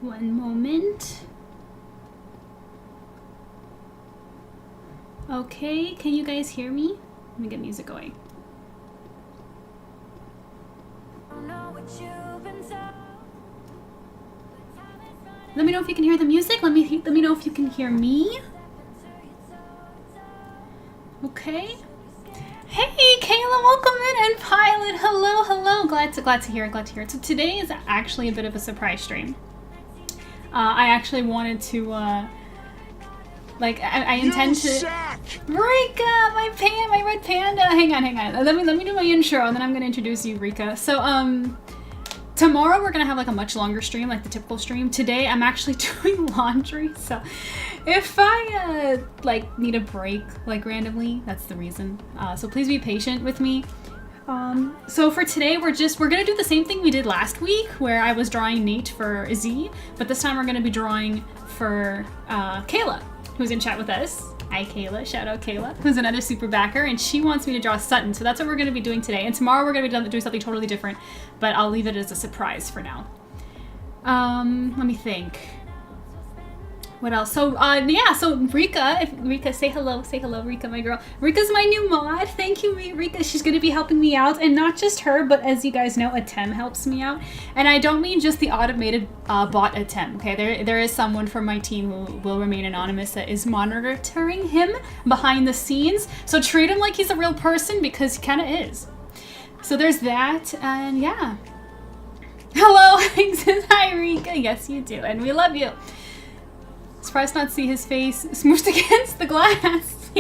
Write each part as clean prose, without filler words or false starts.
One moment. Okay, can you guys hear me? Let me get music going. Let me know if you can hear the music. Let me know if you can hear me. Okay. Hey, Kayla, welcome in, and Pilot. Hello, hello. Glad to hear it. So today is actually a bit of a surprise stream. I actually wanted to, I intend to. Rika, my red panda. Hang on. Let me do my intro, and then I'm gonna introduce you, Rika. So, tomorrow we're gonna have like a much longer stream, like the typical stream. Today I'm actually doing laundry, so if I need a break like randomly, that's the reason. So please be patient with me. So for today we're gonna do the same thing we did last week, where I was drawing Nate for Z, but this time we're gonna be drawing for Kayla, who's in chat with us. Hi Kayla, shout out Kayla, who's another super backer, and she wants me to draw Sutton, so that's what we're going to be doing today. And tomorrow we're going to be doing something totally different, but I'll leave it as a surprise for now. Let me think. What else? So, so Rika, say hello, Rika, my girl. Rika's my new mod. Thank you, Rika. She's going to be helping me out, and not just her, but as you guys know, Atem helps me out. And I don't mean just the automated bot Atem, okay? There is someone from my team who will remain anonymous that is monitoring him behind the scenes. So treat him like he's a real person, because he kind of is. So there's that, and yeah. Hello, hi, Rika. Yes, you do, and we love you. Surprised not to see his face smooshed against the glass.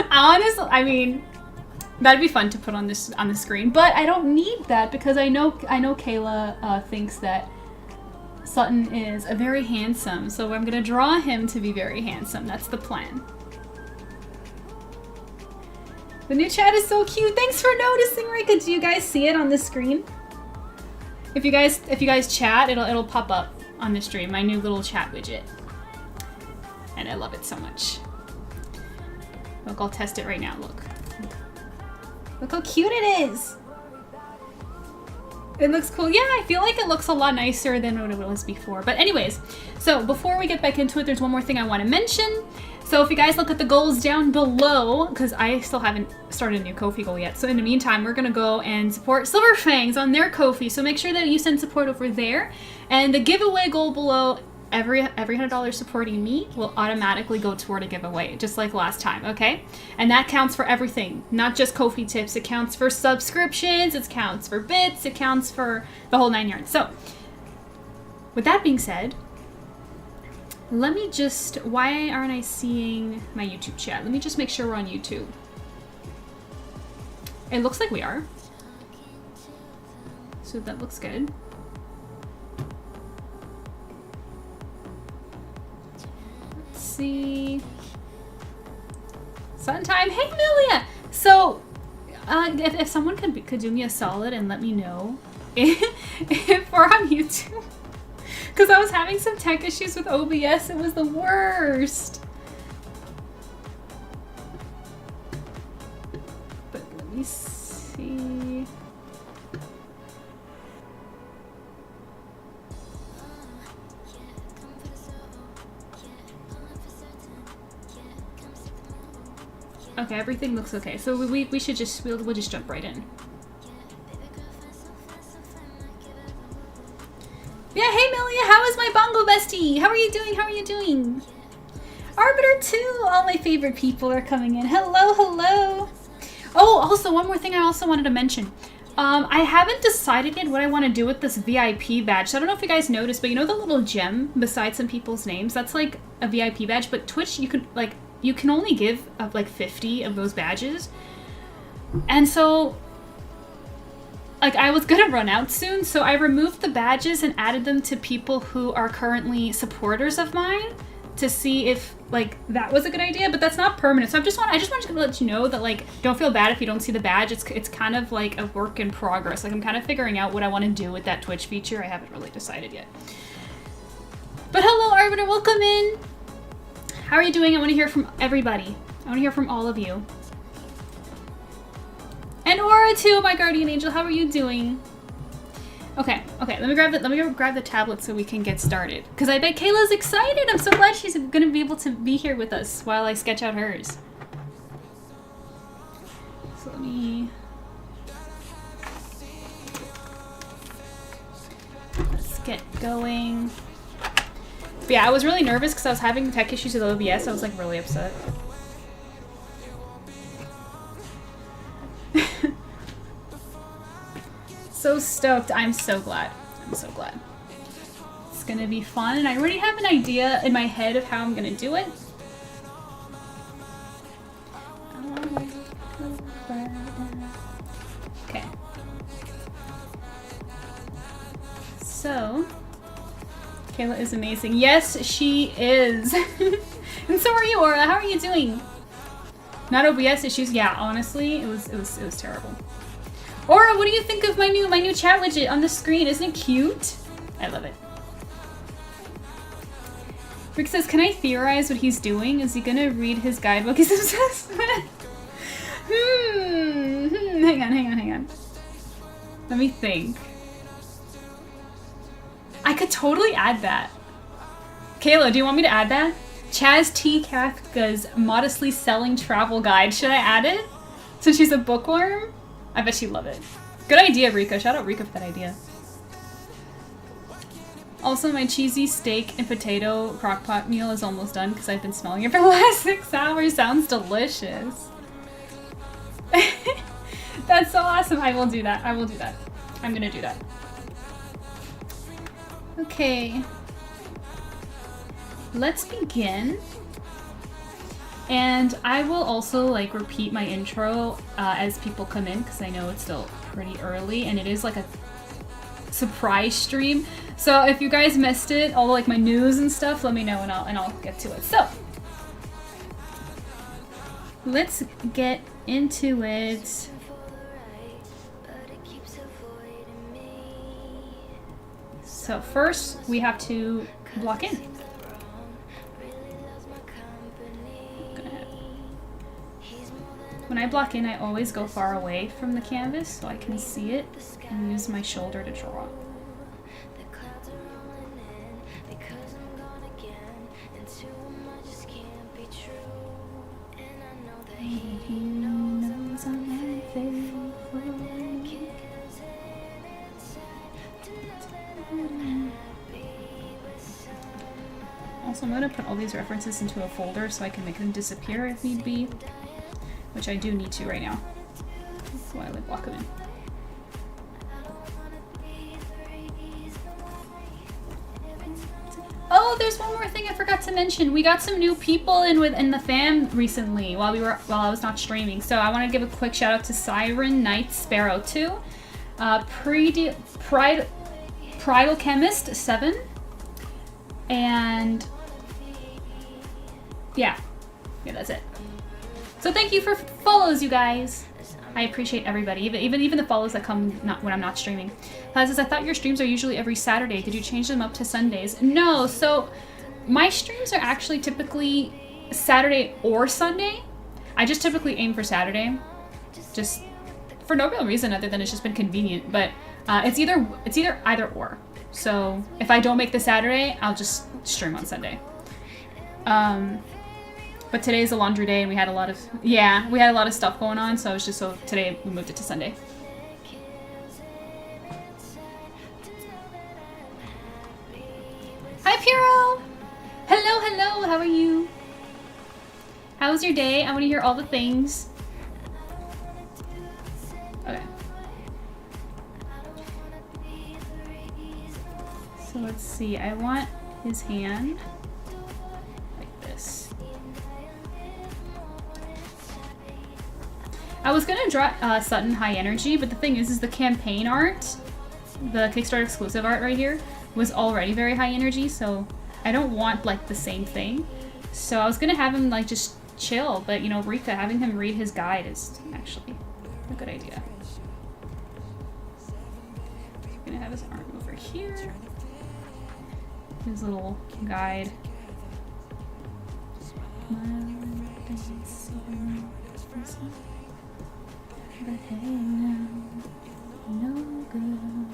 Honestly, I mean, that'd be fun to put on the screen, but I don't need that because I know Kayla thinks that Sutton is a very handsome, so I'm gonna draw him to be very handsome. That's the plan. The new chat is so cute. Thanks for noticing, Rika. Do you guys see it on the screen? If you guys chat, it'll pop up on the stream, my new little chat widget. And I love it so much. Look, I'll test it right now, look. Look how cute it is! It looks cool. Yeah, I feel like it looks a lot nicer than what it was before. But anyways, so before we get back into it, there's one more thing I want to mention. So if you guys look at the goals down below, because I still haven't started a new Ko-fi goal yet. So in the meantime, we're going to go and support SilverFangs on their Ko-fi. So make sure that you send support over there. And the giveaway goal below, every $100 supporting me will automatically go toward a giveaway, just like last time, okay? And that counts for everything, not just Ko-fi tips. It counts for subscriptions, it counts for bits, it counts for the whole 9 yards. So with that being said, let me just, why aren't I seeing my YouTube chat? Let me just make sure we're on YouTube. It looks like we are. So that looks good. Let's see. Sutton time. Hey, Amelia! So, if someone could do me a solid and let me know if we're on YouTube. Because I was having some tech issues with OBS. It was the worst. But let me see. Okay, everything looks okay. So we should just, we'll just jump right in. Yeah, hey Melia, how is my bongo bestie? How are you doing? How are you doing? Arbiter 2, all my favorite people are coming in. Hello, hello. Oh, also one more thing I also wanted to mention. I haven't decided yet what I want to do with this VIP badge. So I don't know if you guys noticed, but you know the little gem beside some people's names? That's like a VIP badge, but Twitch, you can only give like 50 of those badges. And so, like, I was gonna run out soon, so I removed the badges and added them to people who are currently supporters of mine to see if, like, that was a good idea, but that's not permanent. So I just wanted to let you know that, like, don't feel bad if you don't see the badge. It's kind of like a work in progress. Like, I'm kind of figuring out what I want to do with that Twitch feature. I haven't really decided yet. But hello, Arbiter, welcome in. How are you doing? I want to hear from everybody. I want to hear from all of you. And Aura too, my guardian angel, how are you doing? Okay, okay. Let me grab the tablet so we can get started. Cause I bet Kayla's excited. I'm so glad she's gonna be able to be here with us while I sketch out hers. So let's get going. But yeah, I was really nervous because I was having tech issues with OBS. I was like really upset. So stoked. I'm so glad. I'm so glad. It's gonna be fun, and I already have an idea in my head of how I'm gonna do it. Okay. So, Kayla is amazing. Yes, she is. And so are you, Aura. How are you doing? Not OBS issues. Yeah, honestly, it was terrible. Aura, what do you think of my new chat widget on the screen? Isn't it cute? I love it. Rick says, can I theorize what he's doing? Is he gonna read his guidebook? He's obsessed with it. Hang on. Let me think. I could totally add that. Kayla, do you want me to add that? Chaz T. Kafka's Modestly Selling Travel Guide. Should I add it? Since she's a bookworm? I bet she'd love it. Good idea, Rika. Shout out Rika for that idea. Also, my cheesy steak and potato crockpot meal is almost done because I've been smelling it for the last 6 hours. Sounds delicious. That's so awesome. I will do that. I will do that. I'm gonna do that. Okay. Let's begin. And I will also like repeat my intro as people come in because I know it's still pretty early and it is like a surprise stream. So if you guys missed it, all like my news and stuff, let me know and I'll get to it. So let's get into it. So first we have to block in. When I block in, I always go far away from the canvas so I can see it and use my shoulder to draw. Also, I'm going to put all these references into a folder so I can make them disappear if need be. Which I do need to right now, while I block them in. Oh, there's one more thing I forgot to mention. We got some new people in the fam recently while I was not streaming. So I want to give a quick shout out to Siren Knight Sparrow 2, Pridal Chemist 7, and yeah, that's it. So thank you for follows, you guys. I appreciate everybody, even the follows that come when I'm not streaming. Says, I thought your streams are usually every Saturday. Did you change them up to Sundays? No, so my streams are actually typically Saturday or Sunday. I just typically aim for Saturday, just for no real reason other than it's just been convenient. But it's either or. So if I don't make the Saturday, I'll just stream on Sunday. But today's a laundry day and we had a lot of stuff going on, so today we moved it to Sunday. Hi Piro! Hello, how are you? How was your day? I want to hear all the things. Okay. So let's see, I want his hand like this. I was gonna draw Sutton High Energy, but the thing is the campaign art, the Kickstarter exclusive art right here, was already very high energy, so I don't want like the same thing. So I was gonna have him like just chill, but you know, Rika, having him read his guide is actually a good idea. I'm gonna have his arm over here. His little guide. But hey now, no good.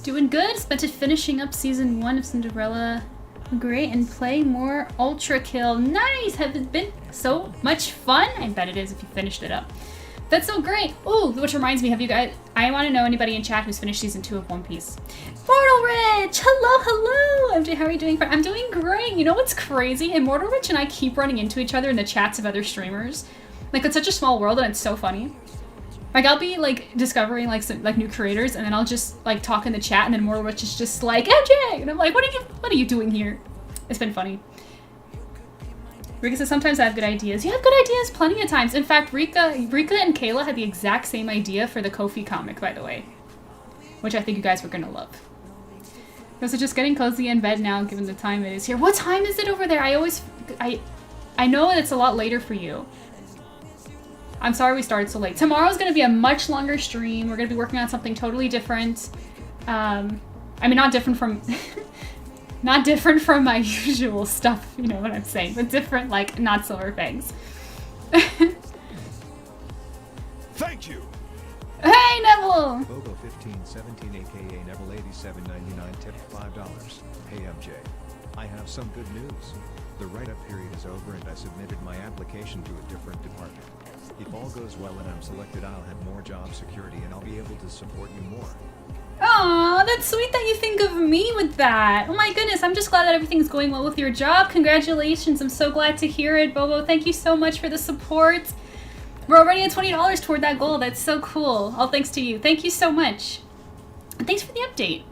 Doing good. Spent it finishing up season 1 of Cinderella. Great, and play more Ultra Kill. Nice! Has it been so much fun? I bet it is if you finished it up. That's so great. Ooh, which reminds me, have you guys, I want to know anybody in chat who's finished season 2 of One Piece. Immortal Rich! Hello, hello! MJ, how are you doing? I'm doing great. You know what's crazy? Immortal Rich and I keep running into each other in the chats of other streamers. Like, it's such a small world and it's so funny. Like, I'll be, like, discovering, like, some, like, new creators, and then I'll just, like, talk in the chat, and then Immortal Rich is just like, MJ! And I'm like, what are you doing here? It's been funny. Rika says, sometimes I have good ideas. You have good ideas plenty of times. In fact, Rika and Kayla had the exact same idea for the Kofi comic, by the way. Which I think you guys were gonna love. So just getting cozy in bed now, given the time it is here. What time is it over there? I know that it's a lot later for you. I'm sorry we started so late. Tomorrow's gonna be a much longer stream. We're gonna be working on something totally different. I mean, not different from... not different from my usual stuff, you know what I'm saying, but different, like, not Silver Fangs. Thank you! Hey, Neville! Bobo 1517 aka Neville 8799 tipped $5. Hey MJ. I have some good news. The write-up period is over and I submitted my application to a different department. If all goes well and I'm selected, I'll have more job security and I'll be able to support you more. Aw, that's sweet that you think of me with that. Oh my goodness, I'm just glad that everything's going well with your job. Congratulations, I'm so glad to hear it. Bobo, thank you so much for the support. We're already at $20 toward that goal. That's so cool. All thanks to you. Thank you so much. And thanks for the update.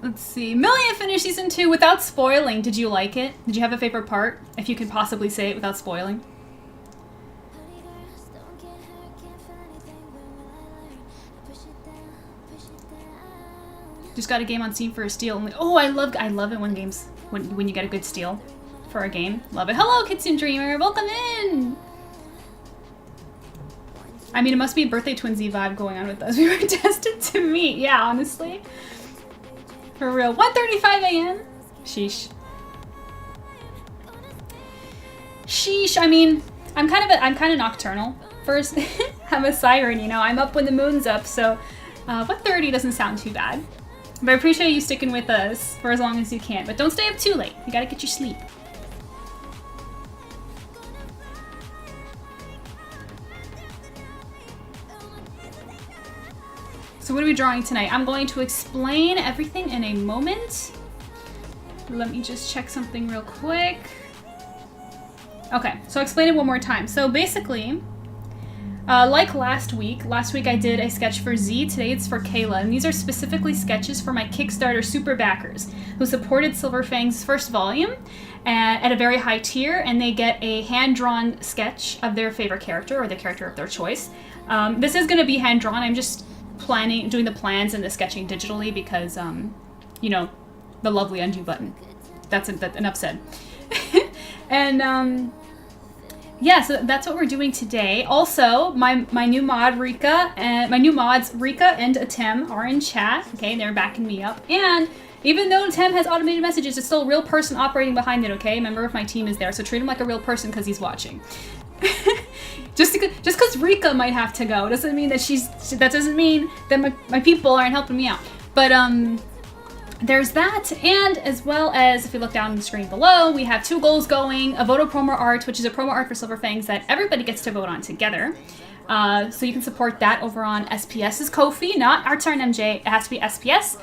Let's see. Million finished season 2 without spoiling. Did you like it? Did you have a favorite part? If you could possibly say it without spoiling. Just got a game on Steam for a steal. Only. Oh, I love it when games when you get a good steal for a game. Love it. Hello, Kitsune Dreamer. Welcome in. I mean, it must be a birthday twinsy vibe going on with us. We were destined to meet. Yeah, honestly. For real. 1:35 a.m. Sheesh. Sheesh. I mean, I'm kind of nocturnal. First, I'm a siren. You know, I'm up when the moon's up. So, 1:30 doesn't sound too bad. But I appreciate you sticking with us for as long as you can. But don't stay up too late. You gotta get your sleep. So what are we drawing tonight? I'm going to explain everything in a moment. Let me just check something real quick. Okay, so I'll explain it one more time. So basically, like last week I did a sketch for Z, today it's for Kayla, and these are specifically sketches for my Kickstarter super backers who supported Silver Fang's first volume at a very high tier, and they get a hand-drawn sketch of their favorite character or the character of their choice. This is going to be hand-drawn. I'm just doing the plans and the sketching digitally because, you know, the lovely undo button. That's enough said. And, yeah, so that's what we're doing today. Also, my new mod Rika and my new mods Rika and Atem are in chat. Okay, they're backing me up. And even though Atem has automated messages, it's still a real person operating behind it. Okay, a member of my team is there, so treat him like a real person because he's watching. just because Rika might have to go doesn't mean that that doesn't mean that my people aren't helping me out. But there's that, and as well as, if you look down the screen below, we have 2 goals going: a vote promo art, which is a promo art for Silver Fangs that everybody gets to vote on together. So you can support that over on SPS's Ko-fi, not ArtSirenMJ, it has to be SPS.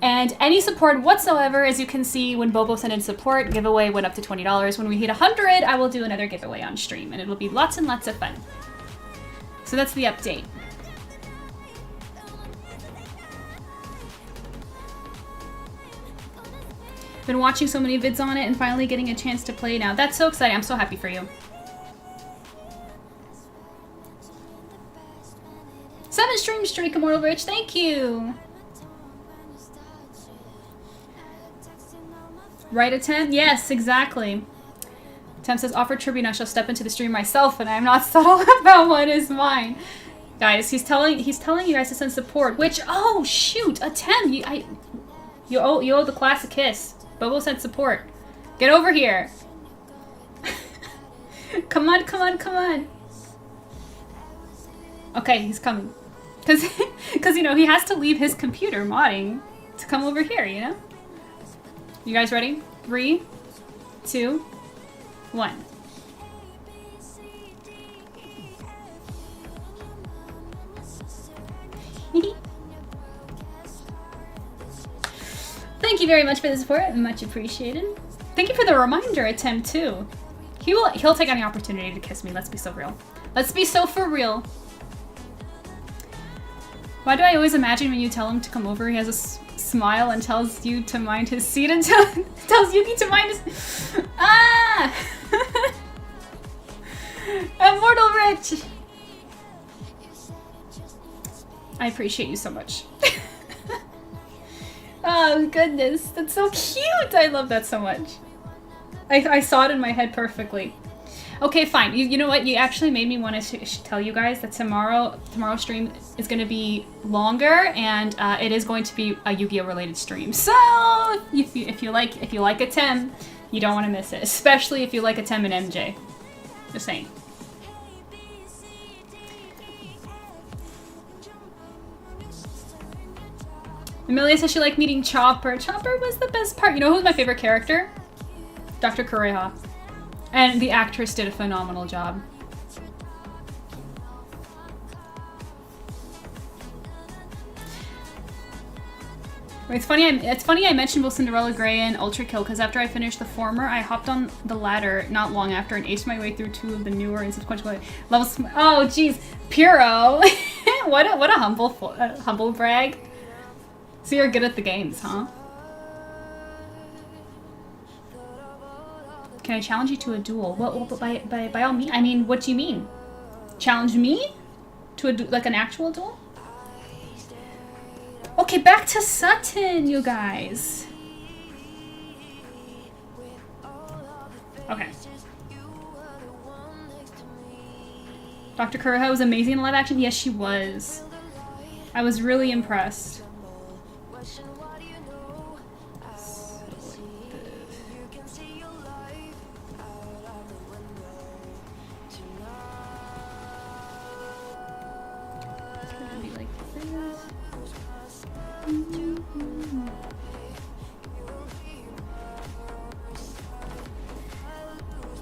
And any support whatsoever, as you can see, when Bobo sent in support, giveaway went up to $20. When we hit 100, I will do another giveaway on stream, and it'll be lots and lots of fun. So that's the update. Been watching so many vids on it and finally getting a chance to play now. That's so exciting. I'm so happy for you. 7 stream streak, Immortal Rich. Thank you. Right, Atem? Yes, exactly. Atem says, offer tribute, I shall step into the stream myself, and I am not subtle about what is mine. Guys, he's telling you guys to send support, which, oh shoot, Atem, you owe the class a kiss. Bobo sent support. Get over here. Come on, come on, come on. Okay, he's coming. Cause you know, he has to leave his computer modding to come over here, you know? You guys ready? 3, 2, 1. Thank you very much for the support, much appreciated. Thank you for the reminder attempt too. He'll take any opportunity to kiss me, let's be so real. Let's be so for real. Why do I always imagine when you tell him to come over, he has a smile and tells you to mind his seat and tells Yuki to mind his... Ah! Immortal Rich! I appreciate you so much. Oh goodness, that's so cute! I love that so much. I saw it in my head perfectly. Okay, fine. You know what? You actually made me want to tell you guys that tomorrow's stream is going to be longer, and it is going to be a Yu-Gi-Oh related stream. So if you like a Tem, you don't want to miss it, especially if you like a Tem and MJ. Just saying. Amelia says she liked meeting Chopper. Chopper was the best part. You know who's my favorite character? Dr. Kureha. And the actress did a phenomenal job. It's funny I mentioned both Cinderella Grey and Ultra Kill because after I finished the former, I hopped on the latter not long after and aced my way through 2 of the newer and sequential levels. Oh jeez, Puro. what a humble brag. So you're good at the games, huh? Can I challenge you to a duel? Well, by all means. I mean, what do you mean? Challenge me to a like an actual duel? Okay, back to Sutton, you guys. Okay. Dr. Kureha was amazing in live action. Yes, she was. I was really impressed.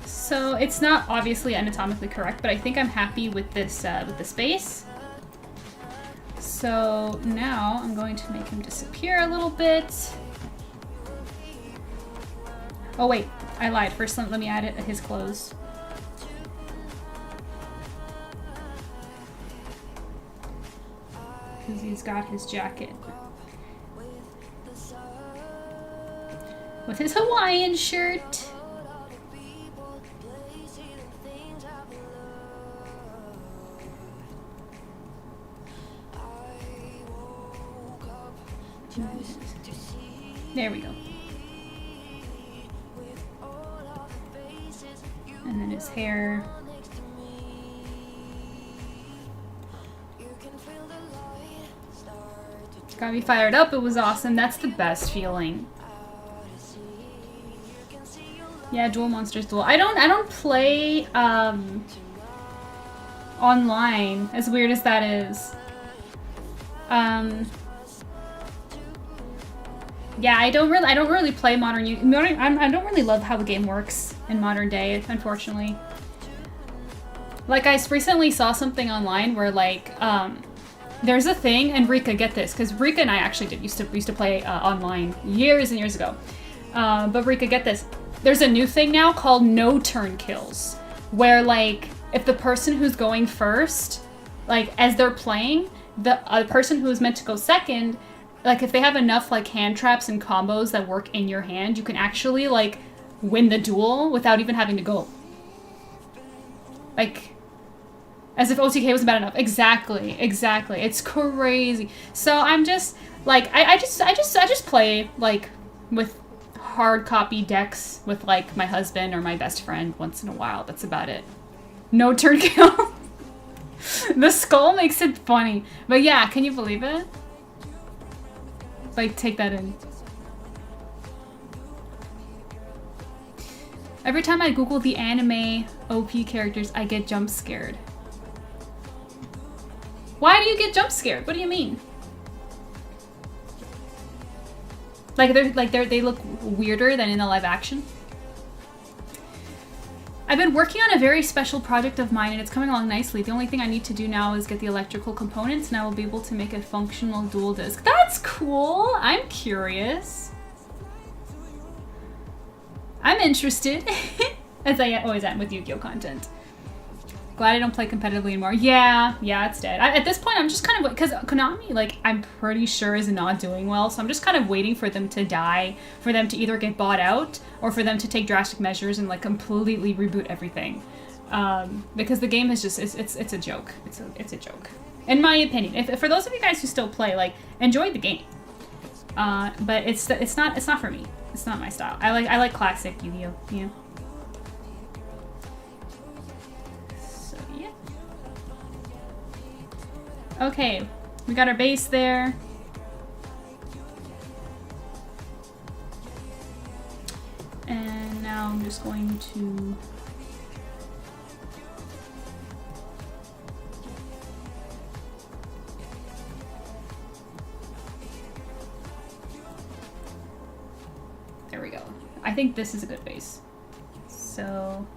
So it's not obviously anatomically correct, but I think I'm happy with this with the space. So now I'm going to make him disappear a little bit. Oh wait, I lied. First, let me add it his clothes. Because he's got his jacket. With his Hawaiian shirt. There we go. And then his hair. Got me fired up. It was awesome. That's the best feeling. Yeah, Duel Monsters Duel. I don't play online, as weird as that is. Yeah, I don't really play modern. I don't really love how the game works in modern day, unfortunately. Like, I recently saw something online where, like, there's a thing, and Rika, get this, because Rika and I actually used to play online years and years ago. But Rika, get this. There's a new thing now called no turn kills, where, like, if the person who's going first, like, as they're playing, the person who is meant to go second, like, if they have enough, like, hand traps and combos that work in your hand, you can actually, like, win the duel without even having to go. Like, as if OTK was bad enough. Exactly, exactly. It's crazy. So I'm just, like, I just play, like, with hard copy decks with, like, my husband or my best friend once in a while. That's about it. No turn kill. The skull makes it funny. But yeah, can you believe it? Like, take that in. Every time I Google the anime OP characters, I get jump scared. Why do you get jump scared? What do you mean? Like they look weirder than in the live action? I've been working on a very special project of mine and it's coming along nicely. The only thing I need to do now is get the electrical components and I will be able to make a functional dual disc. That's cool! I'm curious. I'm interested. As I always am with Yu-Gi-Oh content. Glad I don't play competitively anymore. Yeah, it's dead. At this point, I'm just kind of, because Konami, like, I'm pretty sure is not doing well, so I'm just kind of waiting for them to die, for them to either get bought out, or for them to take drastic measures and, like, completely reboot everything. Because the game is just, it's a joke. It's a joke. In my opinion. For those of you guys who still play, like, enjoy the game. But it's not for me. It's not my style. I like classic Yu-Gi-Oh, you know? Okay, we got our base there. And now I'm just going to... There we go. I think this is a good base. So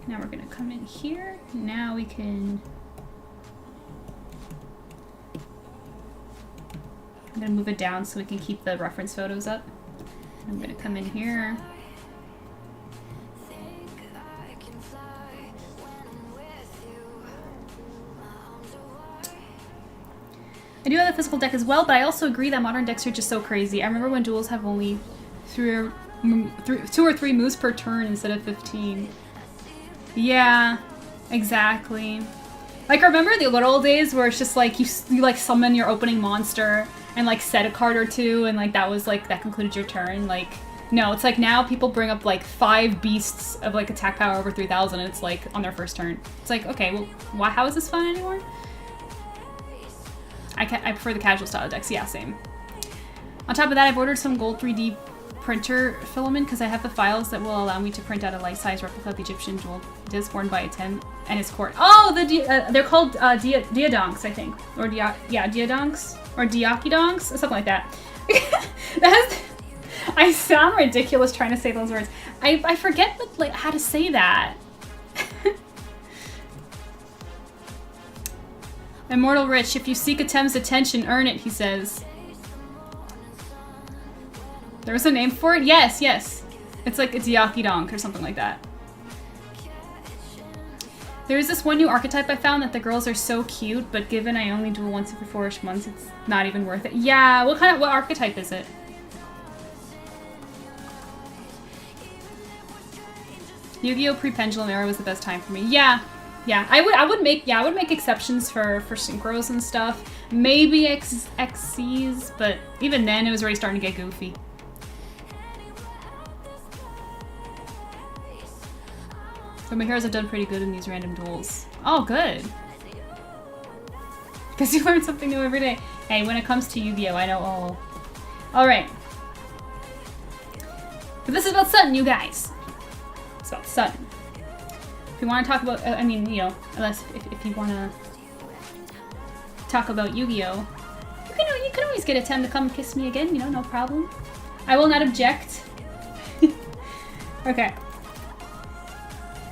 now we're gonna come in here. Now we can... I'm gonna move it down so we can keep the reference photos up. I'm gonna come in here. I do have a physical deck as well, but I also agree that modern decks are just so crazy. I remember when duels have only two or three moves per turn instead of 15. Yeah, exactly. Like, remember the good old days where it's just like you like summon your opening monster and like set a card or two and like that was like that concluded your turn. Like, no, it's like now people bring up like 5 beasts of like attack power over 3,000 and it's like on their first turn. It's like, okay, well, how is this fun anymore? I prefer the casual style decks. Yeah, same. On top of that, I've ordered some gold 3D printer filament because I have the files that will allow me to print out a life-size replica of the Egyptian jewel disc worn by Atem and his court. Oh, they're called diadonks, I think, or diadonks or diakidonks, or something like that. I sound ridiculous trying to say those words. I forget how to say that. Immortal Rich, if you seek Atem's attention, earn it, he says. There was a name for it? Yes. It's like a Diakidonk or something like that. There's this one new archetype I found that the girls are so cute, but given I only duel once every 4-ish months, it's not even worth it. Yeah, what archetype is it? Yu-Gi-Oh! Pre-Pendulum era was the best time for me. Yeah. I would make exceptions for synchros and stuff. Maybe XCs, but even then it was already starting to get goofy. But my heroes have done pretty good in these random duels. Oh, good. Because you learn something new every day. Hey, when it comes to Yu-Gi-Oh, I know all. Alright. But this is about Sutton, you guys. It's about Sutton. If you want to talk about, I mean, you know, unless if you want to talk about Yu-Gi-Oh, you can always get Atem to come kiss me again, you know, no problem. I will not object. Okay.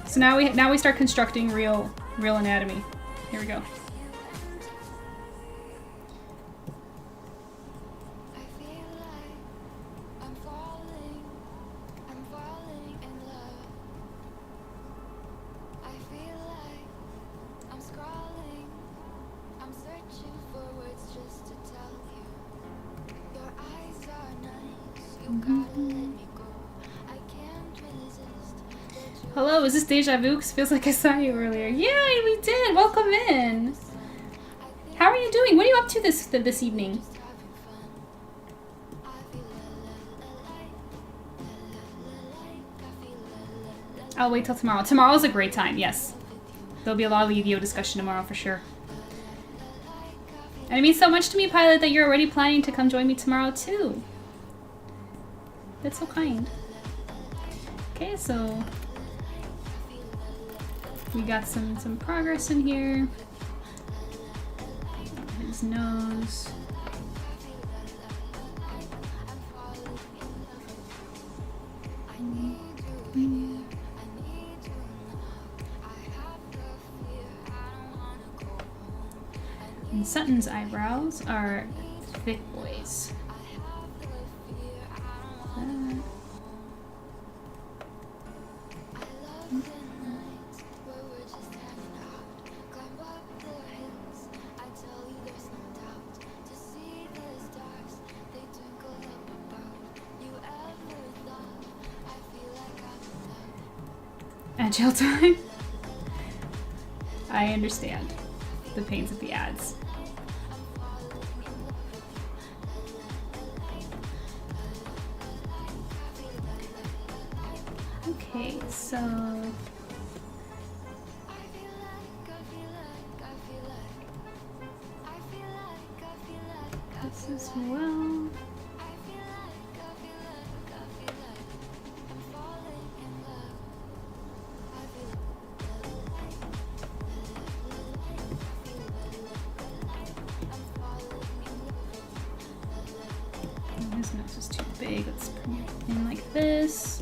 So now we start constructing real anatomy. Here we go. Hello, is this deja vu? 'Cause it feels like I saw you earlier. Yeah, we did. Welcome in. How are you doing? What are you up to this evening? I'll wait till tomorrow. Tomorrow's a great time, yes. There'll be a lot of Yu-Gi-Oh discussion tomorrow for sure. And it means so much to me, Pilot, that you're already planning to come join me tomorrow too. That's so kind. Okay, so we got some progress in here. His nose. And Sutton's eyebrows are thick boys. Agile time. I understand the pains of the ads. Okay, so this as well. His nose is too big. Let's bring it in like this.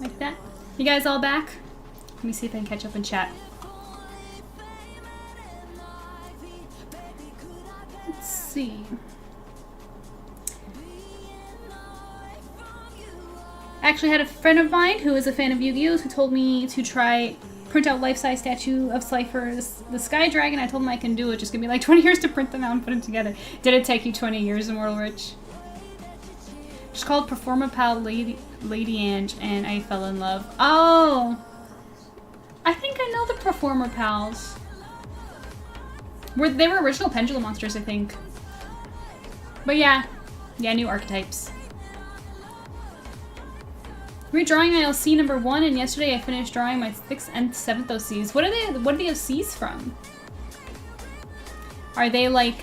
Like that. You guys all back? Let me see if I can catch up in chat. Let's see. I actually had a friend of mine who is a fan of Yu-Gi-Oh! Who told me to print out life-size statue of Slifer, the Sky Dragon. I told him I can do it. Just give me like 20 years to print them out and put them together. Did it take you 20 years, Immortal Rich? She's called Performapal Lady Ange, and I fell in love. Oh! I think I know the Performer Pals. They were original Pendulum monsters, I think. But yeah. Yeah, new archetypes. We're drawing ILC number 1, and yesterday I finished drawing my 6th and 7th OCs. What are the OCs from? Are they like,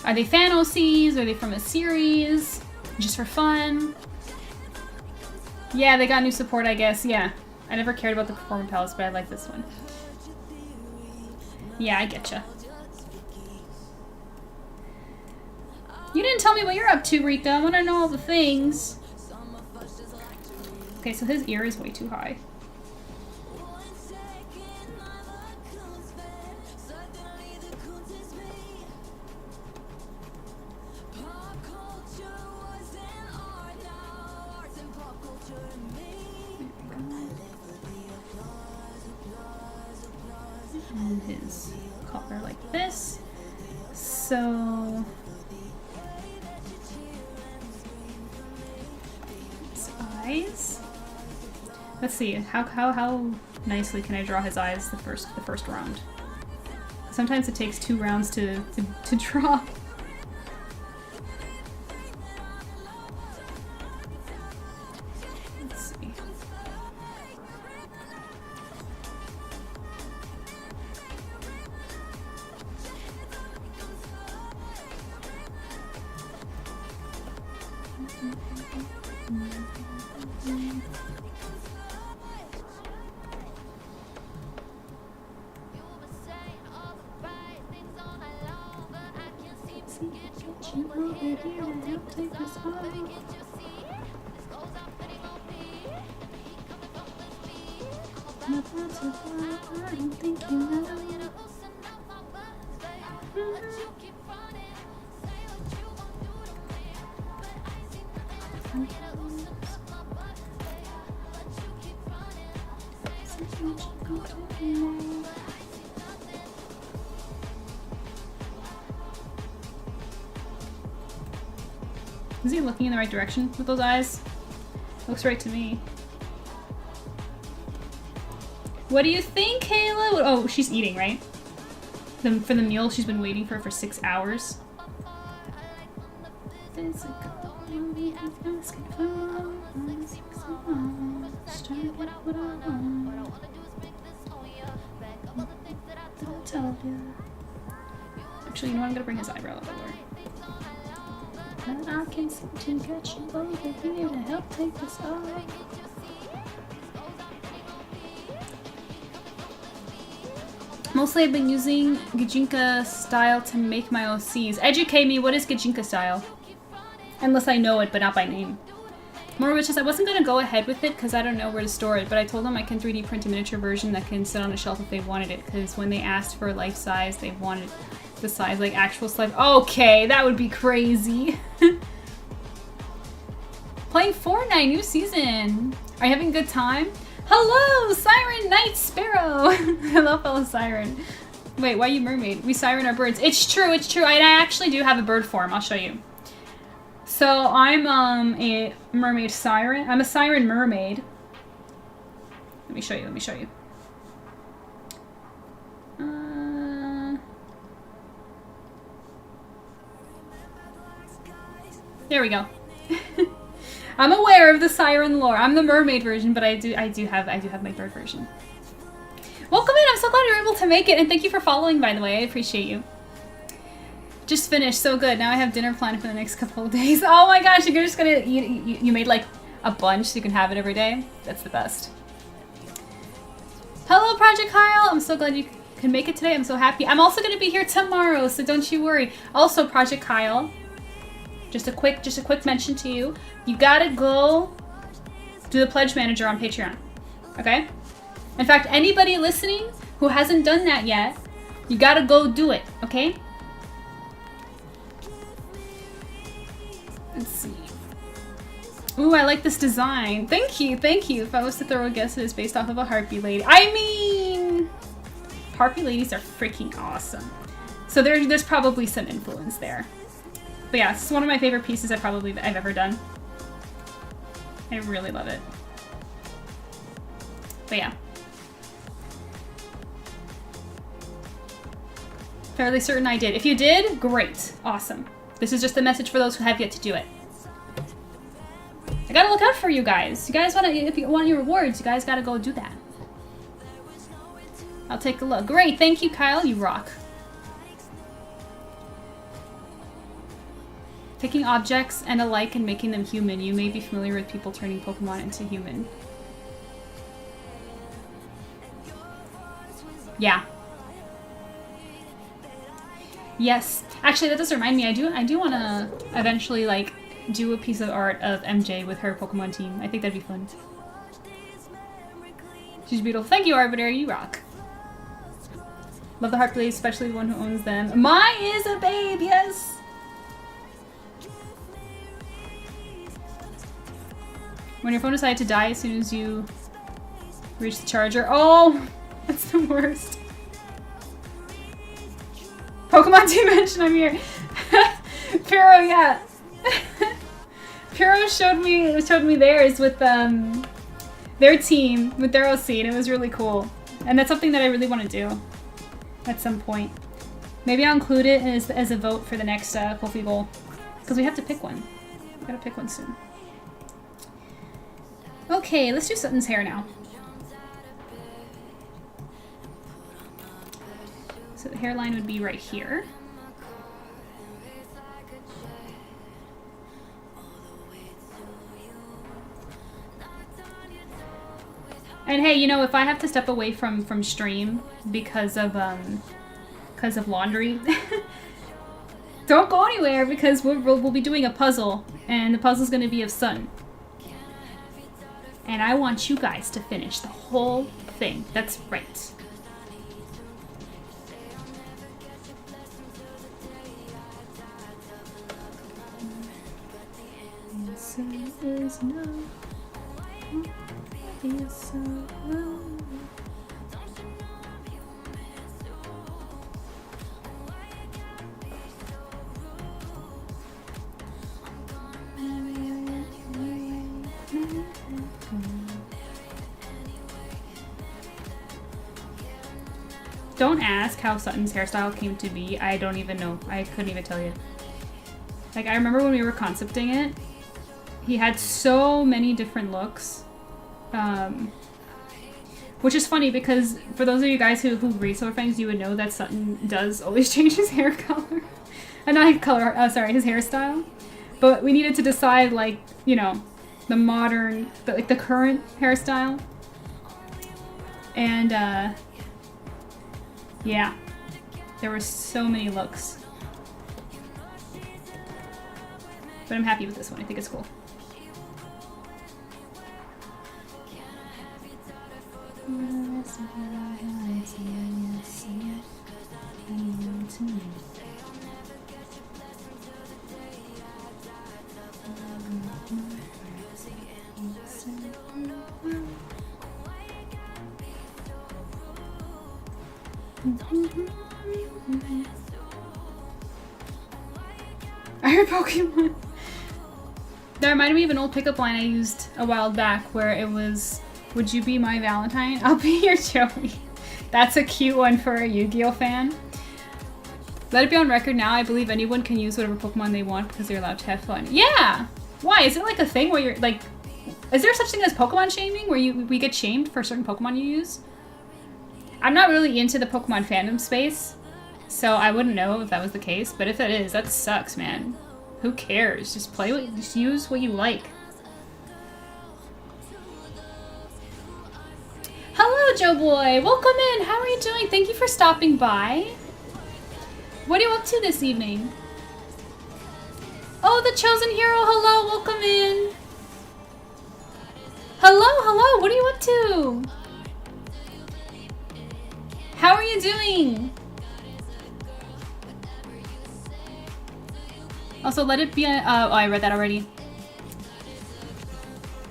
are they fan OCs? Are they from a series? Just for fun? Yeah, they got new support, I guess. Yeah. I never cared about the Performer Palace, but I like this one. Yeah, I getcha. You didn't tell me what you're up to, Rika. I want to know all the things. Okay, so his ear is way too high. And his collar like this. So his eyes. Let's see how nicely can I draw his eyes the first round. Sometimes it takes 2 rounds to draw. Let's see. Is he looking in the right direction with those eyes? Looks right to me. What do you think, Kayla? Oh, she's eating, right? For the meal she's been waiting for 6 hours. Actually, you know what? I'm gonna bring his eyebrow up over. I can seem to get you over here to help take this off. Mostly I've been using Gijinka style to make my OCs. Educate me, what is Gijinka style? Unless I know it, but not by name. More wishes. I wasn't going to go ahead with it because I don't know where to store it, but I told them I can 3D print a miniature version that can sit on a shelf if they wanted it, because when they asked for life size, they wanted the size like actual life. Okay, that would be crazy. Playing Fortnite, new season. Are you having a good time? Hello, Siren Night Sparrow. Hello, fellow Siren. Wait, why you mermaid? We siren our birds. It's true, it's true. I actually do have a bird form. I'll show you. So I'm a mermaid siren. I'm a siren mermaid. Let me show you, let me show you. There we go. I'm aware of the siren lore. I'm the mermaid version, but I do have my bird version. Welcome in. I'm so glad you're able to make it, and thank you for following, by the way. I appreciate you. Just finished. So good. Now I have dinner planned for the next couple of days. Oh my gosh, you're just gonna eat. You made like a bunch so you can have it every day. That's the best. Hello, Project Kyle. I'm so glad you can make it today. I'm so happy. I'm also gonna be here tomorrow, so don't you worry. Also, Project Kyle. Just a quick mention to you. You gotta go do the pledge manager on Patreon. Okay? In fact, anybody listening who hasn't done that yet, you gotta go do it, okay? Let's see. Ooh, I like this design. Thank you, thank you. If I was to throw a guess, it is based off of a Harpy Lady. I mean, Harpy Ladies are freaking awesome. So there's probably some influence there. But yeah, it's one of my favorite pieces I've ever done. I really love it. But yeah. Fairly certain I did. If you did, great. Awesome. This is just a message for those who have yet to do it. I gotta look out for you guys. You guys if you want your rewards, you guys gotta go do that. I'll take a look. Great, thank you, Kyle. You rock. Taking objects and alike and making them human. You may be familiar with people turning Pokemon into human. Yeah. Yes. Actually, that does remind me. I do want to eventually like do a piece of art of MJ with her Pokemon team. I think that'd be fun. She's beautiful. Thank you, Arbiter. You rock. Love the Harpy Ladies, especially the one who owns them. Mai is a babe. Yes. When your phone decided to die as soon as you reach the charger. Oh, that's the worst. Pokemon Dimension, I'm here. Puro, yeah. Puro showed me theirs with their team, with their OC, and it was really cool. And that's something that I really want to do at some point. Maybe I'll include it as a vote for the next Kofi Bowl. Because we have to pick one. We gotta pick one soon. Okay, let's do Sutton's hair now. So the hairline would be right here. And hey, you know, if I have to step away from stream because of laundry, don't go anywhere because we'll be doing a puzzle, and the puzzle's gonna be of Sutton. And I want you guys to finish the whole thing. That's right. Don't ask how Sutton's hairstyle came to be. I don't even know. I couldn't even tell you. Like, I remember when we were concepting it, he had so many different looks. Which is funny because for those of you guys who read SilverFangs, you would know that Sutton does always change his hair color. Not color, sorry, his hairstyle. But we needed to decide, like, you know, the modern, the current hairstyle. And, yeah. There were so many looks. But I'm happy with this one. I think it's cool. I heard Pokemon. That reminded me of an old pickup line I used a while back where it was, "Would you be my Valentine? I'll be your Joey." That's a cute one for a Yu-Gi-Oh fan. Let it be on record now, I believe anyone can use whatever Pokemon they want because they're allowed to have fun. Yeah! Why? Is it like a thing where you're like, is there such thing as Pokemon shaming where we get shamed for certain Pokemon you use? I'm not really into the Pokemon fandom space, so I wouldn't know if that was the case, but if it is, that sucks, man. Who cares? Just just use what you like. Hello, Joe Boy! Welcome in! How are you doing? Thank you for stopping by. What are you up to this evening? Oh, the Chosen Hero! Hello, welcome in! Hello, hello! What are you up to? How are you doing? Also, let it be oh, I read that already.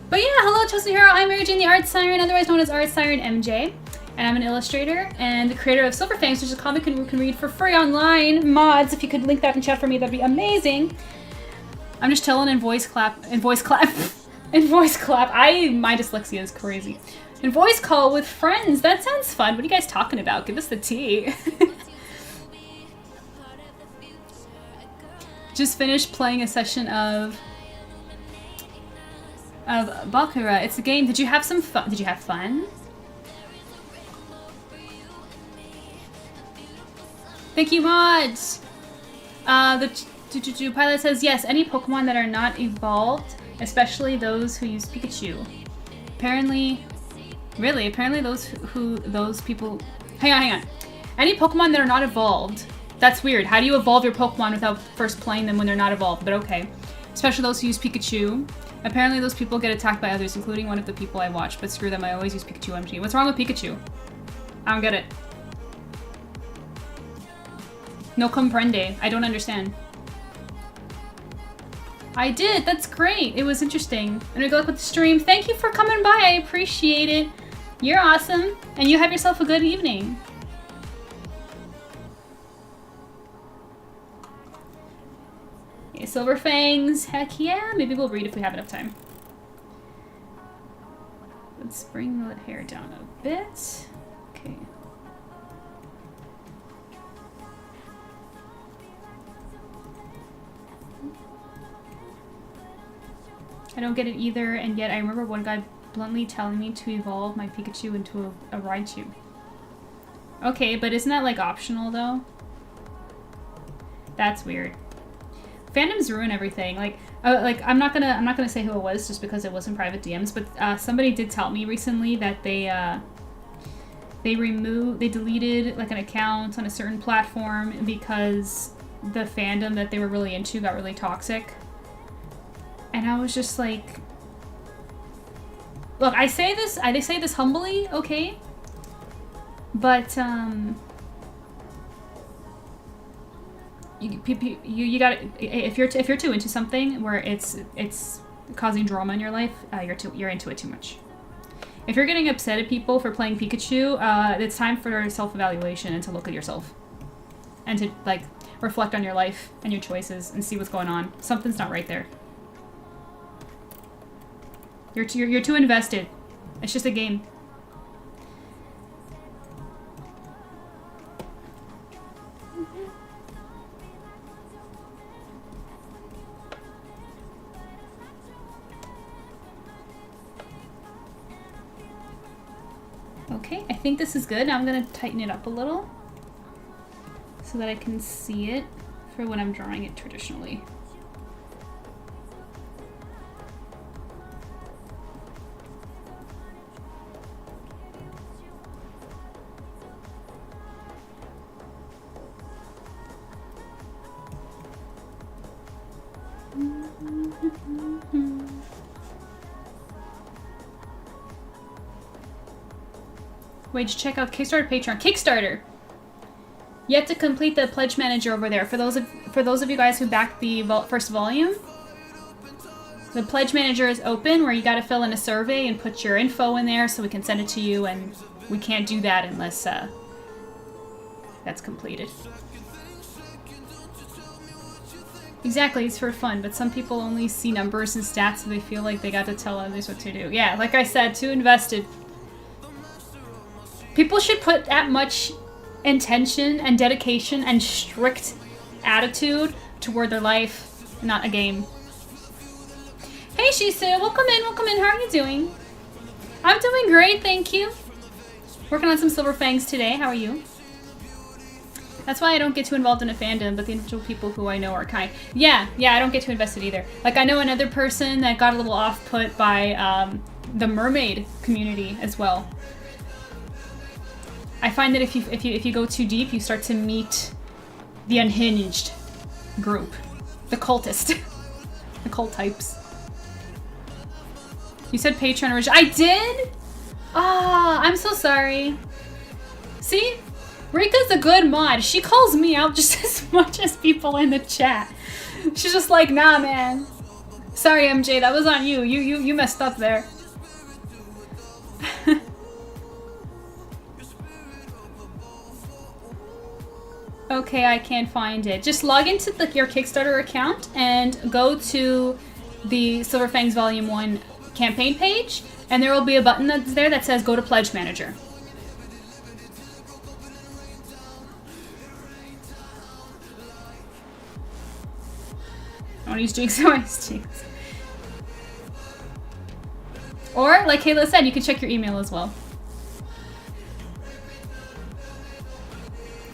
But yeah, hello, Chosen Hero. I'm Mary Jane, the Art Siren, otherwise known as ArtSirenMJ. And I'm an illustrator and the creator of SilverFangs, which is a comic you can read for free online. Mods, if you could link that in chat for me, that'd be amazing. I'm just chilling in voice clap. My dyslexia is crazy. In voice call with friends. That sounds fun. What are you guys talking about? Give us the tea. Just finished playing a session of Baccarat. It's a game. Did you have some fun? Did you have fun? Thank you, mods. The pilot says yes. Any Pokemon that are not evolved, especially those who use Pikachu. Apparently, really, apparently those people. Hang on. Any Pokemon that are not evolved. That's weird. How do you evolve your Pokemon without first playing them when they're not evolved? But okay. Especially those who use Pikachu. Apparently those people get attacked by others, including one of the people I watch. But screw them, I always use Pikachu MG. What's wrong with Pikachu? I don't get it. No comprende. I don't understand. I did. That's great. It was interesting. And good luck with the stream. Thank you for coming by. I appreciate it. You're awesome. And you have yourself a good evening. Okay, SilverFangs. Heck yeah. Maybe we'll read if we have enough time. Let's bring the hair down a bit. Okay. I don't get it either, and yet I remember one guy bluntly telling me to evolve my Pikachu into a Raichu. Okay, but isn't that like optional though? That's weird. Fandoms ruin everything. Like I'm not gonna say who it was just because it wasn't private DMs, but somebody did tell me recently that they deleted like an account on a certain platform because the fandom that they were really into got really toxic. And I was just like, look, I say this humbly, okay? But you gotta, if you're too into something where it's causing drama in your life, you're into it too much. If you're getting upset at people for playing Pikachu, it's time for self-evaluation and to look at yourself and to like reflect on your life and your choices and see what's going on. Something's not right there. You're too invested. It's just a game. Okay, I think this is good. Now I'm gonna tighten it up a little so that I can see it for when I'm drawing it traditionally. Wait, check out Kickstarter, Patreon. Kickstarter! You have to complete the pledge manager over there. For those of you guys who backed the first volume, the pledge manager is open where you got to fill in a survey and put your info in there so we can send it to you, and we can't do that unless that's completed. Exactly, it's for fun, but some people only see numbers and stats so they feel like they got to tell others what to do. Yeah, like I said, too invested. People should put that much intention and dedication and strict attitude toward their life, not a game. Hey Shisu, welcome in, welcome in. How are you doing? I'm doing great, thank you. Working on some Silver Fangs today. How are you? That's why I don't get too involved in a fandom, but the individual people who I know are kind. Yeah, I don't get too invested either. Like, I know another person that got a little off-put by the mermaid community as well. I find that if you go too deep, you start to meet the unhinged group, the cultist, the cult types. You said Patreon original. I did? Ah, I'm so sorry. See, Rika's a good mod. She calls me out just as much as people in the chat. She's just like, nah, man. Sorry, MJ, that was on you. You messed up there. Okay, I can't find it. Just log into your Kickstarter account and go to the Silver Fangs Volume 1 campaign page, and there will be a button that's there that says Go to Pledge Manager. I want to use Jinx or Jinx. Or, like Kayla said, you can check your email as well.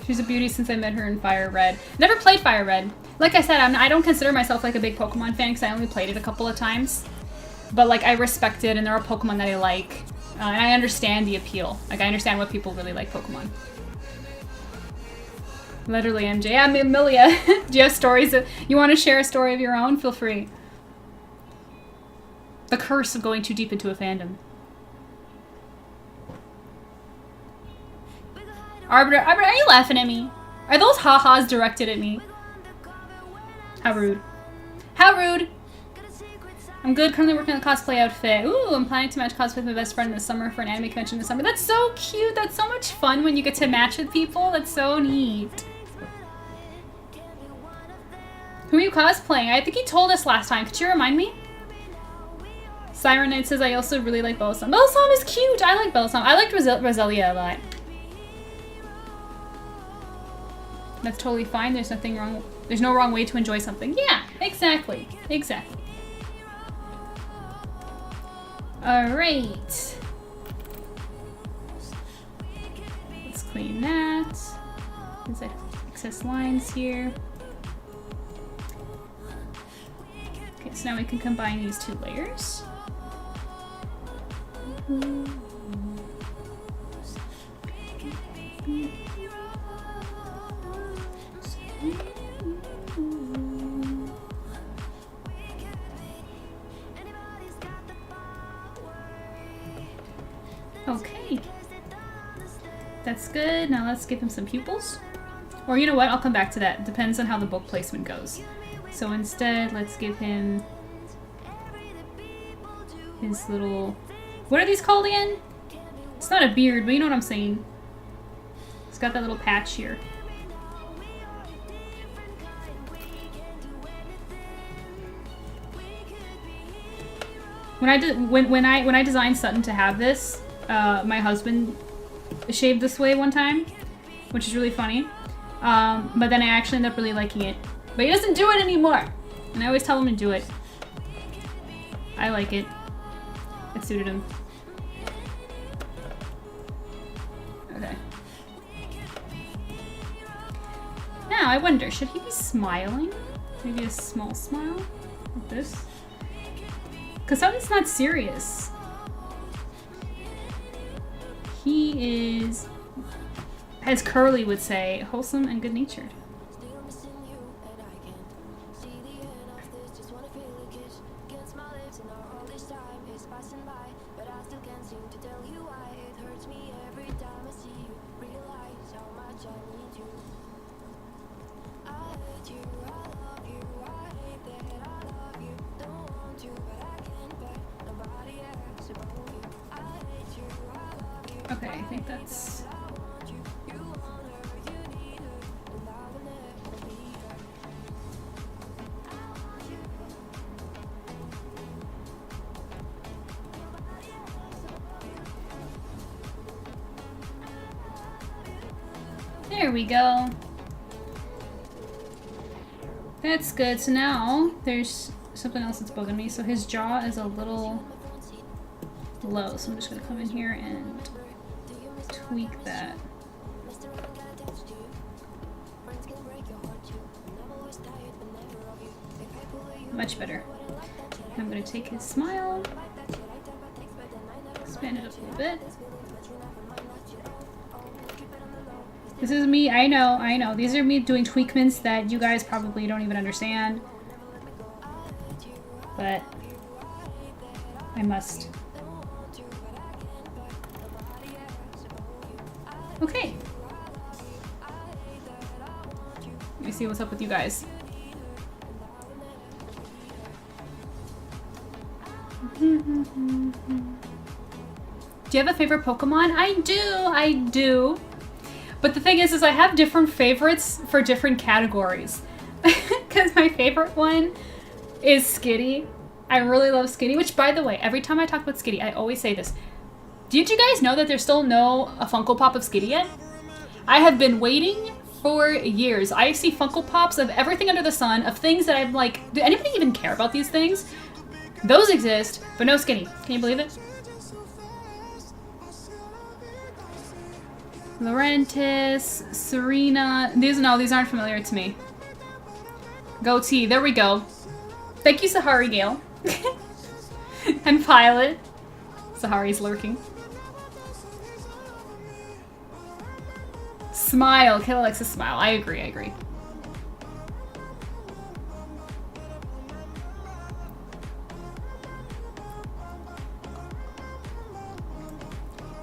She's a beauty since I met her in Fire Red. Never played Fire Red. Like I said, I don't consider myself like a big Pokemon fan because I only played it a couple of times. But like I respect it, and there are Pokemon that I like, and I understand the appeal. Like I understand what people really like Pokemon. Literally, MJ. Yeah, Amelia. Do you have stories? You want to share a story of your own? Feel free. The curse of going too deep into a fandom. Arbiter, are you laughing at me? Are those ha-has directed at me? How rude. How rude! I'm good, currently working on a cosplay outfit. Ooh, I'm planning to match cosplay with my best friend in the summer for an anime convention this summer. That's so cute! That's so much fun when you get to match with people. That's so neat. Who are you cosplaying? I think he told us last time. Could you remind me? Siren Knight says I also really like Bellossom. Bellossom is cute! I like Bellossom. I liked Roselia a lot. That's totally fine. There's nothing wrong. There's no wrong way to enjoy something. Yeah, exactly. Exactly. Alright. Let's clean that. There's excess lines here. Okay, so now we can combine these two layers. Okay. That's good. Now let's give him some pupils. Or you know what? I'll come back to that. Depends on how the book placement goes. So instead, let's give him his little... What are these called again? It's not a beard, but you know what I'm saying. It's got that little patch here. When I designed Sutton to have this, my husband shaved this way one time, which is really funny. But then I actually ended up really liking it. But he doesn't do it anymore, and I always tell him to do it. I like it. It suited him. I wonder, should he be smiling? Maybe a small smile? Like this? Because Sutton's not serious. He is, as Curly would say, wholesome and good-natured. Okay, I think that's... There we go. That's good. So now there's something else that's bugging me. So his jaw is a little low. So I'm just gonna come in here and tweak that. Much better. I'm gonna take his smile, expand it up a little bit. This is me, I know. These are me doing tweakments that you guys probably don't even understand. But I must. Okay. Let me see what's up with you guys. Do you have a favorite Pokemon? I do. But the thing is I have different favorites for different categories. Because my favorite one is Skitty. I really love Skitty, which by the way, every time I talk about Skitty, I always say this. Did you guys know that there's still a Funko Pop of Skitty yet? I have been waiting for years. I see Funko Pops of everything under the sun, of things that I'm like, do anybody even care about these things? Those exist, but no Skitty. Can you believe it? Laurentis, Serena. These aren't familiar to me. Goatee, there we go. Thank you, Sahari Gale. And Pilot. Sahari's lurking. Smile. Kayla likes to smile. I agree.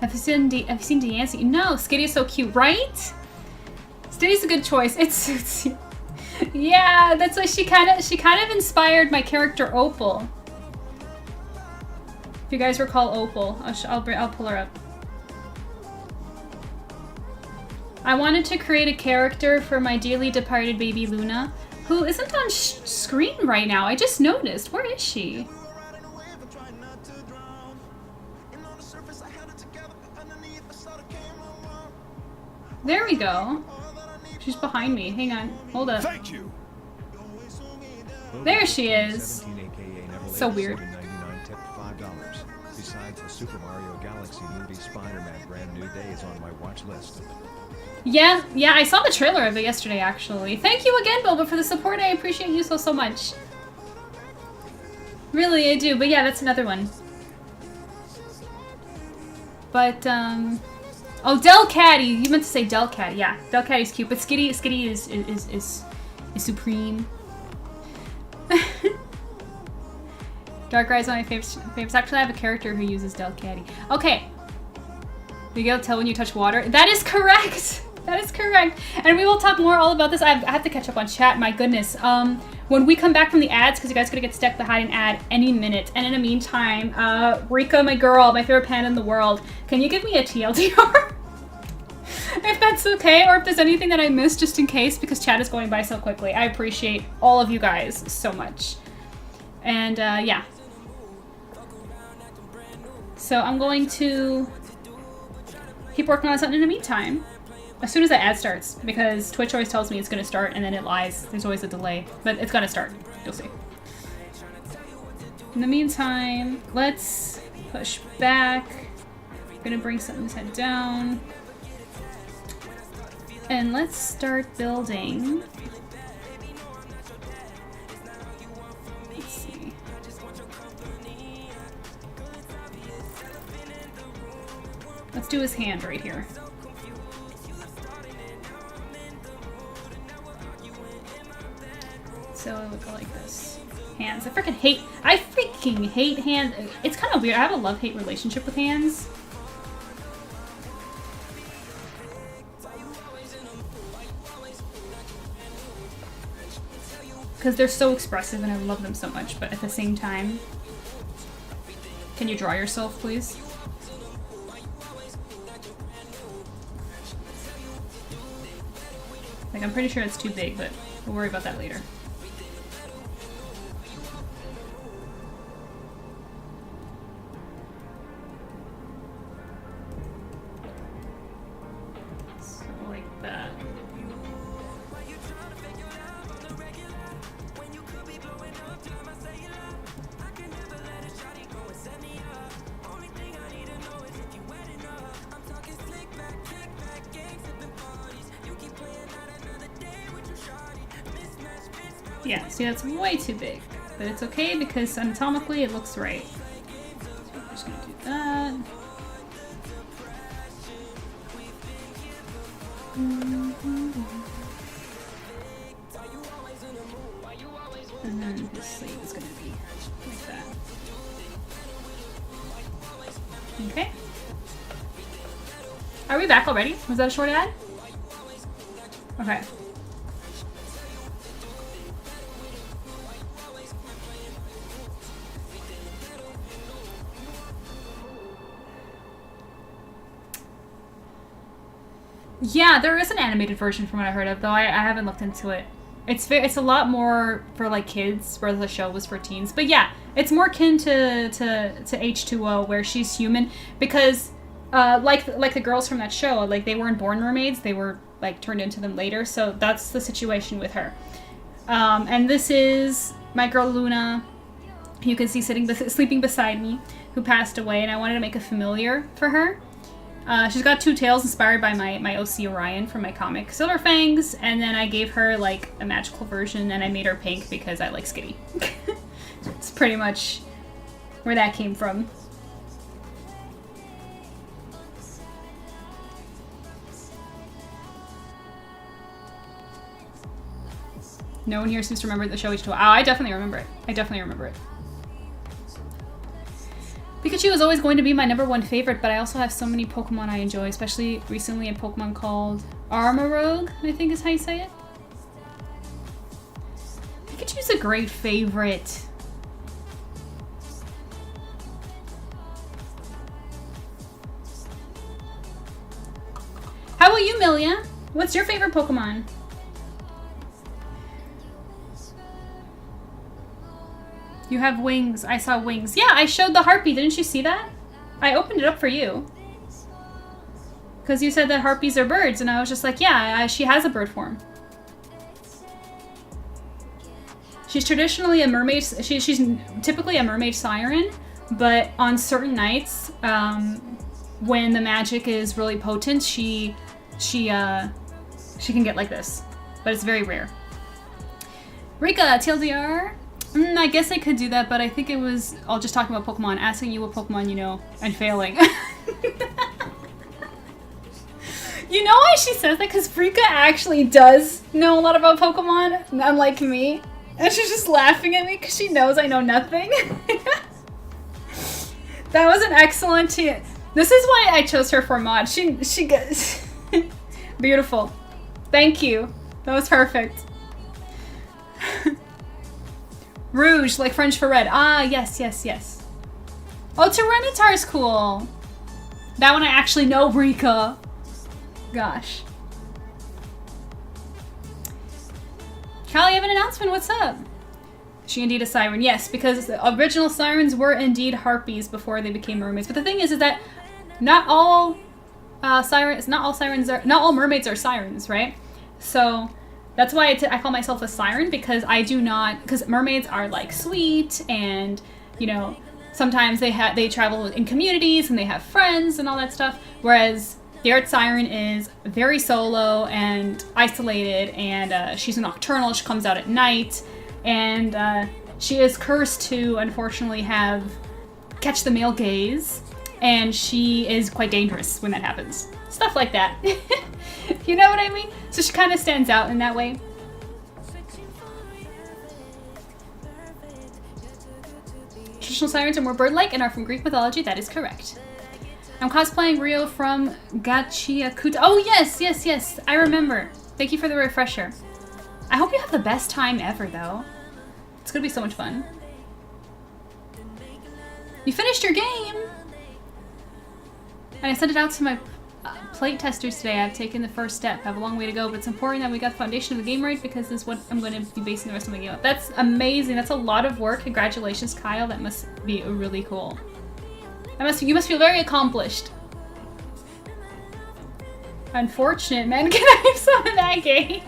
Have you seen Deancey? No, Skitty is so cute, right? Skitty's a good choice. It suits you. Yeah, that's why she kind of inspired my character Opal. If you guys recall Opal, I'll pull her up. I wanted to create a character for my dearly departed baby Luna, who isn't on screen right now. I just noticed. Where is she? There we go. She's behind me. Hang on. Hold up. Thank you. There she is. So weird. Besides the Super Mario Galaxy movie, Spider-Man Brand New Day is on my watch list. Yeah, I saw the trailer of it yesterday, actually. Thank you again, Boba, for the support. I appreciate you so much. Really, I do. But yeah, that's another one. But, oh, Delcatty! You meant to say Delcatty. Yeah, Delcatty's cute, but Skitty is supreme. Dark Ride's one of my favorites. Actually, I have a character who uses Delcatty. Okay. You gotta tell when you touch water. That is correct! That is correct. And we will talk more all about this. I have to catch up on chat, my goodness. When we come back from the ads, because you guys are gonna get stuck behind an ad any minute. And in the meantime, Rika, my girl, my favorite panda in the world, can you give me a TLDR? If that's okay, or if there's anything that I missed just in case, because chat is going by so quickly. I appreciate all of you guys so much. And yeah. So I'm going to keep working on something in the meantime. As soon as that ad starts, because Twitch always tells me it's going to start and then it lies. There's always a delay, but it's going to start. You'll see. In the meantime, let's push back. I'm going to bring something's head down. And let's start building Let's do his hand right here. So it would go like this. Hands. I freaking hate hands. It's kind of weird. I have a love-hate relationship with hands. Because they're so expressive and I love them so much, but at the same time... Can you draw yourself, please? Like, I'm pretty sure it's too big, but we'll worry about that later. So, like that. Yeah, see, that's way too big. But it's okay because anatomically it looks right. So I'm just gonna do that. And then his sleeve is gonna be like that. Okay. Are we back already? Was that a short ad? Okay. Yeah, there is an animated version from what I heard of, though I haven't looked into it. It's a lot more for like kids, where the show was for teens. But yeah, it's more akin to H2O, where she's human, because like the girls from that show, like they weren't born mermaids, they were like turned into them later. So that's the situation with her. And this is my girl Luna, who you can see sleeping beside me, who passed away, and I wanted to make a familiar for her. She's got two tails inspired by my OC Orion from my comic Silver Fangs, and then I gave her like a magical version and I made her pink because I like Skitty. It's pretty much where that came from. No one here seems to remember the show H2O. Oh, I definitely remember it. I definitely remember it. Pikachu is always going to be my #1 favorite, but I also have so many Pokemon I enjoy, especially recently a Pokemon called Armarouge, I think is how you say it. Pikachu's a great favorite. How about you, Milia? What's your favorite Pokemon? You have wings. I saw wings. Yeah, I showed the harpy. Didn't you see that? I opened it up for you. Because you said that harpies are birds, and I was just like, yeah, she has a bird form. She's traditionally a mermaid. She's typically a mermaid siren, but on certain nights, when the magic is really potent, she can get like this. But it's very rare. Rika, TLDR. I guess I could do that, but I think it was all just talking about Pokemon, asking you what Pokemon you know, and failing. You know why she says that? Because Rika actually does know a lot about Pokemon, unlike me. And she's just laughing at me because she knows I know nothing. That was an excellent This is why I chose her for mod. She gets... Beautiful. Thank you. That was perfect. Rouge, like French for red. Ah, yes, yes, yes. Oh, Tyranitar's cool. That one I actually know, Rika. Gosh. Callie, I have an announcement. What's up? Is she indeed a siren? Yes, because the original sirens were indeed harpies before they became mermaids. But the thing is that not all mermaids are sirens, right? So that's why I call myself a siren, because because mermaids are like sweet, and you know, sometimes they travel in communities and they have friends and all that stuff, whereas the Art Siren is very solo and isolated, and she's a nocturnal. She comes out at night, and she is cursed to unfortunately catch the male gaze, and she is quite dangerous when that happens. Stuff like that. You know what I mean? So she kind of stands out in that way. Traditional sirens are more bird-like and are from Greek mythology. That is correct. I'm cosplaying Rio from Gachiakuta. Oh yes, yes, yes. I remember. Thank you for the refresher. I hope you have the best time ever, though. It's gonna be so much fun. You finished your game! And I sent it out to my plate testers today. I've taken the first step. I have a long way to go, but it's important that we got the foundation of the game right because this is what I'm going to be basing the rest of my game on. That's amazing. That's a lot of work. Congratulations, Kyle. That must be really cool. You must feel very accomplished. Unfortunate, man. Can I have some of that gaze?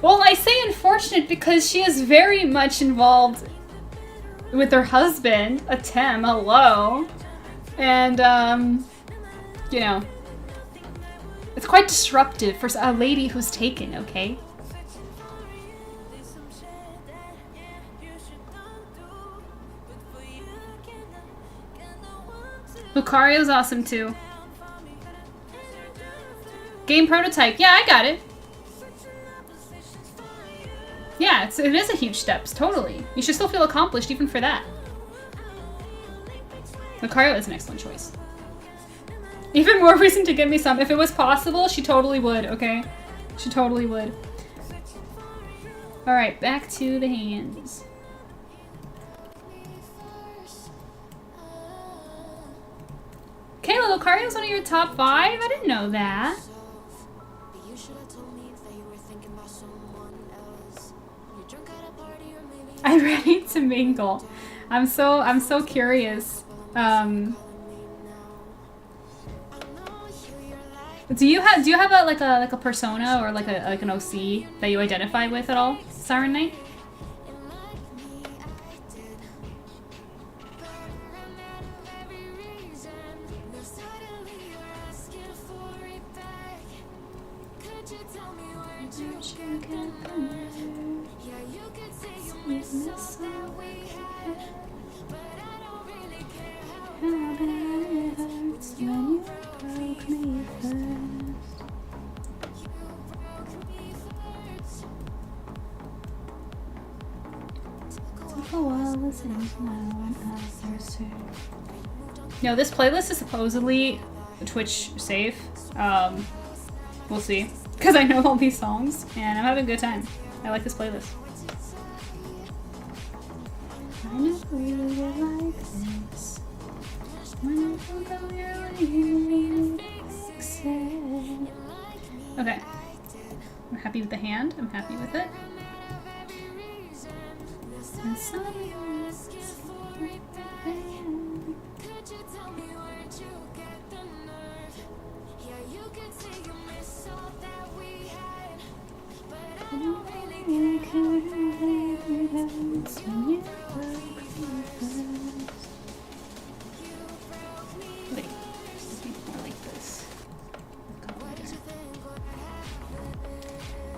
Well, I say unfortunate because she is very much involved with her husband, Atem, hello. And, you know, it's quite disruptive for a lady who's taken, okay? Lucario's awesome too. Game prototype. Yeah, I got it. Yeah, it is a huge step, totally. You should still feel accomplished even for that. Lucario is an excellent choice. Even more reason to give me some. If it was possible, she totally would, okay? She totally would. Alright, back to the hands. Kayla, Lucario's one of your top 5? I didn't know that. I'm ready to mingle. I'm so curious. Do you have a persona or like an OC that you identify with at all, Siren Knight? No, this playlist is supposedly Twitch safe. We'll see. Because I know all these songs, and I'm having a good time. I like this playlist. I know we will like this. Okay. I'm happy with the hand. I'm happy with it.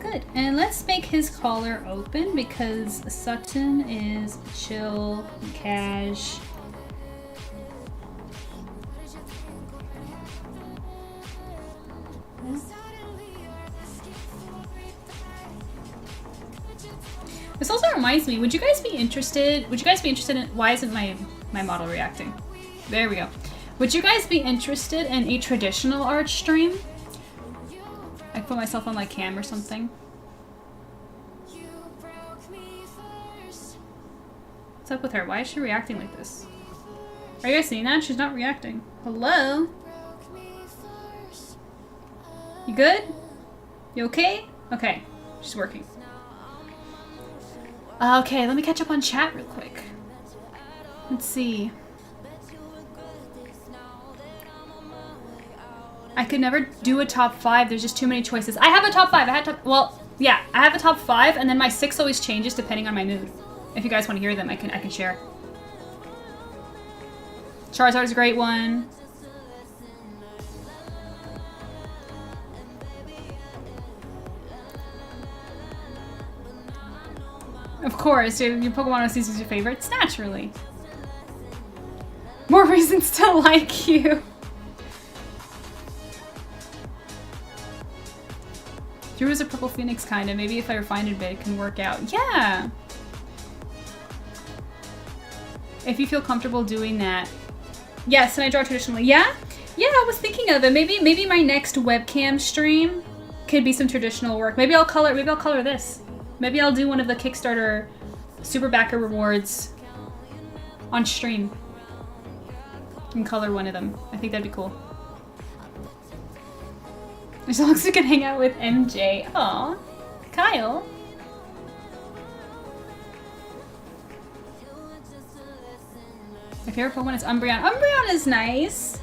Good, and let's make his collar open because Sutton is chill, cash. This also reminds me, would you guys be interested in, why isn't my model reacting? There we go. Would you guys be interested in a traditional art stream? I put myself on like cam or something. What's up with her? Why is she reacting like this? Are you guys seeing that? She's not reacting. Hello? You good? You okay? Okay. She's working. Okay, let me catch up on chat real quick. Let's see. I could never do a top 5. There's just too many choices. I have a top 5. I have a top 5, and then my 6 always changes depending on my mood. If you guys want to hear them, I can share. Charizard's a great one. Of course, your Pokemon OCs is your favorites, naturally. More reasons to like you. Drew is a purple phoenix kinda. Maybe if I refine it a bit, it can work out. Yeah! If you feel comfortable doing that. Yes, and I draw traditionally. Yeah? Yeah, I was thinking of it. Maybe my next webcam stream could be some traditional work. Maybe I'll color this. Maybe I'll do one of the Kickstarter super backer rewards on stream. And color one of them. I think that'd be cool. As long as we can hang out with MJ. Aw. Kyle. My favorite Pokemon is Umbreon. Umbreon is nice.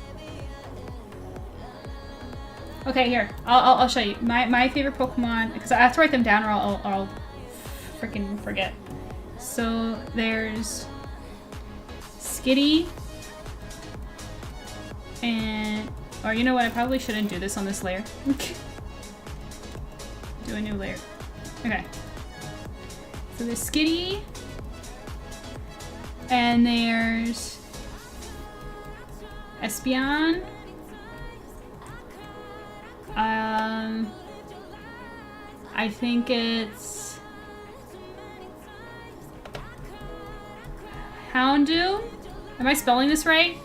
Okay, here. I'll show you. My favorite Pokemon, because I have to write them down or I'll freaking forget. So there's Skitty. And, or you know what, I probably shouldn't do this on this layer. Do a new layer. Okay. So there's Skitty. And there's Espeon. I think it's Houndoom. Am I spelling this right?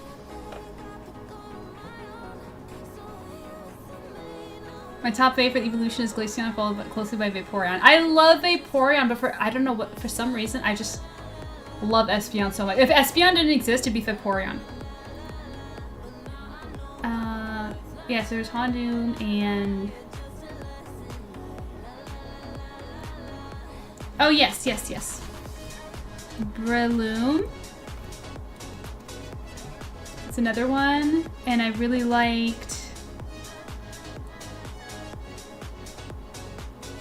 My top favorite evolution is Glaceon, followed closely by Vaporeon. I love Vaporeon, but I don't know what, for some reason, I just love Espeon so much. If Espeon didn't exist, it'd be Vaporeon. Yeah, so there's Houndoom and... Oh, yes. Breloom. It's another one. And I really liked...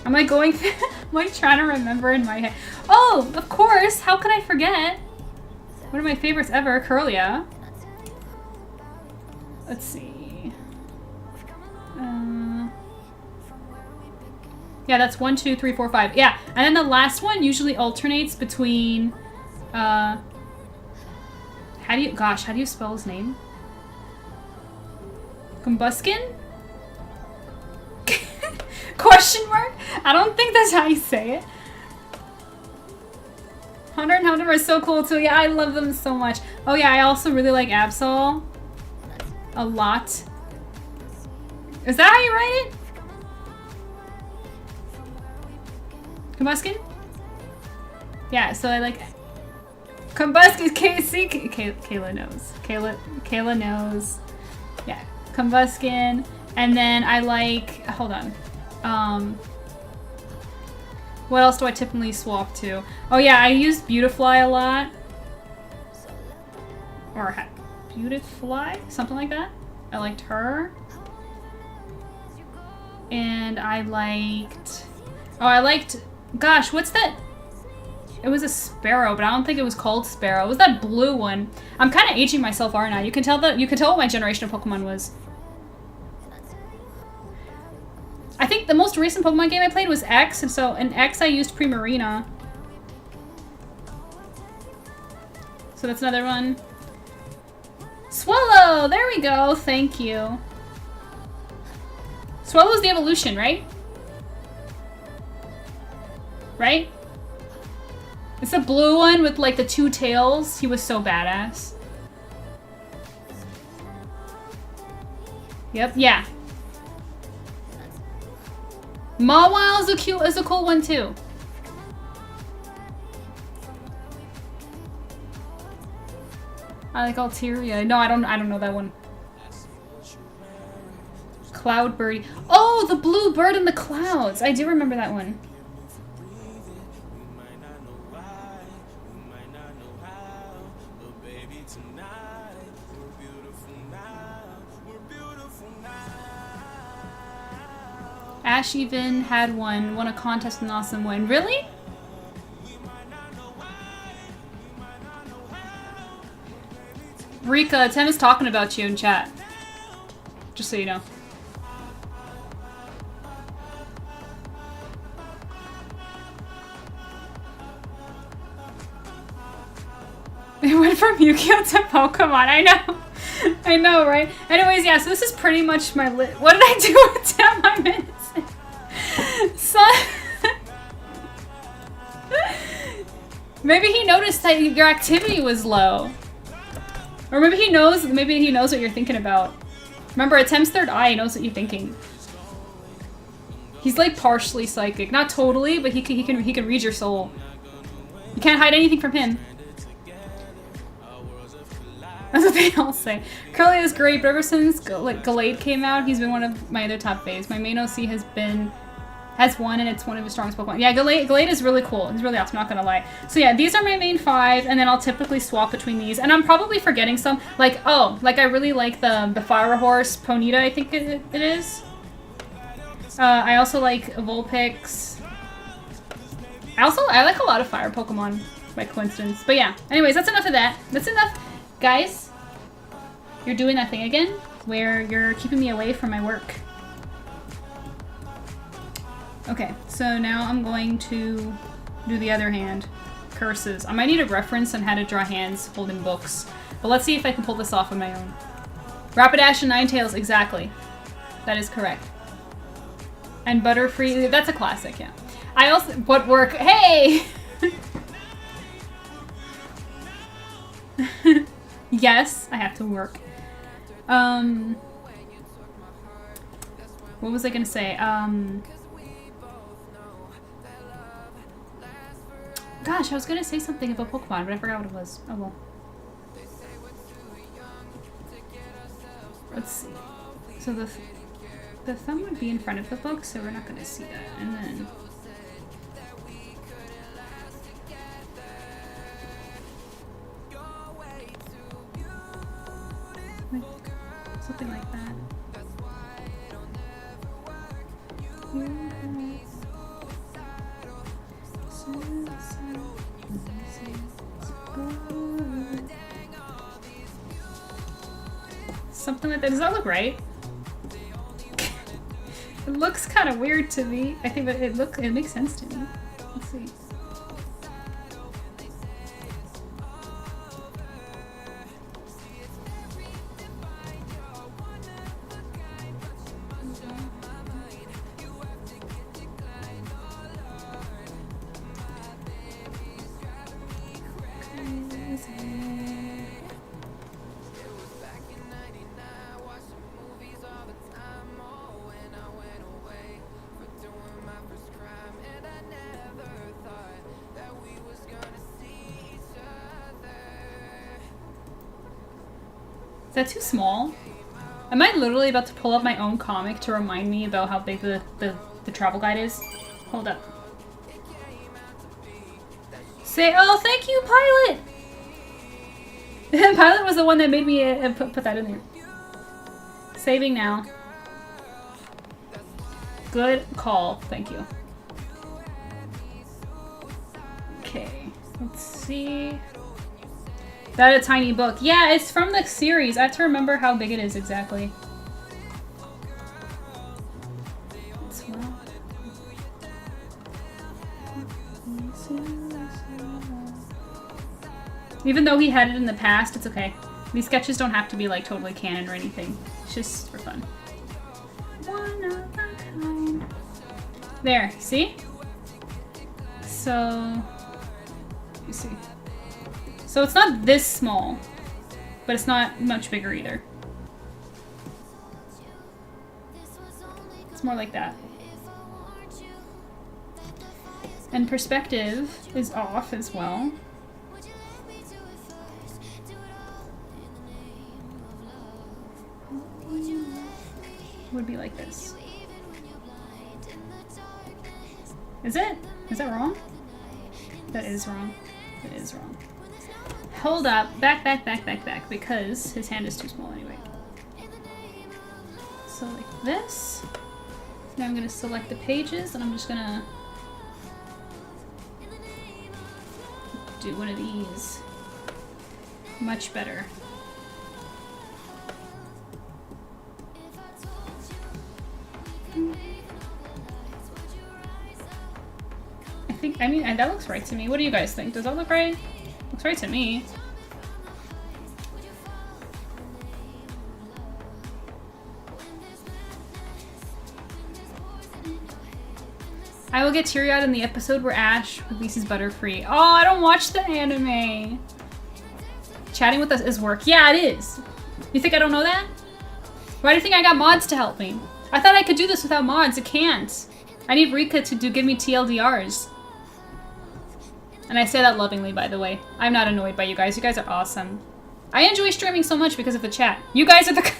Am I going... Am I trying to remember in my head? Oh, of course! How could I forget? One of my favorites ever, Curlia. Let's see. Yeah, that's 1, 2, 3, 4, 5. Yeah, and then the last one usually alternates between, how do you spell his name? Combuskin? Question mark? I don't think that's how you say it. Hunter and Houndoom are so cool too. Yeah, I love them so much. Oh yeah, I also really like Absol. A lot. Is that how you write it? Combuskin? Yeah, so I like Combuskin. Kayla knows. Kayla knows. Yeah, Combuskin. And then I like, hold on. What else do I typically swap to? Oh yeah, I use Beautifly a lot. Or Beautifly? Something like that. I liked her. And I liked... Oh, I liked... Gosh, what's that? It was a sparrow, but I don't think it was called sparrow. It was that blue one. I'm kind of aging myself, aren't I? You can tell what my generation of Pokemon was. I think the most recent Pokemon game I played was X, and so in X I used Primarina. So that's another one. Swallow! There we go, thank you. Swallow's the evolution, right? Right? It's the blue one with like the 2 tails. He was so badass. Yep, yeah. Mawile is a cool one too. I like Altaria. No, I don't know that one. Cloudbirdie. Oh, the blue bird in the clouds. I do remember that one. Ash even had one, won a contest, an awesome win. Really? Rika, Tim is talking about you in chat. Just so you know. It would went from Yu-Gi-Oh to Pokemon. I know. I know, right? Anyways, yeah, so this is pretty much my what did I do with 10 my minutes? So maybe he noticed that your activity was low. Or maybe he knows what you're thinking about. Remember, Attempt's third eye knows what you're thinking. He's like partially psychic. Not totally, but he can read your soul. You can't hide anything from him. That's what they all say. Curly is great, but ever since Gallade came out, he's been one of my other top faves. My main OC has won, and it's one of his strongest Pokemon. Yeah, Gallade is really cool. He's really awesome, not gonna lie. So yeah, these are my main 5, and then I'll typically swap between these. And I'm probably forgetting some. Like, oh, like I really like the Fire Horse Ponyta, I think it is. I also like Vulpix. I like a lot of fire Pokemon, by coincidence. But yeah, anyways, that's enough of that. That's enough. Guys, you're doing that thing again, where you're keeping me away from my work. Okay, so now I'm going to do the other hand. Curses. I might need a reference on how to draw hands holding books. But let's see if I can pull this off on my own. Rapidash and Ninetales, exactly. That is correct. And Butterfree, that's a classic, yeah. I also, what work, hey! Yes, I have to work. What was I gonna say? Gosh, I was gonna say something about Pokemon, but I forgot what it was. Oh well. Let's see. So the thumb would be in front of the book, so we're not gonna see that. And then something like that. Something like that. Does that look right? It looks kind of weird to me. I think that it makes sense to me. Let's see. Is that too small? Am I literally about to pull up my own comic to remind me about how big the travel guide is? Hold up. Say, oh, thank you, Pilot! Pilot was the one that made me put that in there. Saving now. Good call. Thank you. Okay. Let's see. That a tiny book. Yeah, it's from the series. I have to remember how big it is exactly. Even though he had it in the past, it's okay. These sketches don't have to be like totally canon or anything. It's just for fun. One of a kind. There, see? So, you see. So it's not this small, but it's not much bigger either. It's more like that. And perspective is off as well. Would be like this. Is it? Is that wrong? That is wrong. That is wrong. Hold up. Back, because his hand is too small anyway. So like this. Now I'm going to select the pages and I'm just going to do one of these. Much better. I mean, that looks right to me. What do you guys think? Does that look right? Looks right to me. I will get teary-eyed in the episode where Ash releases Butterfree. Oh, I don't watch the anime. Chatting with us is work. Yeah, it is. You think I don't know that? Why do you think I got mods to help me? I thought I could do this without mods. It can't. I need Rika to give me TLDRs. And I say that lovingly, by the way. I'm not annoyed by you guys. You guys are awesome. I enjoy streaming so much because of the chat. You guys are the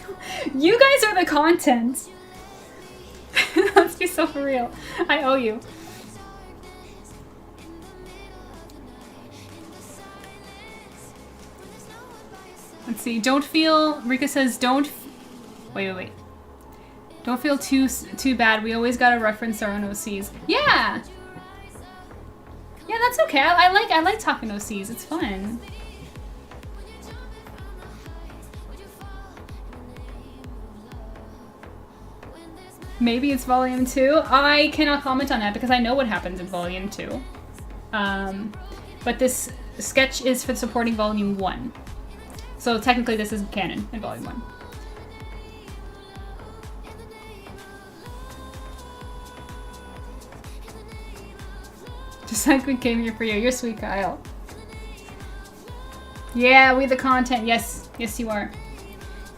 you guys are the content. Let's be so for real. I owe you. Let's see. Don't feel. Rika says don't. Wait. Don't feel too bad. We always gotta reference our own OCs. Yeah. Yeah, that's okay. I like talking OCs. It's fun. Maybe it's volume 2. I cannot comment on that because I know what happens in volume 2. But this sketch is for supporting volume 1. So technically this is canon in volume 1. Just like we came here for you. You're sweet, Kyle. Yeah, we the content. Yes. Yes, you are.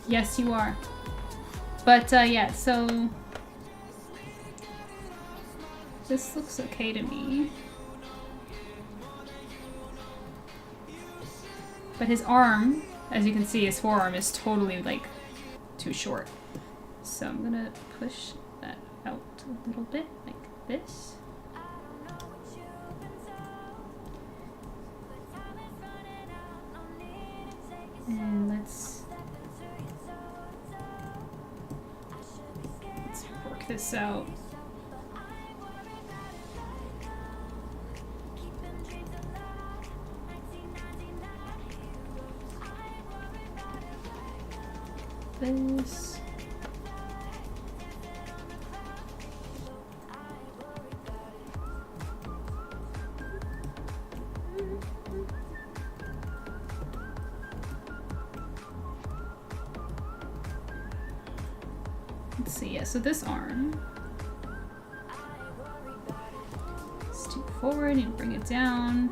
Yes, you are. But, yeah, so... This looks okay to me. But his arm, as you can see, his forearm is totally, like, too short. So I'm gonna push that out a little bit, like this. And let's work this out. This. Let's see, yeah, so this arm. Stoop forward and bring it down.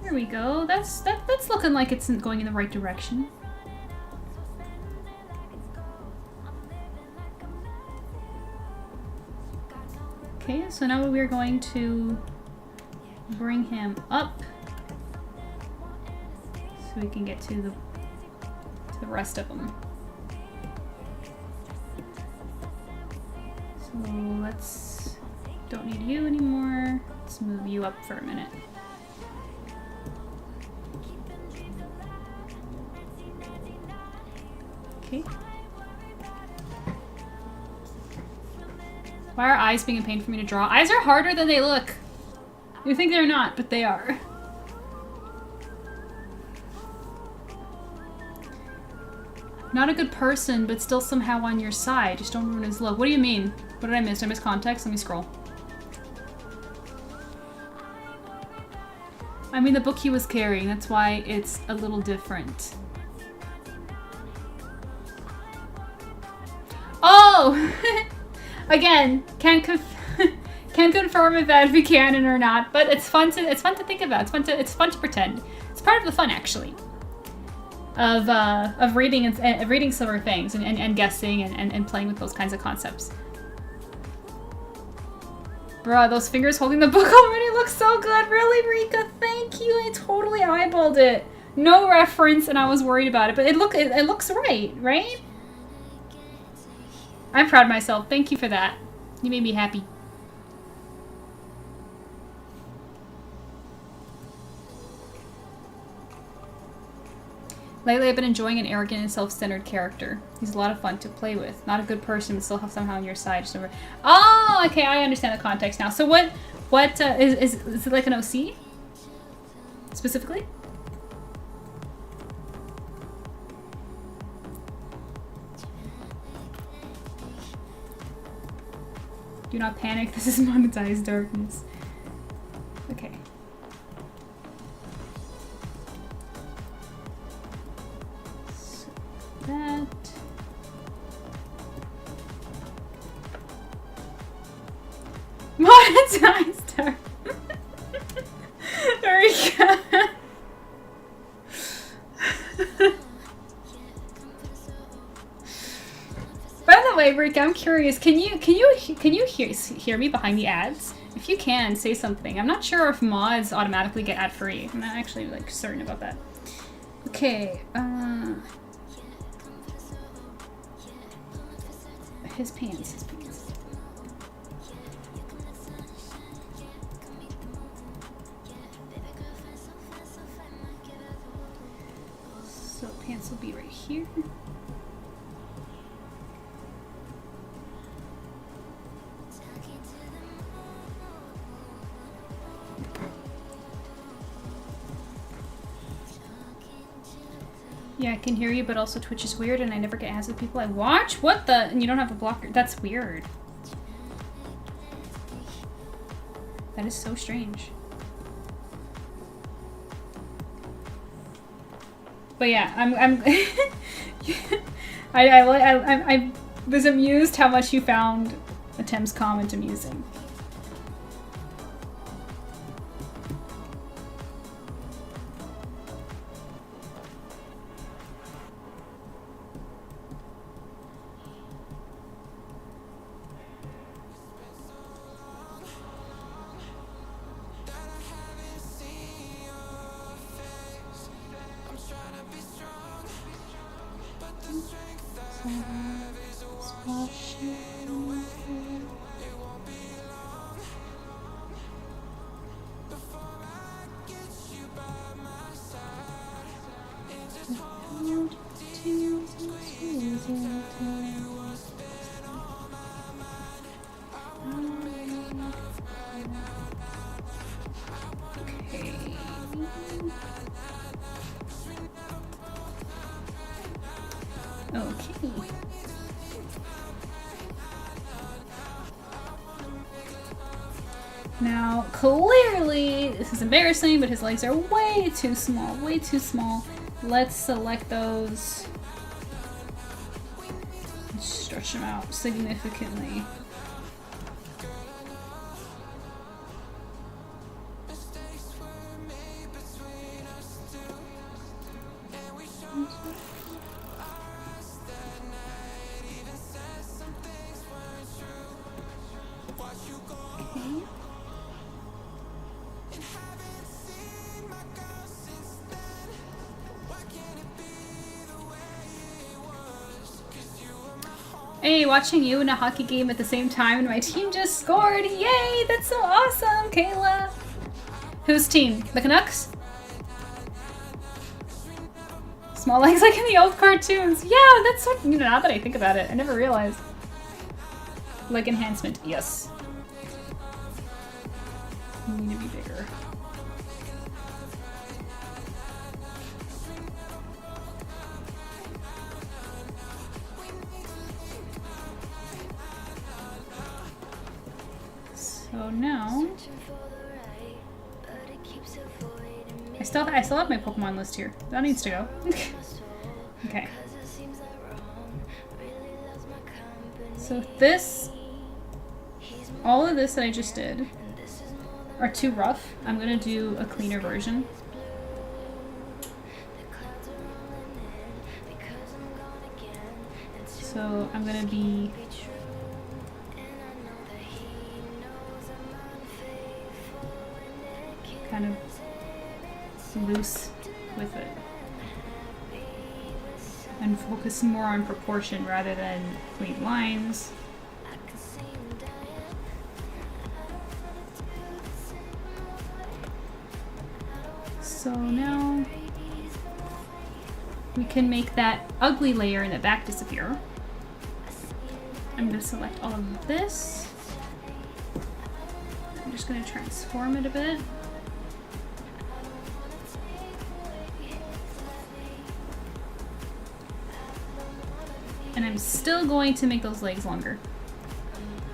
There we go. That's looking like it's going in the right direction. Okay, so now we're going to bring him up so we can get to the rest of them. So let's don't need you anymore. Let's move you up for a minute. Okay. Why are eyes being a pain for me to draw? Eyes are harder than they look. You think they're not, but they are. Not a good person, but still somehow on your side. Just don't ruin his look. What do you mean? What did I miss? Did I miss context? Let me scroll. I mean the book he was carrying. That's why it's a little different. Oh! Again, can't confirm if that'd be canon or not, but it's fun to think about. It's fun to pretend. It's part of the fun, actually, of reading and reading Silver Fangs and guessing and playing with those kinds of concepts. Bruh, those fingers holding the book already look so good. Really, Rika? Thank you. I totally eyeballed it. No reference, and I was worried about it, but it looks right, right? I'm proud of myself. Thank you for that. You made me happy. Lately, I've been enjoying an arrogant and self-centered character. He's a lot of fun to play with. Not a good person, but still have somehow on your side. Just over. Oh, okay, I understand the context now. So what is it like an OC? Specifically? Do not panic, this is monetized darkness. Okay. Monetized her. Rika. By the way, Rika, I'm curious. Can you hear me behind the ads? If you can, say something. I'm not sure if mods automatically get ad free. I'm not actually like certain about that. Okay. His pants. So pants will be right here. Yeah, I can hear you, but also Twitch is weird and I never get ads with people I watch? What the? And you don't have a blocker? That's weird. That is so strange. But yeah, I was amused how much you found Tim's comment amusing. Now, clearly, this is embarrassing, but his legs are way too small, way too small. Let's select those and stretch them out significantly. Hey, watching you in a hockey game at the same time and my team just scored! Yay! That's so awesome, Kayla! Whose team? The Canucks? Small legs like in the old cartoons. Yeah, that's what, you know, now that I think about it, I never realized. Leg enhancement, yes. You need to be bigger. So now, I still have my Pokemon list here. That needs to go. Okay. So this, all of this that I just did are too rough. I'm gonna do a cleaner version. So I'm gonna be kind of loose with it and focus more on proportion rather than clean lines. So now we can make that ugly layer in the back disappear. I'm going to select all of this. I'm just going to transform it a bit. And I'm still going to make those legs longer.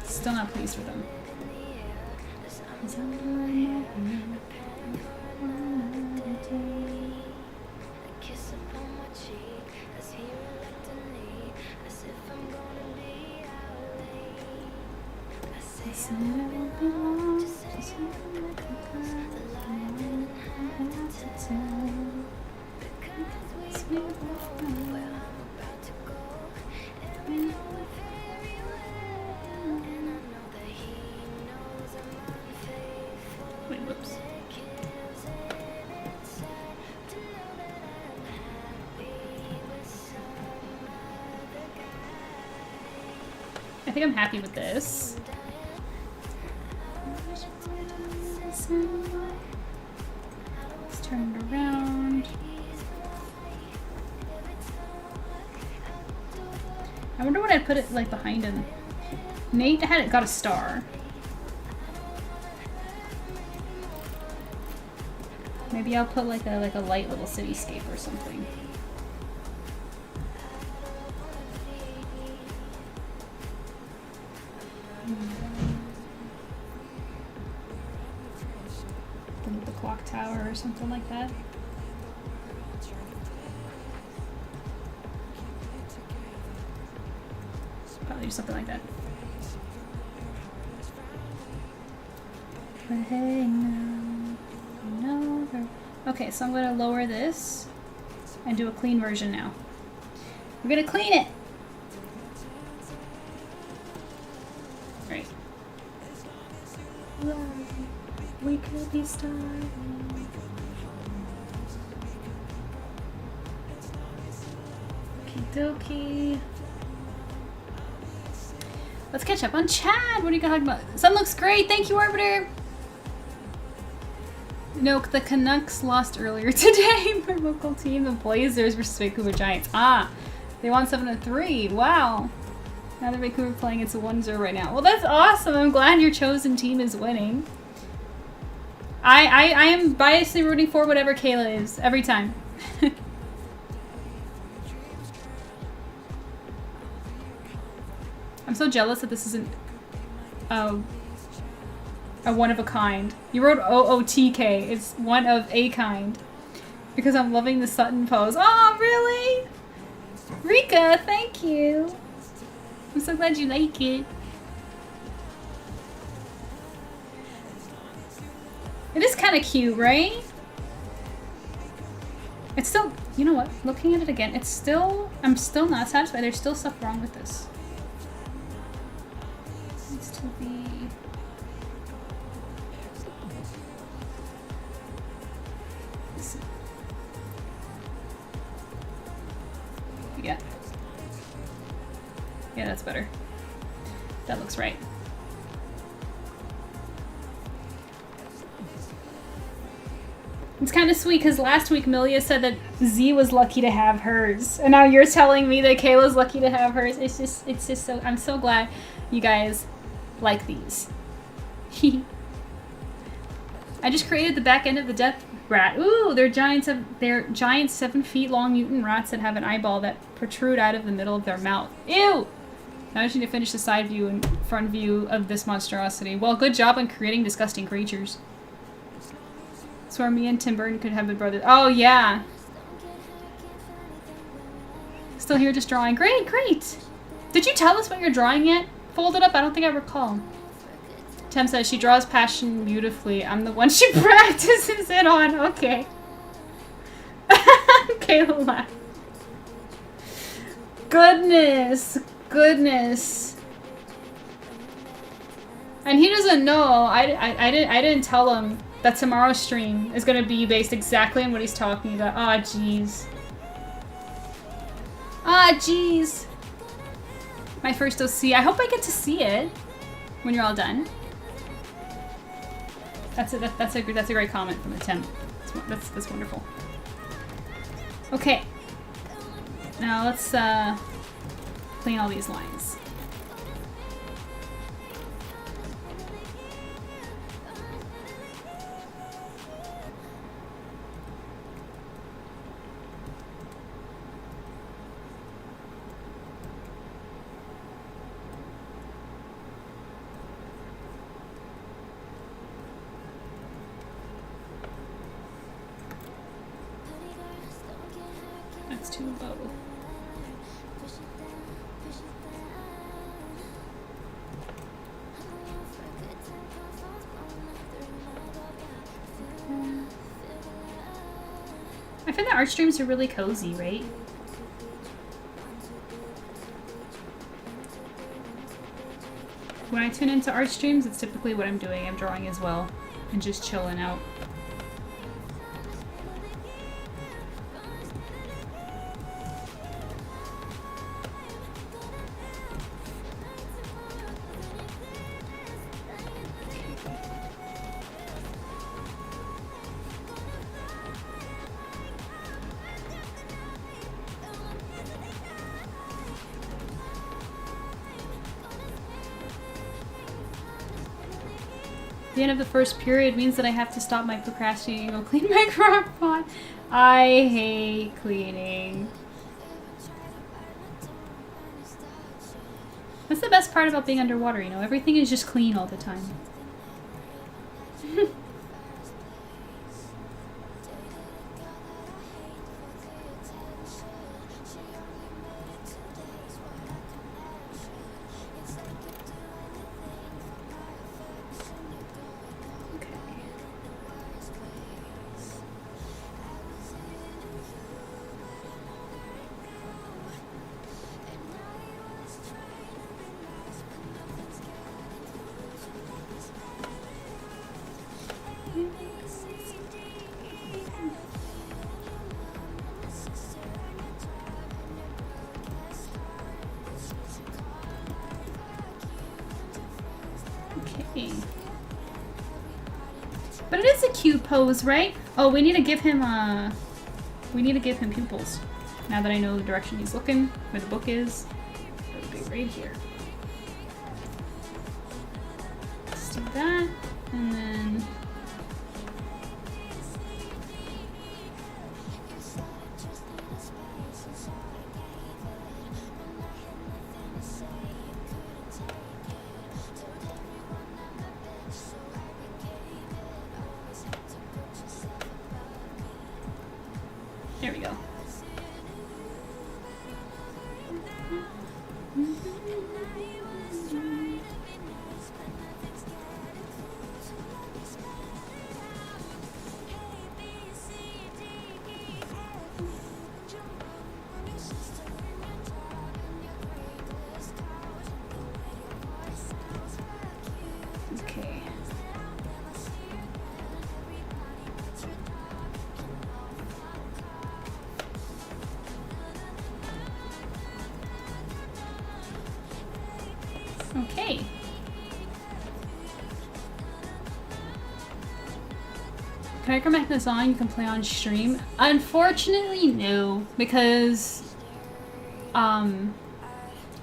Still not pleased with them. Wait, whoops. I think I'm happy with this. Let's turn it around. I wonder what I'd put it like behind him. Nate had it got a star. Maybe I'll put like a light little cityscape or something. The clock tower or something like that. Probably do something like that. But hey, no. Okay, so I'm gonna lower this and do a clean version now. We're gonna clean it. Right. We could be starting. Okie dokie. Let's catch up on Chad. What are you talking about? Sun looks great. Thank you, Arbiter. No, the Canucks lost earlier today. My local team, the Blazers versus Vancouver Giants. Ah, they won 7-3. Wow. Now that Vancouver playing, it's a 1-0 right now. Well, that's awesome. I'm glad your chosen team is winning. I am biasly rooting for whatever Kayla is every time. I'm so jealous that this isn't a one of a kind. You wrote OOTK. It's one of a kind. Because I'm loving the Sutton pose. Oh, really? Rika, thank you. I'm so glad you like it. It is kind of cute, right? It's still, you know what? Looking at it again, it's still, I'm still not satisfied. There's still stuff wrong with this. It needs to be... Yeah. Yeah, that's better. That looks right. It's kind of sweet because last week Milia said that Z was lucky to have hers, and now you're telling me that Kayla's lucky to have hers. It's just so, I'm so glad you guys like these. I just created the back end of the death rat. Ooh, they're giant 7 feet long mutant rats that have an eyeball that protrude out of the middle of their mouth. Ew! Now I just need to finish the side view and front view of this monstrosity. Well, good job on creating disgusting creatures. Swear me and Tim Burton could have been brothers. Oh, yeah. Still here just drawing. Great, great. Did you tell us what you're drawing yet? Fold it up. I don't think I recall. Tim says she draws passion beautifully. I'm the one she practices it on. Okay. Kayla laughed. Goodness. Goodness. And he doesn't know. I didn't tell him that tomorrow's stream is going to be based exactly on what he's talking about. Ah, jeez. Ah, jeez. My first OC. I hope I get to see it when you're all done. That's a great comment from the Tim. That's wonderful. Okay. Now let's clean all these lines. That's too low. I find that art streams are really cozy, right? When I tune into art streams, it's typically what I'm doing. I'm drawing as well and just chilling out. The end of the first period means that I have to stop my procrastinating and go clean my crock pot. I hate cleaning. That's the best part about being underwater, you know? Everything is just clean all the time. Okay. But it is a cute pose, right? Oh, we need to give him pupils. Now that I know the direction he's looking, where the book is, it would be right here. Let's do that, and then there we go. Okay. Okay. Can I recommend the song you can play on stream? Unfortunately, no, because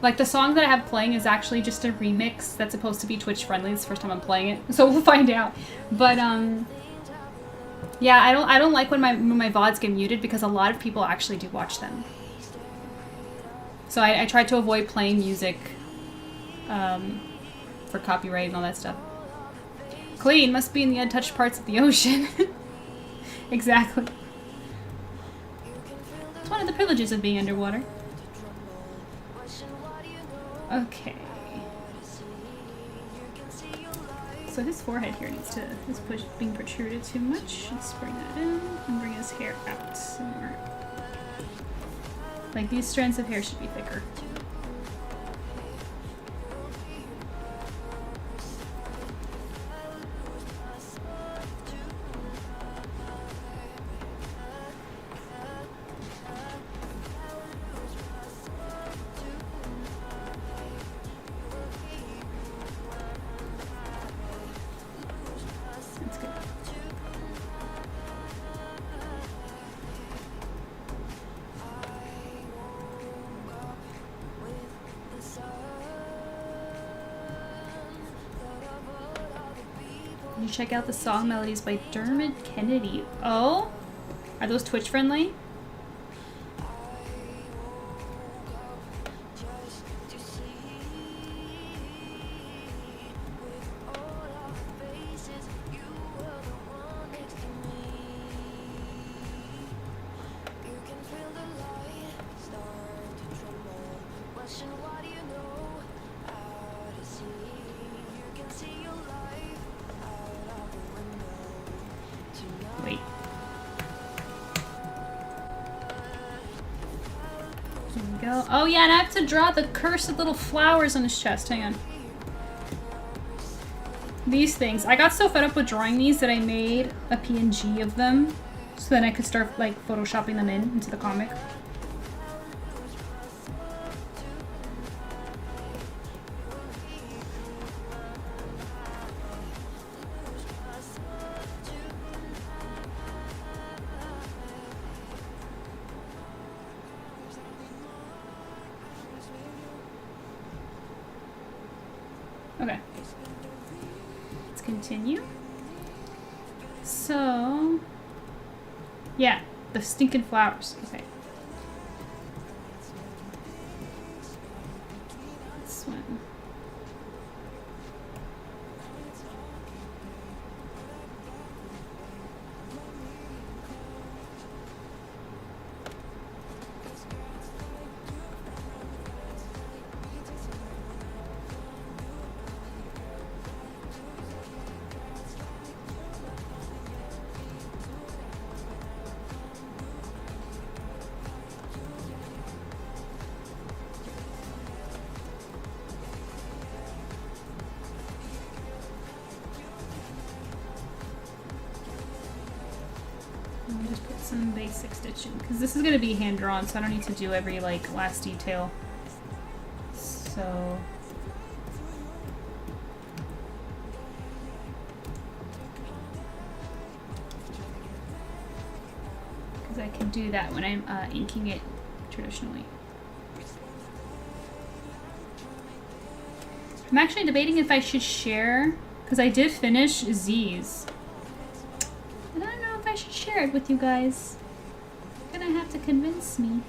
like the song that I have playing is actually just a remix that's supposed to be Twitch friendly. It's the first time I'm playing it, so we'll find out. But yeah, I don't like when my VODs get muted because a lot of people actually do watch them. So I try to avoid playing music for copyright and all that stuff. Clean must be in the untouched parts of the ocean. Exactly. It's one of the privileges of being underwater. Okay. So his forehead here needs to, is being protruded too much. Let's bring that in and bring his hair out some more. Like these strands of hair should be thicker. That's good. You check out the song melodies by Dermot Kennedy. Oh? Are those Twitch friendly? Wait. go. Oh yeah, and I have to draw the cursed little flowers on his chest. Hang on. These things. I got so fed up with drawing these that I made a PNG of them so then I could start like photoshopping them into the comic. Okay. Let's continue. So, yeah, the stinking flowers. Okay. This one. I'll just put some basic stitching because this is going to be hand drawn, so I don't need to do every like last detail. So because I can do that when I'm inking it traditionally. I'm actually debating if I should share because I did finish Z's. I don't know if I should share it with you guys. You're gonna have to convince me.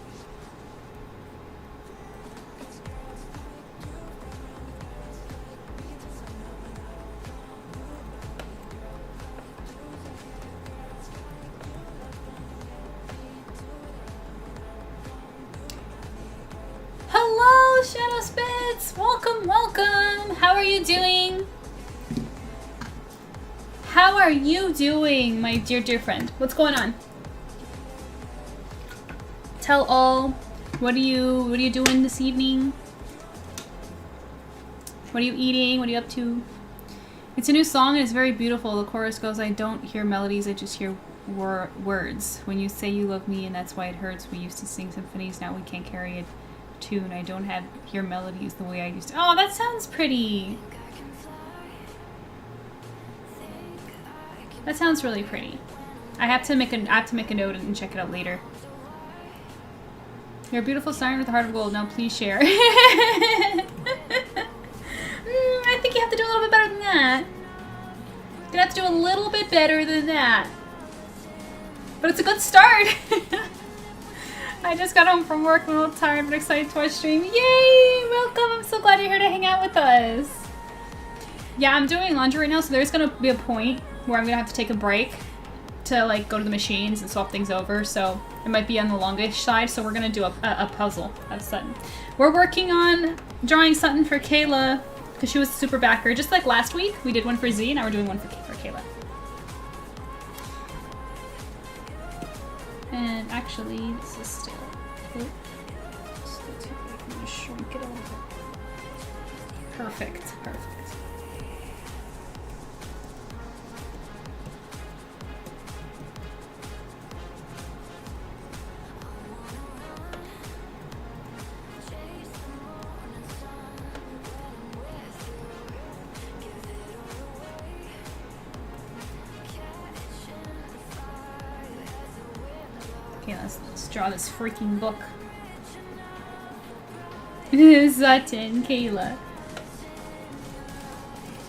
Hello, Shadow Spits! Welcome, welcome! How are you doing? How are you doing, my dear, dear friend? What's going on? Tell all. What are you doing this evening? What are you eating? What are you up to? It's a new song and it's very beautiful. The chorus goes, I don't hear melodies, I just hear words. When you say you love me and that's why it hurts. We used to sing symphonies, now we can't carry a tune. I don't hear melodies the way I used to. Oh, that sounds pretty. That sounds really pretty. I have to make a note and check it out later. You're a beautiful siren with a heart of gold. Now please share. I think you have to do a little bit better than that. You're gonna have to do a little bit better than that. But it's a good start. I just got home from work. I'm a little tired but excited to watch stream. Yay! Welcome. I'm so glad you're here to hang out with us. Yeah, I'm doing laundry right now, so there's gonna be a point where I'm gonna have to take a break to like go to the machines and swap things over, so it might be on the longish side, so we're gonna do a puzzle of Sutton. We're working on drawing Sutton for Kayla, because she was a super backer. Just like last week, we did one for Z, now we're doing one for Kayla. And actually, this is still... I'm gonna shrink it a little bit. Perfect, perfect. Okay, let's draw this freaking book. Sutton, Kayla.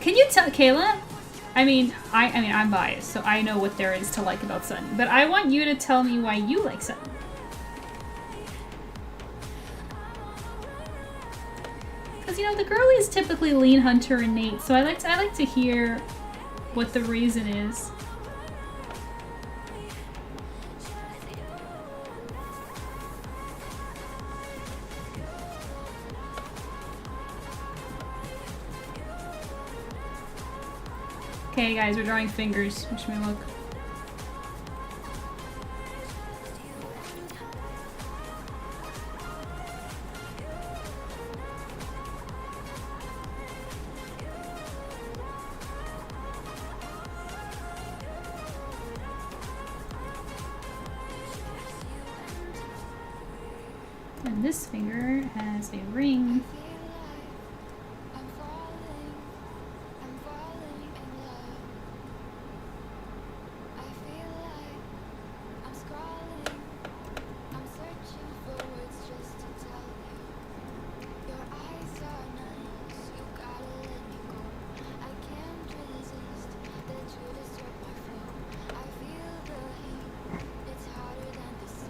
Can you tell Kayla? I mean, I'm biased, so I know what there is to like about Sutton, but I want you to tell me why you like Sutton. Because you know the girlies typically lean Hunter and Nate, so I like to hear what the reason is. Okay guys, we're drawing fingers. Wish me luck. And this finger has a ring.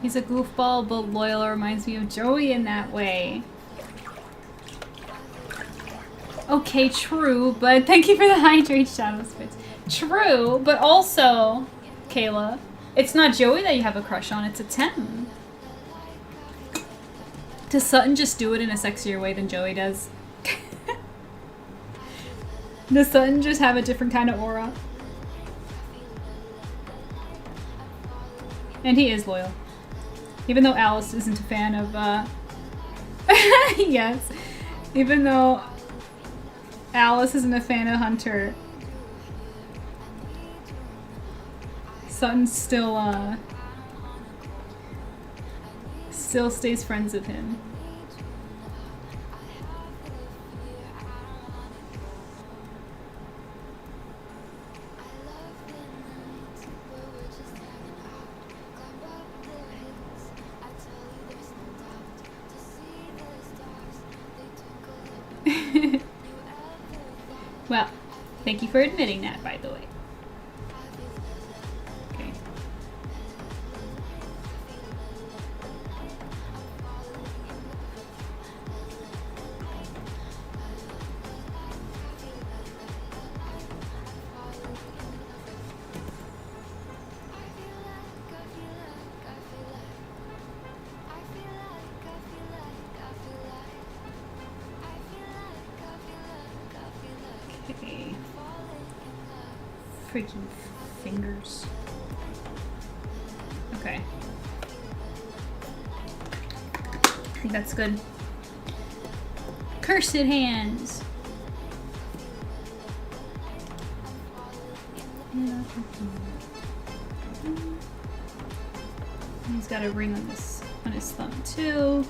He's a goofball, but loyal. Reminds me of Joey in that way. Okay, true, but thank you for the hydrate shadow spits. True, but also, Kayla, it's not Joey that you have a crush on, it's a Tim. Does Sutton just do it in a sexier way than Joey does? Does Sutton just have a different kind of aura? And he is loyal. Even though Alice isn't a fan of, yes. Even though Alice isn't a fan of Hunter, Sutton still stays friends with him. Well, thank you for admitting that, by the way. Okay. Okay. Freaking fingers. Okay. I think that's good. Cursed hands. He's got a ring on his thumb too.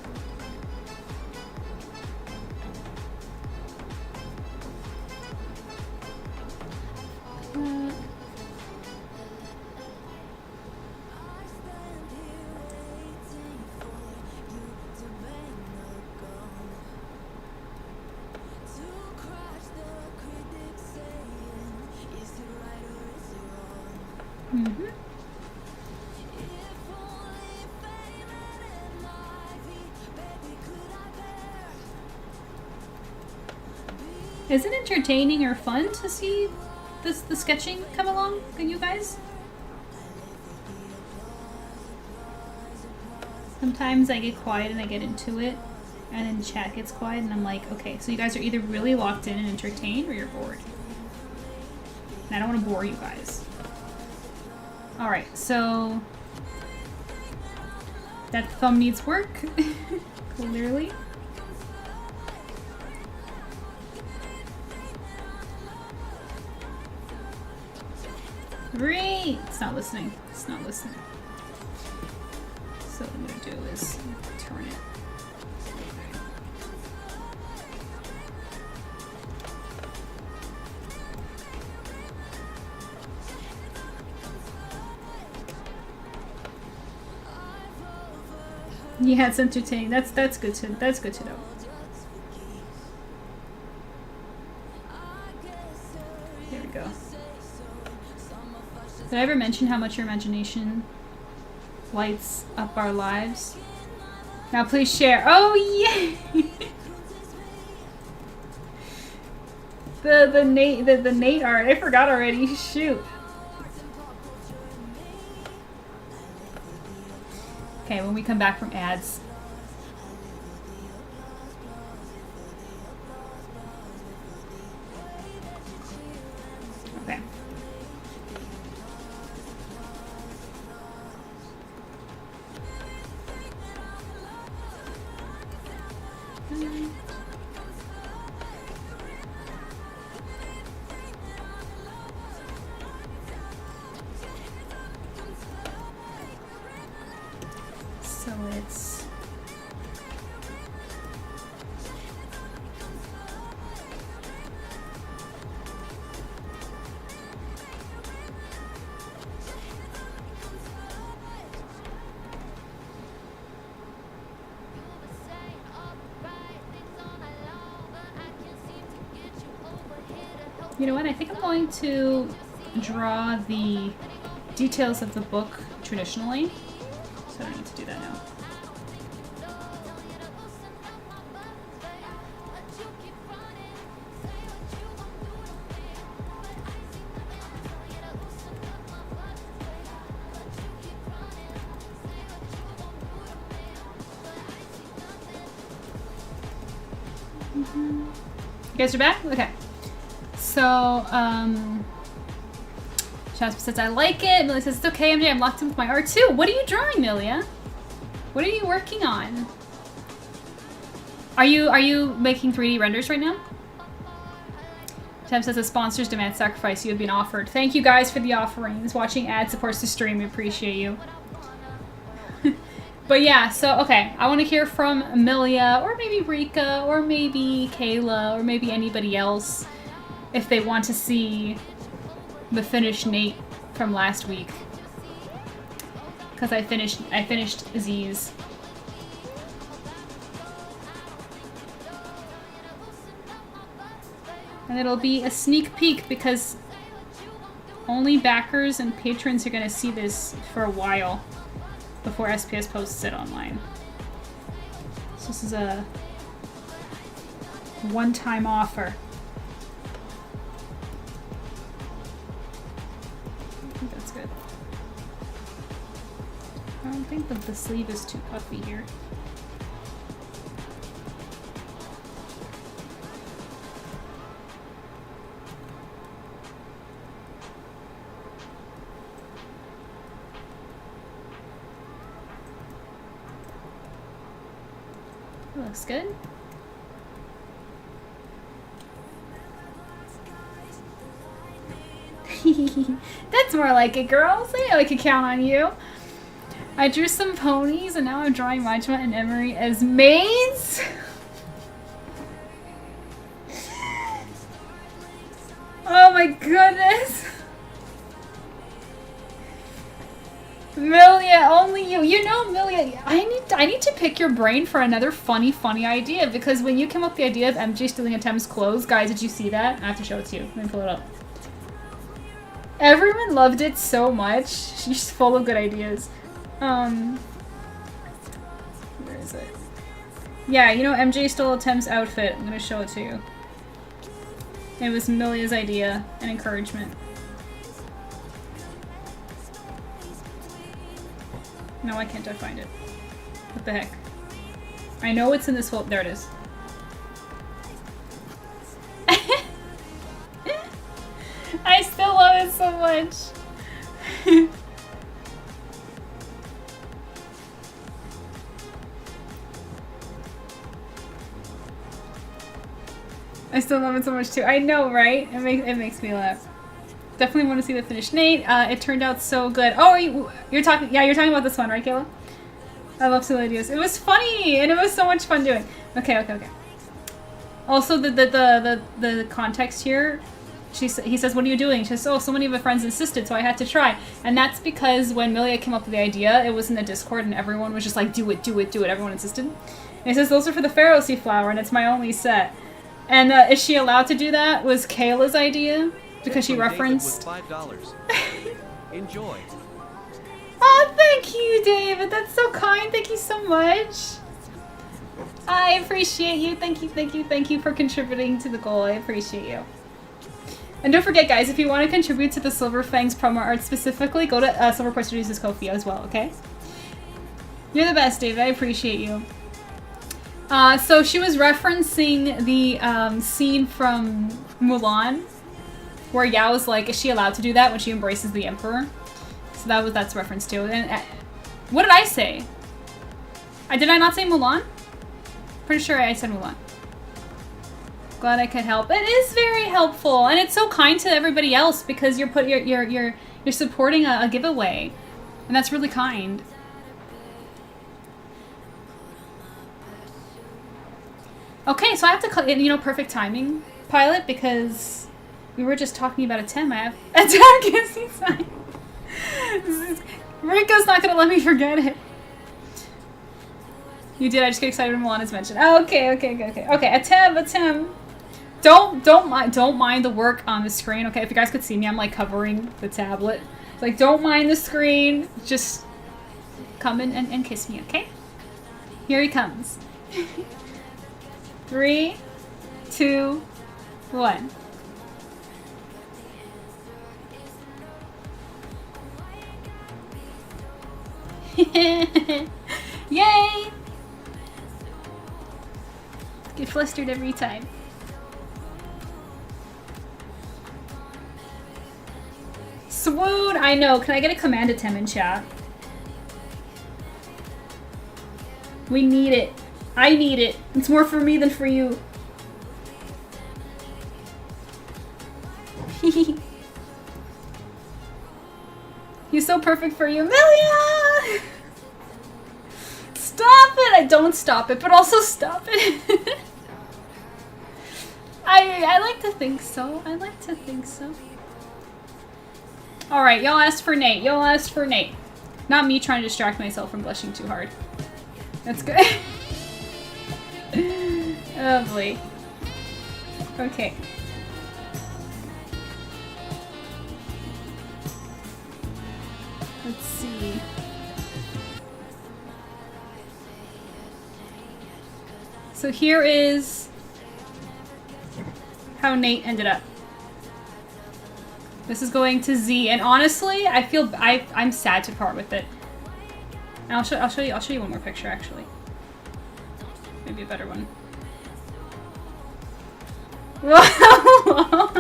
Is it entertaining or fun to see the sketching come along, you guys? Sometimes I get quiet and I get into it, and then chat gets quiet and I'm like, okay, so you guys are either really locked in and entertained or you're bored. And I don't want to bore you guys. Alright, so that thumb needs work, clearly. Great! It's not listening. It's not listening. So what I'm gonna do is turn it. Yeah, it's entertaining. That's good to know. There we go. Did I ever mention how much your imagination lights up our lives? Now please share. Oh yeah. the Nate art. I forgot already. Shoot. Okay, when we come back from ads. Okay. So it's You know what? I think I'm going to draw the details of the book traditionally. So I don't need to do that now. You guys are back? Okay. So, Jasper says, I like it. Millie says, it's okay, MJ, I'm locked in with my art too. What are you drawing, Milia? What are you working on? Are you making 3D renders right now? Tim says, the sponsors demand sacrifice you have been offered. Thank you guys for the offerings. Watching ad supports the stream. We appreciate you. But yeah, so, okay. I want to hear from Amelia, or maybe Rika, or maybe Kayla, or maybe anybody else if they want to see the finished Nate from last week. Because I finished Z's. And it'll be a sneak peek because only backers and patrons are going to see this for a while before SPS posts it online. So this is a one-time offer. I think that's good. I don't think that the sleeve is too puffy here. Looks good. That's more like it, girls. I know I could count on you. I drew some ponies and now I'm drawing Majma and Emery as maids. Oh my goodness. Milia, only you. You know, Milia, I need to pick your brain for another funny idea because when you came up with the idea of MJ stealing Atem's clothes, guys, did you see that? I have to show it to you. Let me pull it up. Everyone loved it so much. She's full of good ideas. Where is it? Yeah, you know, MJ stole Atem's outfit. I'm gonna show it to you. It was Milia's idea and encouragement. No, why can't I find it? What the heck? I know it's in this whole- there it is. I still love it so much. I still love it so much too. I know, right? It makes me laugh. Definitely want to see the finished Nate. It turned out so good. Oh, you're talking. Yeah, you're talking about this one, right, Kayla? I love silly ideas. It was funny and it was so much fun doing. Okay. Also, the context here. He says, "What are you doing?" She says, "Oh, so many of my friends insisted, so I had to try." And that's because when Milia came up with the idea, it was in the Discord, and everyone was just like, "Do it, do it, do it." Everyone insisted. And he says, "Those are for the Pharaoh Sea flower, and it's my only set." And is she allowed to do that? Was Kayla's idea because she referenced. $5. Enjoy. Oh, thank you, David. That's so kind. Thank you so much. I appreciate you. Thank you for contributing to the goal. I appreciate you. And don't forget, guys, if you want to contribute to the Silver Fangs promo art specifically, go to Silverport Studios' Ko-fi as well, okay? You're the best, David. I appreciate you. So she was referencing the scene from Mulan, where Yao is like, is she allowed to do that when she embraces the Emperor? So that's reference to. And what did I say? Did I not say Mulan? Pretty sure I said Mulan. Glad I could help. It is very helpful, and it's so kind to everybody else because you're supporting a giveaway, and that's really kind. Okay, so I have to, perfect timing, Pilot, because we were just talking about Atem. I have Atem kissing sign. Rika's not gonna let me forget it. You did. I just get excited when Milana's mentioned. Oh, okay. Okay, Atem. Don't mind the work on the screen, okay? If you guys could see me, I'm like covering the tablet. It's like, don't mind the screen. Just come in and kiss me, okay? Here he comes. 3, 2, 1. Yay! Get flustered every time. Swoon! I know. Can I get a command attempt in chat? We need it. I need it. It's more for me than for you. He's so perfect for you. Amelia! Stop it! I don't stop it, but also stop it. I like to think so. I like to think so. Alright, y'all asked for Nate. Y'all asked for Nate. Not me trying to distract myself from blushing too hard. That's good. Lovely. Okay. Let's see. So here is how Nate ended up. This is going to Z, and honestly, I feel I'm sad to part with it. And I'll show you one more picture actually. Maybe a better one. Whoa!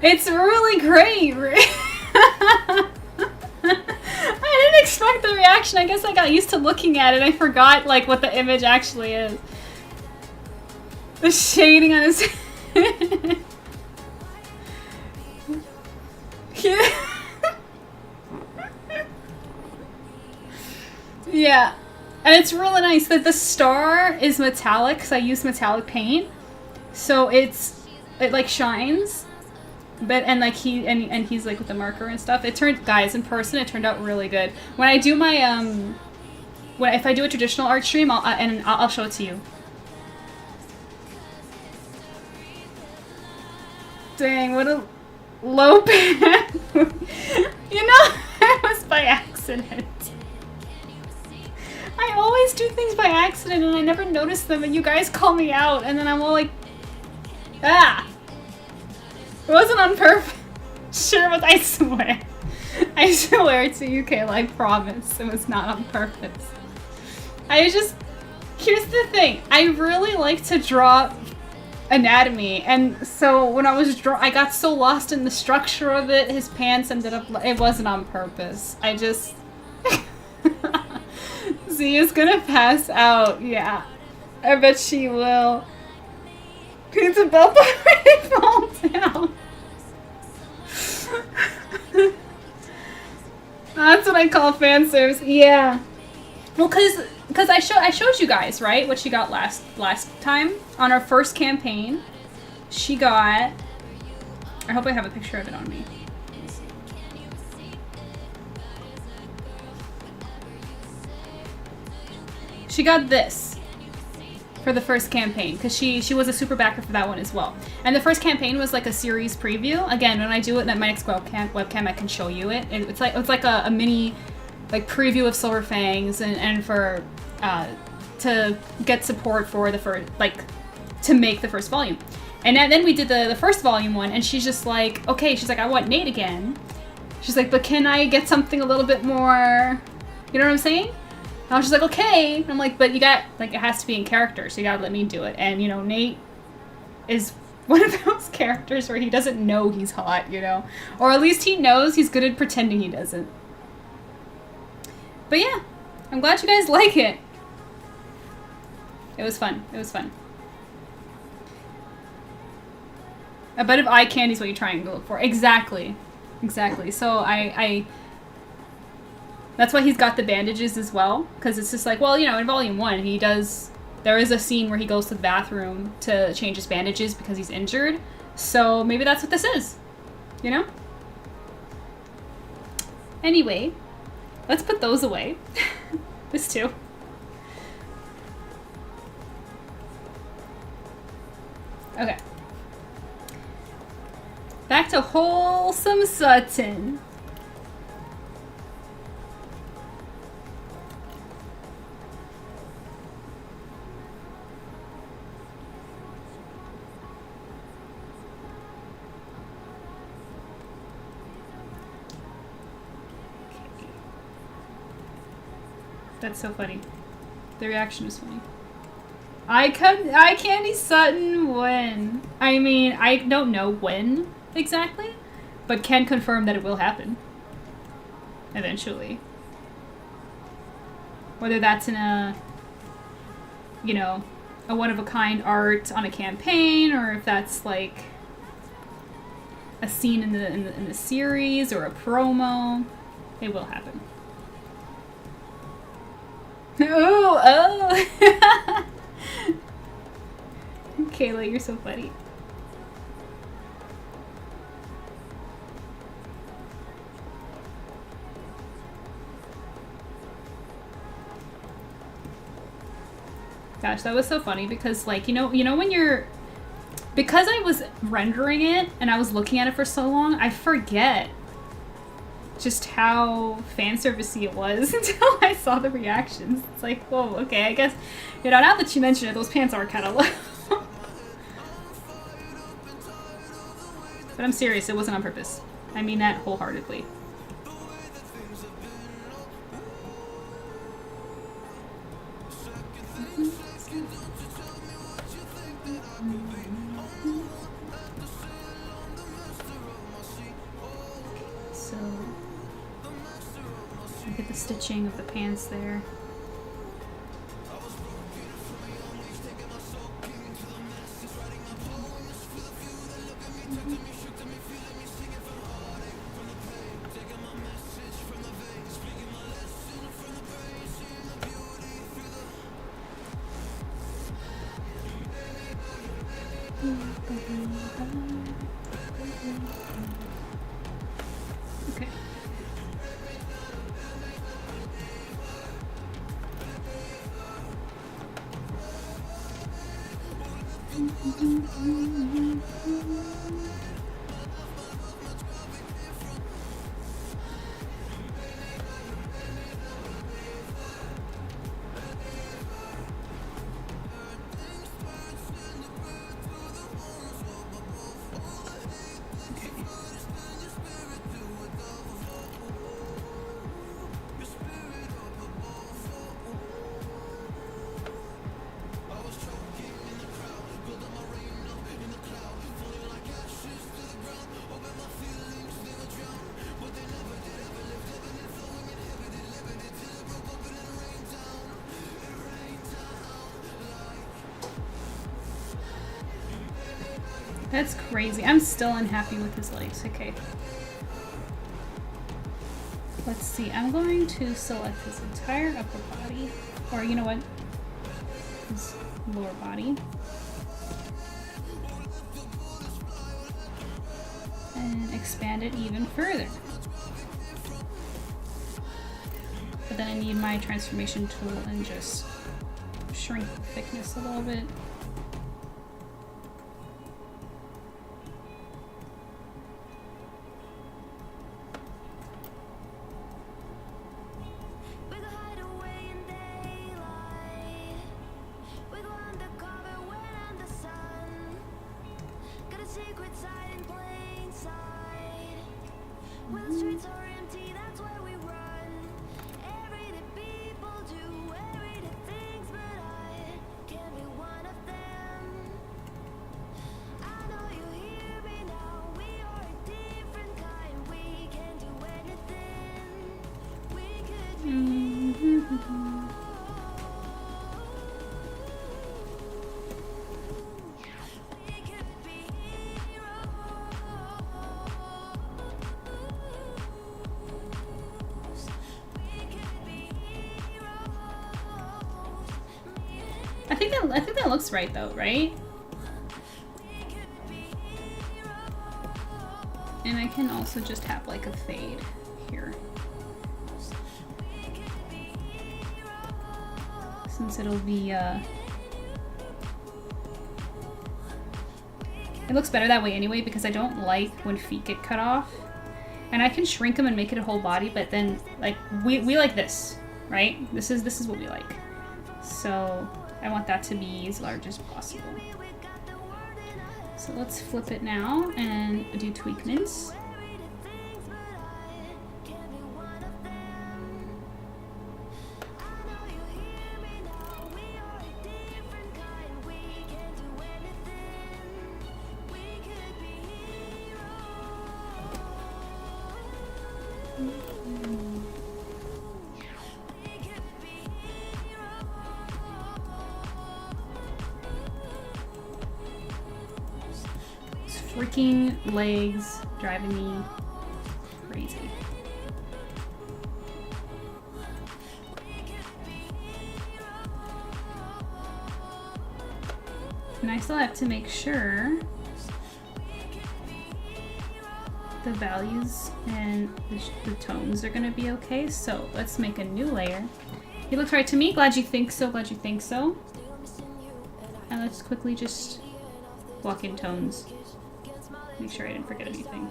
It's really great. I didn't expect the reaction. I guess I got used to looking at it. I forgot like what the image actually is. The shading on his head. Yeah. Yeah. And it's really nice that the star is metallic because I used metallic paint. So it like shines. But and like he's like with the marker and stuff. It turned, guys, in person it turned out really good. When I do my if I do a traditional art stream, I'll show it to you. Dang, what a low pan. You know, it was by accident. I always do things by accident and I never notice them and you guys call me out and then I'm all like, ah! It wasn't on purpose. Sure was, I swear. I swear to you, Kayla, I promise. It was not on purpose. Here's the thing. I really like to draw anatomy, and so when I was I got so lost in the structure of it, his pants ended up, it wasn't on purpose. I just... Z is gonna pass out, yeah. I bet she will. Pizza Bell already fall down. That's what I call fan service. Yeah. Well, cause I showed you guys, right, what she got last time on our first campaign. She got. I hope I have a picture of it on me. She got this for the first campaign because she was a super backer for that one as well. And the first campaign was like a series preview. Again, when I do it at my next webcam, I can show you it. It's like a mini like preview of Silver Fangs and for to get support for the first, like, to make the first volume. And then we did the first volume one, and she's just like, okay, she's like, I want Nate again. She's like, but can I get something a little bit more, you know what I'm saying? And I was just like, okay. And I'm like, but you got, like, it has to be in character, so you gotta let me do it. And, you know, Nate is one of those characters where he doesn't know he's hot, you know? Or at least he knows, he's good at pretending he doesn't. But yeah, I'm glad you guys like it. It was fun. It was fun. A bit of eye candy is what you're trying to look for. Exactly. Exactly. So that's why he's got the bandages as well. Because it's just like, well, you know, in volume 1, there is a scene where he goes to the bathroom to change his bandages because he's injured. So maybe that's what this is. You know? Anyway, let's put those away. This too. Okay. Back to wholesome Sutton. That's so funny. The reaction was funny. I candy Sutton when? I mean, I don't know when exactly, but can confirm that it will happen. Eventually. Whether that's in a, you know, a one-of-a-kind art on a campaign, or if that's like a scene in the series or a promo, it will happen. Oh! Kayla, you're so funny. Gosh, that was so funny because, like, you know when you're, because I was rendering it and I was looking at it for so long, I forget just how fan servicey it was until I saw the reactions. It's like, whoa, okay, I guess, you know, now that you mention it, those pants are kind of low. But I'm serious, it wasn't on purpose. I mean that wholeheartedly. So, get the stitching of the pants there. Okay. That's crazy. I'm still unhappy with his legs. Okay. Let's see. I'm going to select his entire upper body. Or you know what? His lower body. And expand it even further. But then I need my transformation tool and just shrink the thickness a little bit. I think that looks right though, right? And I can also just have like a fade here. Since it'll be It looks better that way anyway because I don't like when feet get cut off. And I can shrink them and make it a whole body, but then like we like this, right? This is what we like. So I want that to be as large as possible. So let's flip it now and do tweakments. Freaking legs driving me crazy. And I still have to make sure the values and the tones are gonna be okay. So let's make a new layer. It looks right to me. Glad you think so. Glad you think so. And let's quickly just block in tones. Make sure I didn't forget anything.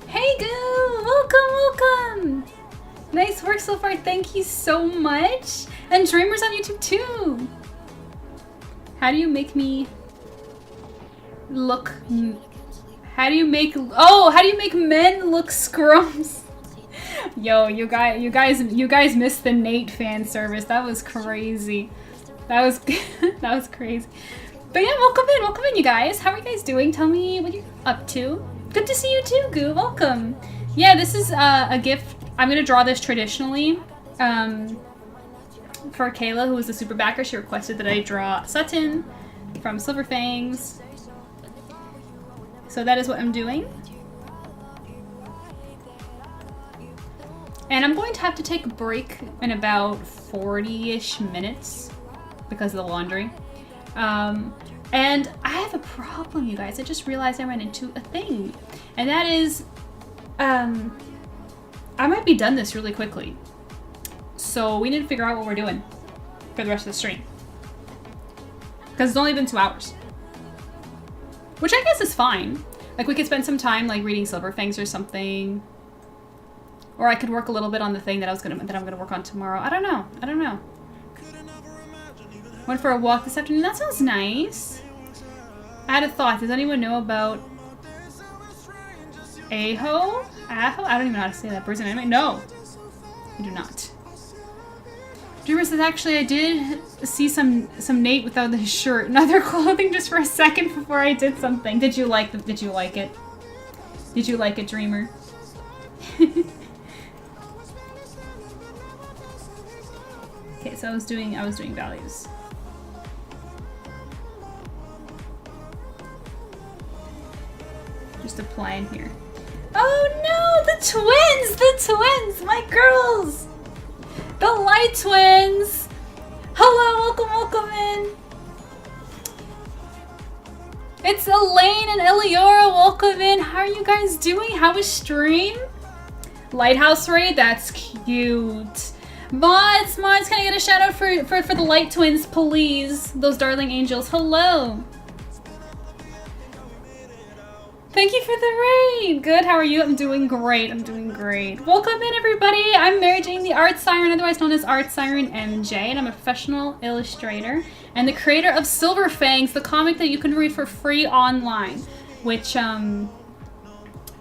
Hey Goo! Welcome! Nice work so far, thank you so much! And Dreamers on YouTube too! How do you make me look... How do you make men look scrums? Yo, you guys missed the Nate fan service. That was crazy. That was that was crazy. But yeah, welcome in you guys. How are you guys doing? Tell me what you're up to. Good to see you too, Goo. Welcome. Yeah, this is a gift. I'm gonna draw this traditionally for Kayla, who was a super backer. She requested that I draw Sutton from FANGS. So that is what I'm doing. And I'm going to have to take a break in about 40-ish minutes because of the laundry. And I have a problem, you guys. I just realized I ran into a thing. And that is, I might be done this really quickly. So we need to figure out what we're doing for the rest of the stream. Because it's only been 2 hours. Which I guess is fine. Like we could spend some time like reading SilverFangs or something. Or I could work a little bit on the thing that I'm gonna work on tomorrow. I don't know. Went for a walk this afternoon. That sounds nice. I had a thought. Does anyone know about Aho? Aho? I don't even know how to say that. Birds and anime? No. I do not. Dreamer says, actually, I did see some Nate without his shirt and other clothing just for a second before I did something. Did you like it? Did you like it, Dreamer? Okay, so I was doing values. Just applying here. Oh no, the twins, my girls, the light twins. Hello, welcome in. It's Elaine and Eliora, welcome in. How are you guys doing? How was stream? Lighthouse raid, that's cute. Mods, can I get a shout out for the light twins, please? Those darling angels, hello. Thank you for the raid. Good, how are you? I'm doing great, Welcome in, everybody. I'm Mary Jane, the art siren, otherwise known as ArtSirenMJ, and I'm a professional illustrator and the creator of SilverFangs, the comic that you can read for free online, which, I'll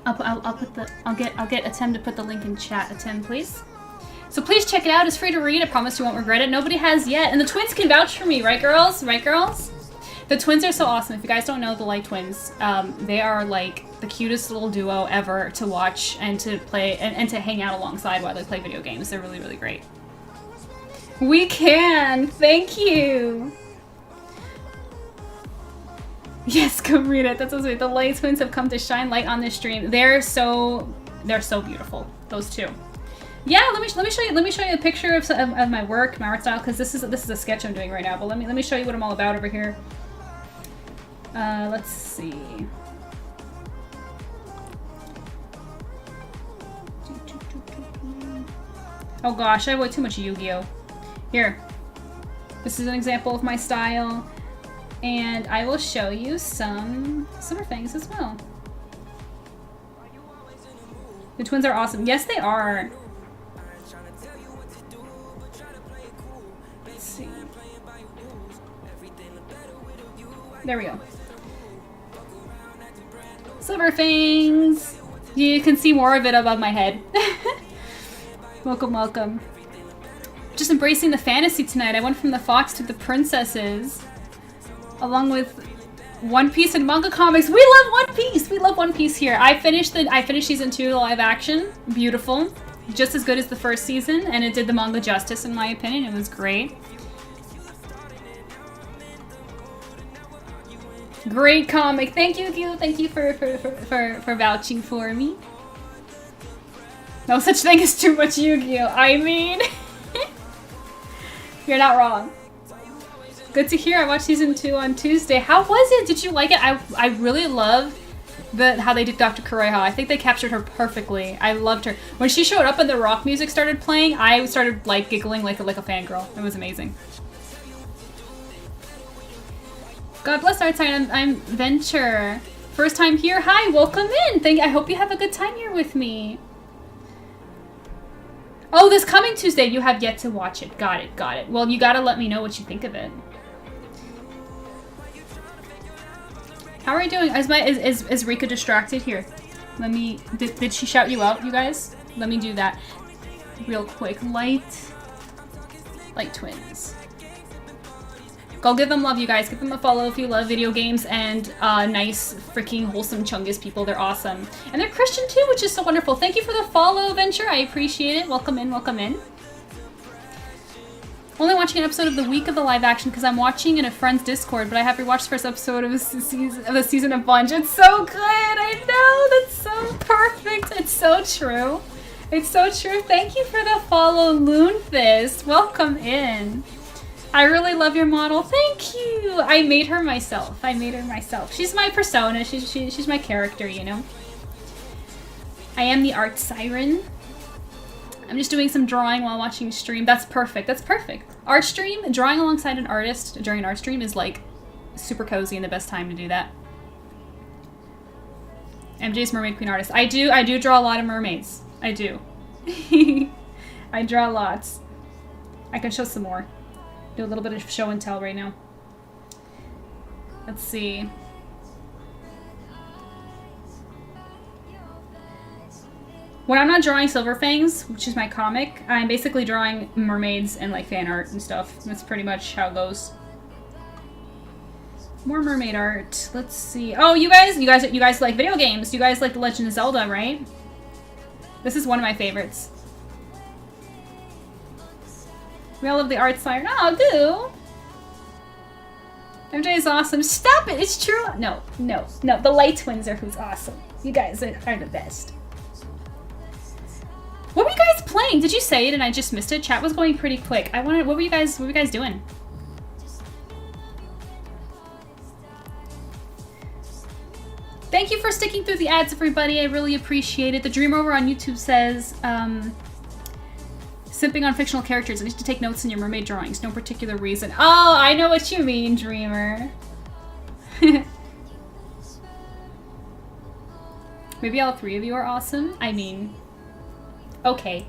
get Atem to put the link in chat. Atem, please. So please check it out. It's free to read. I promise you won't regret it. Nobody has yet. And the twins can vouch for me, right, girls? Right, girls? The twins are so awesome. If you guys don't know the Light Twins, they are like the cutest little duo ever to watch and to play and to hang out alongside while they play video games. They're really, really great. We can. Thank you. Yes, go read it. That's so sweet. The Light Twins have come to shine light on this stream. They're so beautiful. Those two. Yeah, let me show you a picture of my work, my art style, because this is a sketch I'm doing right now. But let me show you what I'm all about over here. Let's see. Oh gosh, I have way too much Yu-Gi-Oh. Here. This is an example of my style. And I will show you some summer things as well. The twins are awesome. Yes, they are. Let's see. There we go. Silver fangs. You can see more of it above my head. Welcome, welcome. Just embracing the fantasy tonight. I went from the fox to the princesses, along with One Piece and manga comics. We love One Piece. We love One Piece here. I finished season 2 live action. Beautiful, just as good as the first season, and it did the manga justice in my opinion. It was great. Great comic. Thank you, Gil. Thank you for vouching for me. No such thing as too much Yu-Gi-Oh! I mean, you're not wrong. Good to hear. I watched season 2 on Tuesday. How was it? Did you like it? I really love how they did Dr. Kureha. I think they captured her perfectly. I loved her. When she showed up and the rock music started playing, I started like giggling like a fangirl. It was amazing. God bless ArtSiren. I'm Venture. First time here. Hi, welcome in. I hope you have a good time here with me. Oh, this coming Tuesday, you have yet to watch it. Got it, got it. Well, you gotta let me know what you think of it. How are you doing? Is Rika distracted? Here, let me, did she shout you out, you guys? Let me do that real quick. Light twins. Go give them love, you guys. Give them a follow if you love video games and nice, freaking wholesome Chungus people. They're awesome. And they're Christian too, which is so wonderful. Thank you for the follow, Venture. I appreciate it. Welcome in, welcome in. Only watching an episode of the week of the live action because I'm watching in a friend's Discord, but I have rewatched the first episode of the season of Bunch. It's so good. I know. That's so perfect. It's so true. It's so true. Thank you for the follow, Loonfist. Welcome in. I really love your model. Thank you. I made her myself. She's my persona. She's my character, you know. I am the art siren. I'm just doing some drawing while watching stream. That's perfect. That's perfect. Art stream, drawing alongside an artist during an art stream is like super cozy and the best time to do that. MJ's mermaid queen artist. I do draw a lot of mermaids. I do. I draw lots. I can show some more. Do a little bit of show and tell right now. Let's see. When I'm not drawing Silver Fangs, which is my comic, I'm basically drawing mermaids and like fan art and stuff. That's pretty much how it goes. More mermaid art. Let's see. Oh, you guys like video games. You guys like The Legend of Zelda, right? This is one of my favorites. We all love the art siren. Oh, do. MJ is awesome. Stop it. It's true. No. The Light Twins are who's awesome. You guys are the best. What were you guys playing? Did you say it and I just missed it? Chat was going pretty quick. What were you guys doing? Thank you for sticking through the ads, everybody. I really appreciate it. The Dream Over on YouTube says, simping on fictional characters. I need to take notes in your mermaid drawings. No particular reason. Oh, I know what you mean, Dreamer. Maybe all three of you are awesome. I mean, okay.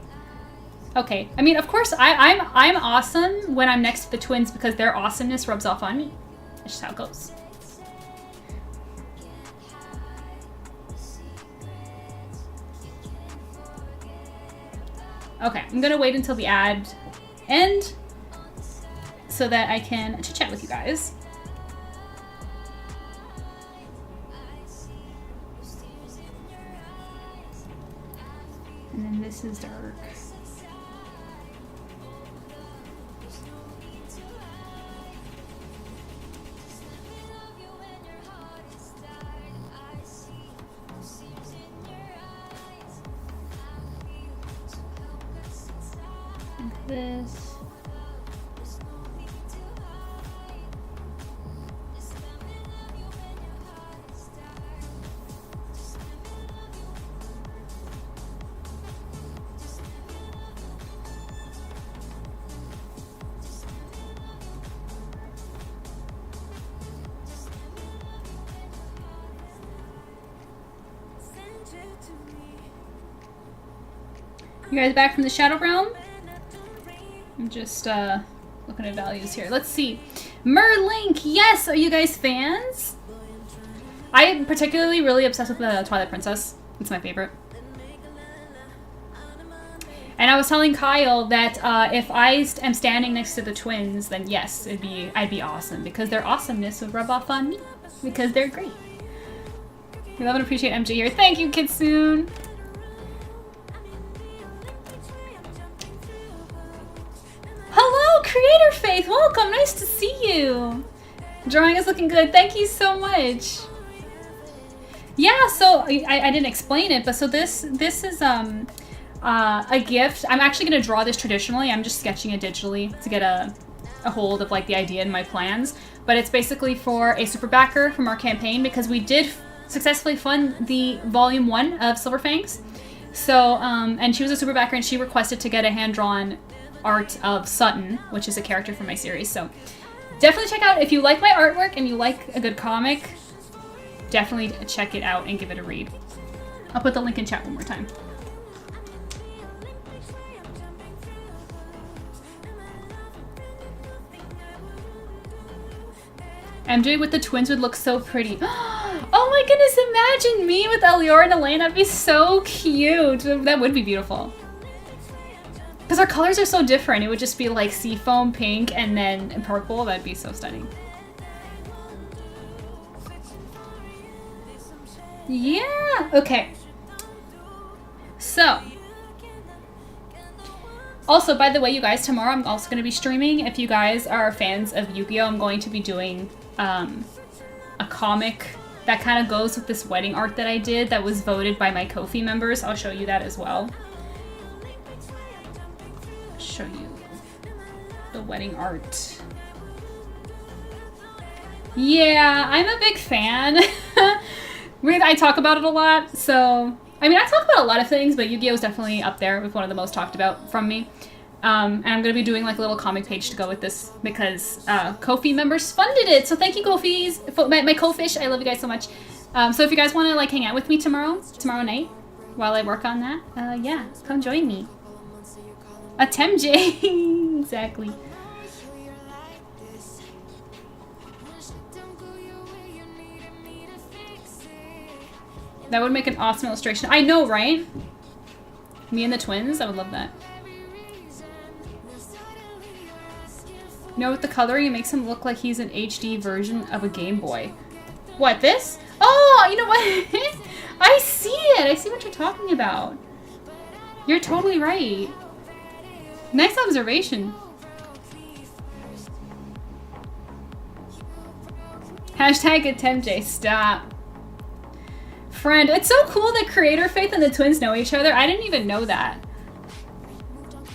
I mean, of course, I'm awesome when I'm next to the twins because their awesomeness rubs off on me. That's just how it goes. Okay, I'm gonna wait until the ad end so that I can chit-chat with you guys. And then this is dark. this. You guys back from the Shadow Realm? I'm just looking at values here. Let's see. Merlink, yes! Are you guys fans? I am particularly really obsessed with the Twilight Princess. It's my favorite. And I was telling Kyle that if I am standing next to the twins, then yes, I'd be awesome because their awesomeness would rub off on me because they're great. We love and appreciate MJ here. Thank you, Kitsune. Hello, Creator Faith. Welcome. Nice to see you. Drawing is looking good. Thank you so much. Yeah, so I didn't explain it, but so this is a gift. I'm actually going to draw this traditionally. I'm just sketching it digitally to get a hold of like the idea and my plans. But it's basically for a super backer from our campaign because we did successfully fund the volume 1 of Silver FANGS. So, and she was a super backer and she requested to get a hand-drawn art of Sutton, which is a character from my series. So definitely check out, if you like my artwork and you like a good comic, definitely check it out and give it a read. I'll put the link in chat one more time. MJ with the twins would look so pretty. Oh my goodness, imagine me with Elior and Elaine. That'd be so cute. That would be beautiful. Because our colors are so different. It would just be like seafoam, pink, and then purple. That'd be so stunning. Yeah, okay. So. Also, by the way, you guys, tomorrow I'm also going to be streaming. If you guys are fans of Yu-Gi-Oh! I'm going to be doing a comic that kind of goes with this wedding art that I did that was voted by my Ko-fi members. I'll show you that as well. Show you the wedding art. Yeah, I'm a big fan. I talk about it a lot, so I mean, I talk about a lot of things, but Yu-Gi-Oh! Is definitely up there with one of the most talked about from me. And I'm going to be doing like a little comic page to go with this because Ko-fi members funded it. So thank you, Ko-fis. My Ko-fish, I love you guys so much. So if you guys want to like hang out with me tomorrow night while I work on that, yeah, come join me. A TMJ, exactly. That would make an awesome illustration. I know, right? Me and the twins, I would love that. You know, with the coloring, it makes him look like he's an HD version of a Game Boy. What, this? Oh, you know what? I see it. I see what you're talking about. You're totally right. Nice observation. Hashtag AttemJ, stop. Friend, it's so cool that Creator Faith and the twins know each other. I didn't even know that.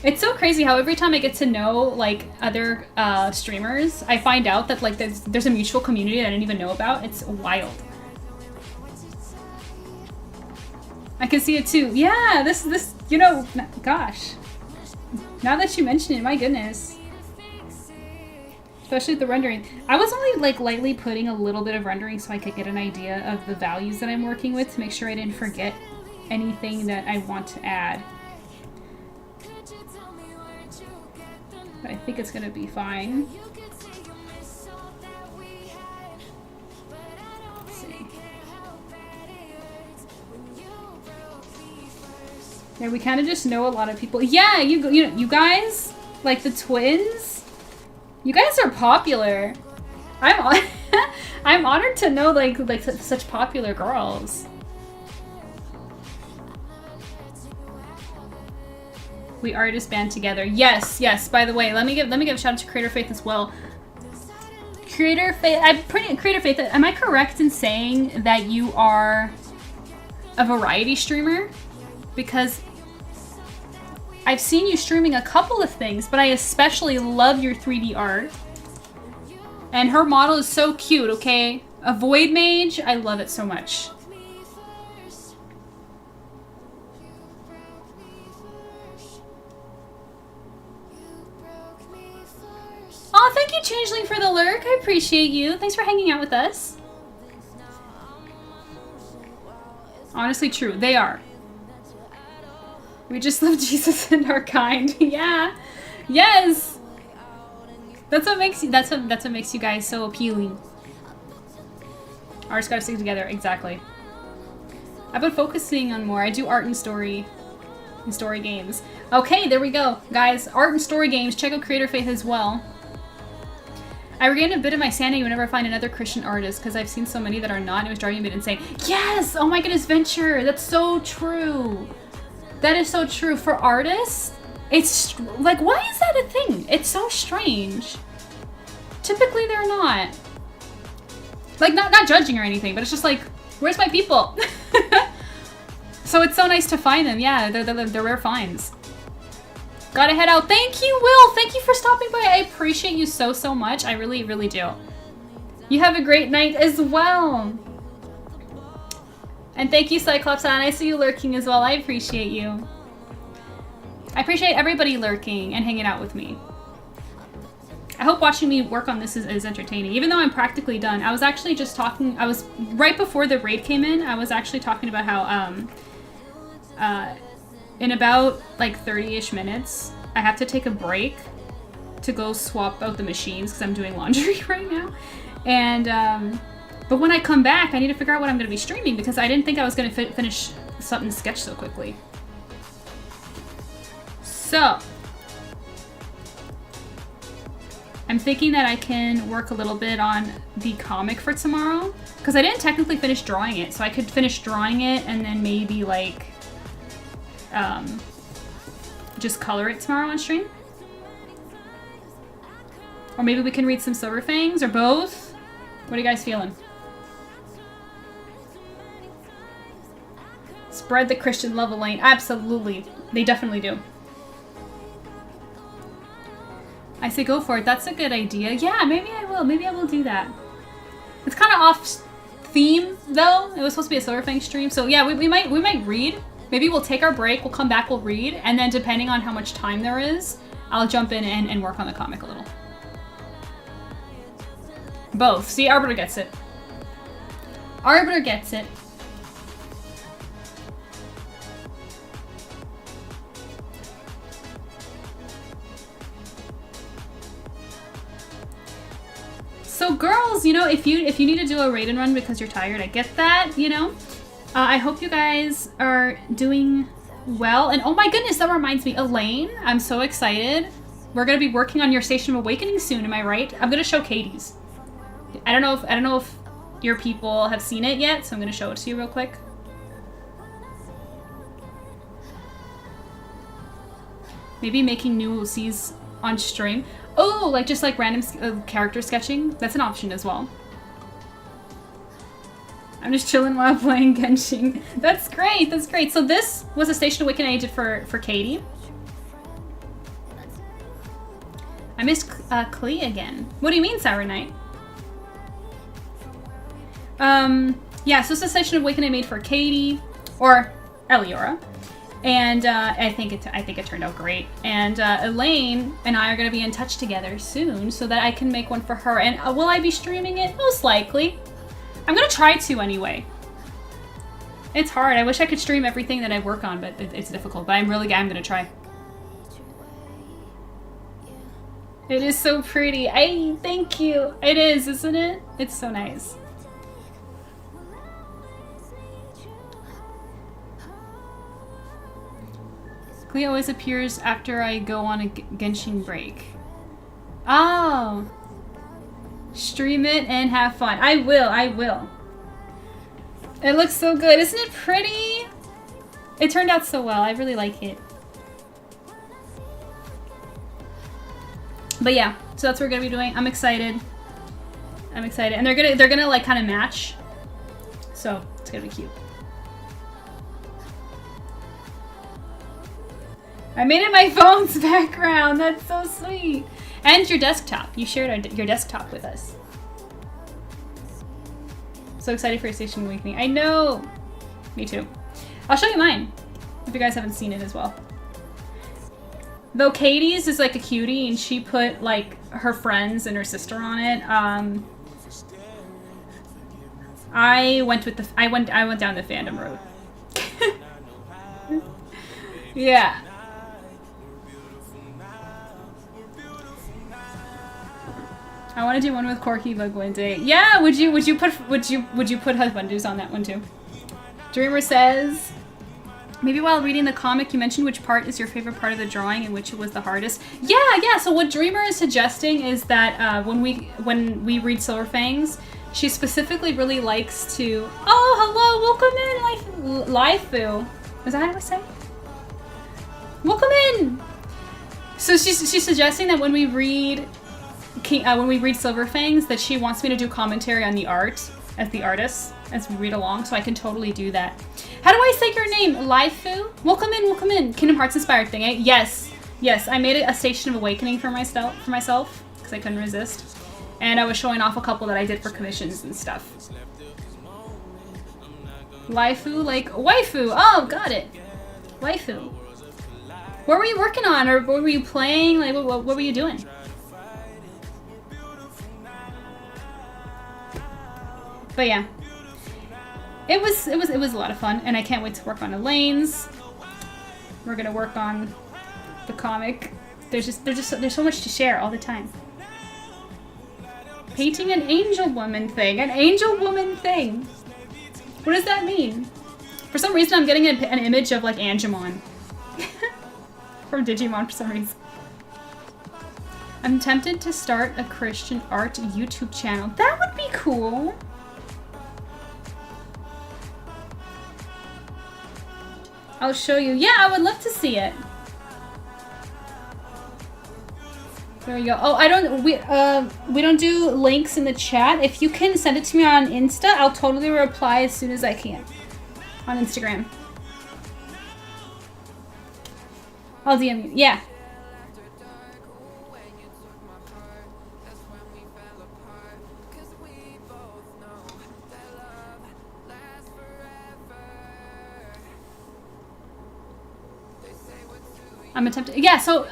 It's so crazy how every time I get to know like other streamers, I find out that like there's a mutual community that I didn't even know about. It's wild. I can see it too. Yeah, this you know, gosh. Now that you mention it, my goodness. Especially the rendering. I was only like lightly putting a little bit of rendering so I could get an idea of the values that I'm working with to make sure I didn't forget anything that I want to add. But I think it's gonna be fine. Let's see. Yeah, we kind of just know a lot of people. Yeah, you guys, like the twins, you guys are popular. I'm honored to know like such popular girls. We artist band together. Yes, yes. By the way, let me give a shout out to Creator Faith as well. Creator Faith, Creator Faith. Am I correct in saying that you are a variety streamer? Because I've seen you streaming a couple of things, but I especially love your 3D art. And her model is so cute, okay? A Void Mage, I love it so much. Oh, thank you, Changeling, for the lurk. I appreciate you. Thanks for hanging out with us. Honestly, true. They are. We just love Jesus and our kind. Yeah. Yes. That's what makes you. That's what makes you guys so appealing. Art's gotta stick together. Exactly. I've been focusing on more. I do art and story games. Okay, there we go, guys. Art and story games. Check out Creator Faith as well. I regained a bit of my sanity whenever I find another Christian artist because I've seen so many that are not, and it was driving me a bit insane. Yes! Oh my goodness, Venture! That's so true! That is so true. For artists, it's like, why is that a thing? It's so strange. Typically, they're not. Like, not judging or anything, but it's just like, where's my people? So it's so nice to find them. Yeah, they're rare finds. Gotta head out. Thank you, Will. Thank you for stopping by. I appreciate you so, so much. I really, really do. You have a great night as well. And thank you, Cyclops, and I see you lurking as well. I appreciate you. I appreciate everybody lurking and hanging out with me. I hope watching me work on this is entertaining. Even though I'm practically done, I was actually just talking, right before the raid came in, I was actually talking about how, in about like 30-ish minutes, I have to take a break to go swap out the machines because I'm doing laundry right now. And, but when I come back, I need to figure out what I'm going to be streaming because I didn't think I was going to finish Sutton's sketch so quickly. So, I'm thinking that I can work a little bit on the comic for tomorrow because I didn't technically finish drawing it, so I could finish drawing it and then maybe like just color it tomorrow on stream. Or maybe we can read some Silver Fangs or both. What are you guys feeling? Spread the Christian love, Elaine. Absolutely. They definitely do. I say go for it. That's a good idea. Yeah, maybe I will. Maybe I will do that. It's kind of off theme though. It was supposed to be a Silver Fang stream. So yeah, we might read. Maybe we'll take our break, we'll come back, we'll read, and then depending on how much time there is, I'll jump in and work on the comic a little. Both. See, Arbiter gets it. Arbiter gets it. So girls, you know, if you need to do a raid and run because you're tired, I get that, you know. I hope you guys are doing well. And oh my goodness, that reminds me, Elaine, I'm so excited. We're gonna be working on your Station of Awakening soon, am I right? I'm gonna show Katie's. I don't know if your people have seen it yet, so I'm gonna show it to you real quick. Maybe making new OCs on stream. Oh, like just like random character sketching. That's an option as well. I'm just chilling while playing Genshin. That's great, that's great. So this was a Station Awakening I did for Katie. I missed Klee again. What do you mean, Sour Knight? Yeah, so it's a Station Awakening I made for Katie, or Eliora. And I think it turned out great. And Elaine and I are gonna be in touch together soon so that I can make one for her. And will I be streaming it? Most likely. I'm gonna try to anyway. It's hard. I wish I could stream everything that I work on, but it's difficult. But I'm gonna try. It is so pretty. Thank you. It is, isn't it? It's so nice. Klee always appears after I go on a Genshin break. Oh. Stream it and have fun. I will. It looks so good. Isn't it pretty? It turned out so well. I really like it. But yeah, so that's what we're gonna be doing. I'm excited. I'm excited. And they're gonna like kind of match. So it's gonna be cute. I made it my phone's background. That's so sweet. And your desktop. You shared your desktop with us. So excited for your Station Awakening. I know. Me too. I'll show you mine if you guys haven't seen it as well. Though Katie's is like a cutie, and she put like her friends and her sister on it. I went down the fandom road. Yeah. I want to do one with Corky Bug one day. Yeah, would you put husbandus on that one too? Dreamer says, maybe while reading the comic you mentioned which part is your favorite part of the drawing and which was the hardest. Yeah. So what Dreamer is suggesting is that when we read Silver Fangs, she specifically really likes to. Oh, hello, welcome in, Lifu. Is that how I say? Welcome in. So she's suggesting that when we read Silver Fangs, that she wants me to do commentary on the art as the artist as we read along, so I can totally do that. How do I say your name? Lifu? Welcome in. Kingdom Hearts inspired thing, eh? Yes. I made it a Station of Awakening for myself because I couldn't resist, and I was showing off a couple that I did for commissions and stuff. Lifu, like waifu. Oh, got it. Waifu. What were you working on, or what were you playing? Like, what were you doing? But yeah, it was a lot of fun, and I can't wait to work on Elaine's. We're gonna work on the comic. There's so much to share all the time. Painting an angel woman thing. An angel woman thing. What does that mean? For some reason, I'm getting an image of like Angemon from Digimon for some reason. I'm tempted to start a Christian art YouTube channel. That would be cool. I'll show you. Yeah, I would love to see it. There we go. Oh, we don't do links in the chat. If you can send it to me on Insta, I'll totally reply as soon as I can. On Instagram. I'll DM you. Yeah. I'm attempting. Yeah, so,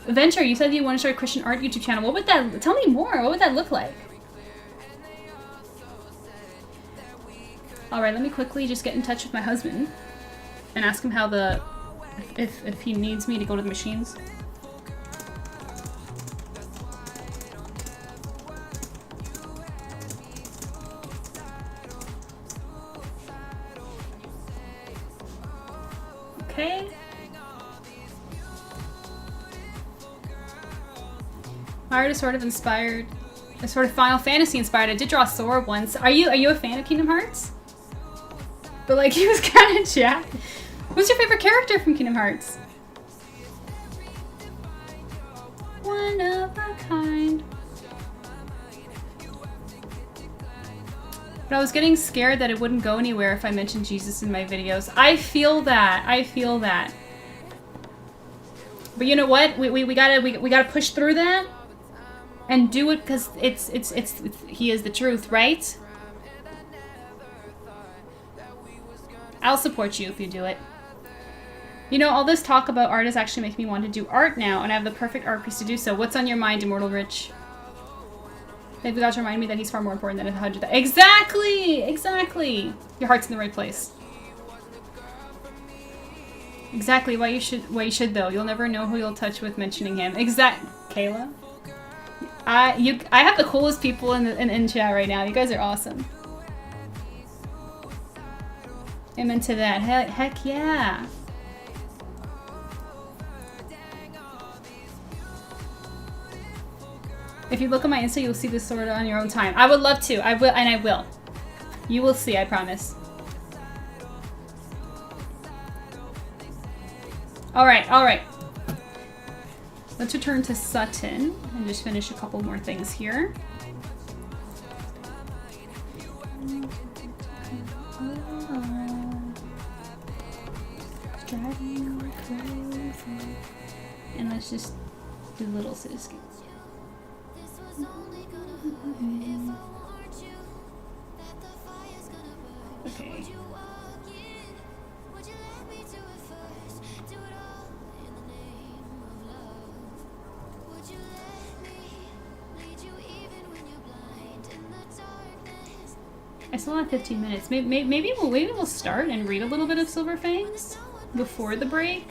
Venture, you said you want to start a Christian art YouTube channel. What would that, tell me more. What would that look like? Alright, let me quickly just get in touch with my husband and ask him how if he needs me to go to the machines. Okay. My art is sort of inspired, sort of Final Fantasy inspired. I did draw Sora once. Are you a fan of Kingdom Hearts? But like, he was kind of chat. What's your favorite character from Kingdom Hearts? One of a kind. But I was getting scared that it wouldn't go anywhere if I mentioned Jesus in my videos. I feel that. I feel that. But you know what? We gotta push through that and do it because it's he is the truth, right? I'll support you if you do it. You know, all this talk about art is actually making me want to do art now, and I have the perfect art piece to do so. What's on your mind, Immortal Rich? They've got to remind me that he's far more important than 100. Exactly! Exactly! Your heart's in the right place. Exactly why you should though. You'll never know who you'll touch with mentioning him. Kayla? I have the coolest people in chat right now. You guys are awesome. I'm into that. Heck yeah. If you look at my Insta, you'll see this sort of on your own time. I would love to. I will, and I will. You will see, I promise. Alright, alright. Let's return to Sutton and just finish a couple more things here. Dragon. And let's just do little cityscapes. Okay. I still have 15 minutes. Maybe we'll start and read a little bit of Silver Fangs before the break.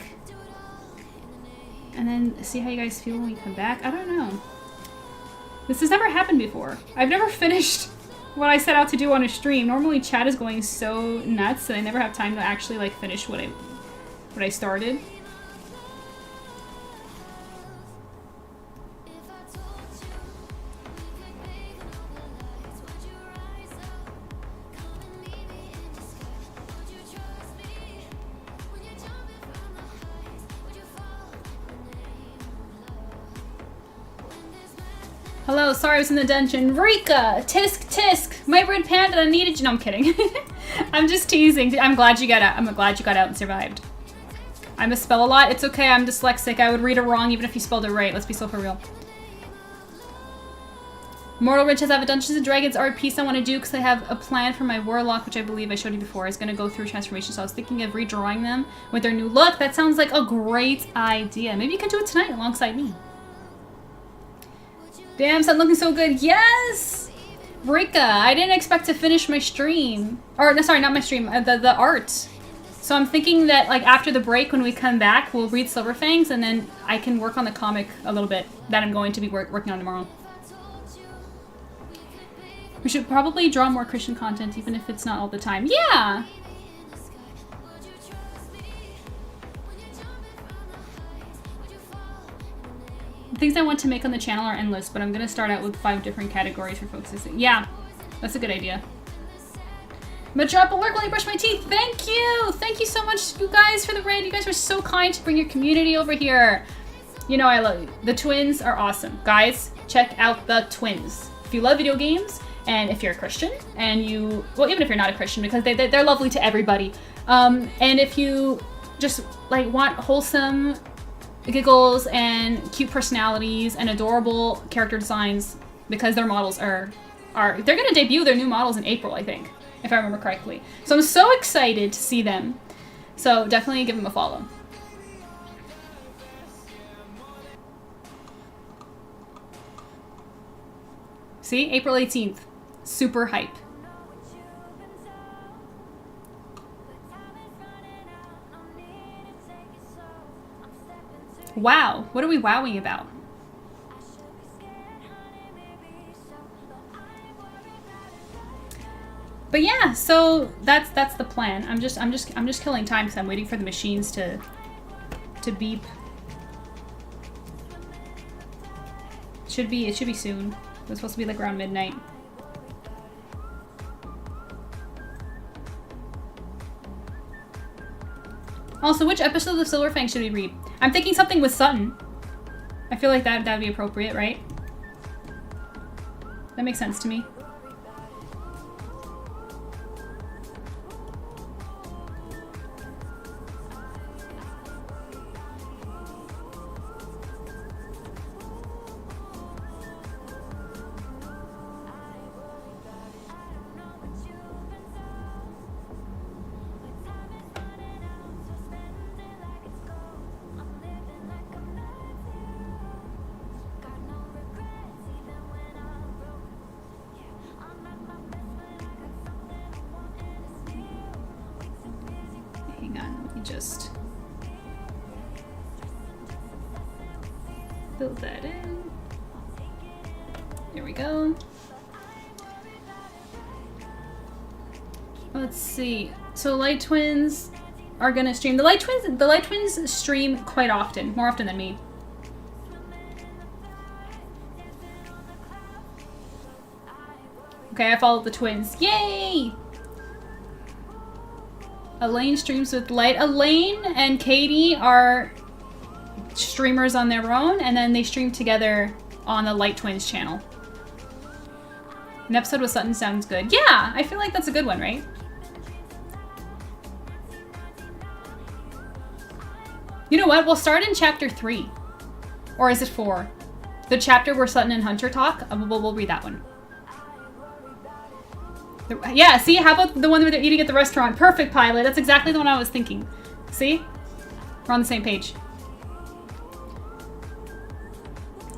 And then see how you guys feel when we come back. I don't know. This has never happened before. I've never finished what I set out to do on a stream. Normally chat is going so nuts that I never have time to actually like finish what I started. Hello, sorry I was in the dungeon. Rika! Tisk tisk! My red panda needed you. No, I'm kidding. I'm just teasing. I'm glad you got out. I'm glad you got out and survived. I misspell a lot. It's okay, I'm dyslexic. I would read it wrong even if you spelled it right. Let's be so for real. Mortal Riches, I have a Dungeons & Dragons art piece I want to do because I have a plan for my Warlock, which I believe I showed you before. I was going to go through transformation, so I was thinking of redrawing them with their new look. That sounds like a great idea. Maybe you can do it tonight alongside me. Damn, Sutton looking so good. Yes! Rika, I didn't expect to finish my stream. Or, no, sorry, not my stream. The art. So I'm thinking that, like, after the break, when we come back, we'll read Silver Fangs, and then I can work on the comic a little bit that I'm going to be working on tomorrow. We should probably draw more Christian content, even if it's not all the time. Yeah! The things I want to make on the channel are endless, but I'm going to start out with 5 different categories for folks to see. Yeah, that's a good idea. I'm going to drop a lurk while I brush my teeth. Thank you! Thank you so much, you guys, for the raid. You guys were so kind to bring your community over here. You know I love you. The twins are awesome. Guys, check out the twins. If you love video games, and if you're a Christian, and you... Well, even if you're not a Christian, because they're lovely to everybody. And if you just, like, want wholesome... giggles and cute personalities and adorable character designs, because their models are they're gonna debut their new models in April, I think, if I remember correctly. So I'm so excited to see them. So definitely give them a follow. See, April 18th, super hype. Wow, what are we wowing about? But yeah, so that's the plan. I'm just killing time because I'm waiting for the machines to beep. It should be soon. It's supposed to be like around midnight. Also, which episode of Silver Fang should we read? I'm thinking something with Sutton. I feel like that'd be appropriate, right? That makes sense to me. Just build that in. There we go. Let's see. So Light Twins are gonna stream. The Light Twins stream quite often, more often than me. Okay, I followed the twins. Yay! Elaine streams with Light. Elaine and Katie are streamers on their own, and then they stream together on the Light Twins channel. An episode with Sutton sounds good. Yeah, I feel like that's a good one, right? You know what? We'll start in chapter 3. Or is it 4? The chapter where Sutton and Hunter talk. We'll read that one. Yeah, see? How about the one where they're eating at the restaurant? Perfect, Pilot. That's exactly the one I was thinking. See? We're on the same page.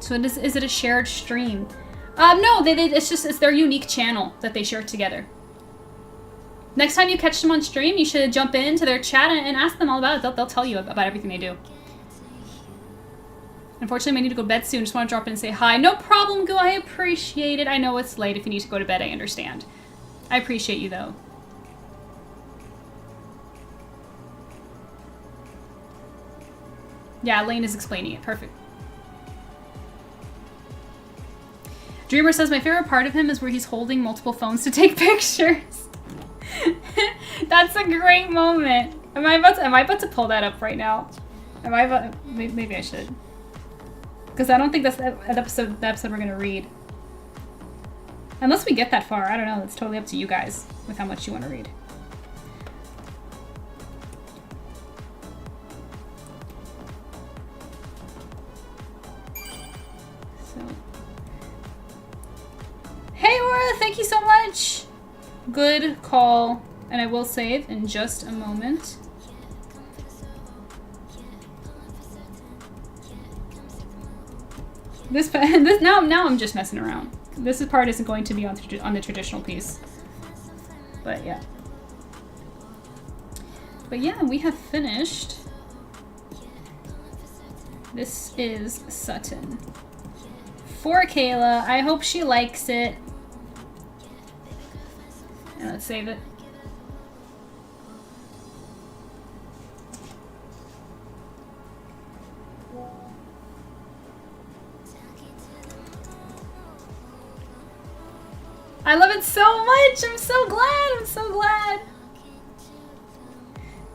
So is it a shared stream? No, it's their unique channel that they share together. Next time you catch them on stream, you should jump into their chat and ask them all about it. They'll tell you about everything they do. Unfortunately, I need to go to bed soon. Just want to drop in and say hi. No problem, Goo. I appreciate it. I know it's late. If you need to go to bed, I understand. I appreciate you, though. Yeah, Lane is explaining it. Perfect. Dreamer says, my favorite part of him is where he's holding multiple phones to take pictures. That's a great moment. Am I about to pull that up right now? Maybe I should. Because I don't think that's the episode we're going to read. Unless we get that far. I don't know. It's totally up to you guys with how much you want to read. So. Hey, Aura! Thank you so much! Good call. And I will save in just a moment. Now I'm just messing around. This part isn't going to be on the traditional piece. But yeah. But yeah, we have finished. This is Sutton. For Kayla. I hope she likes it. And let's save it. I love it so much! I'm so glad! I'm so glad!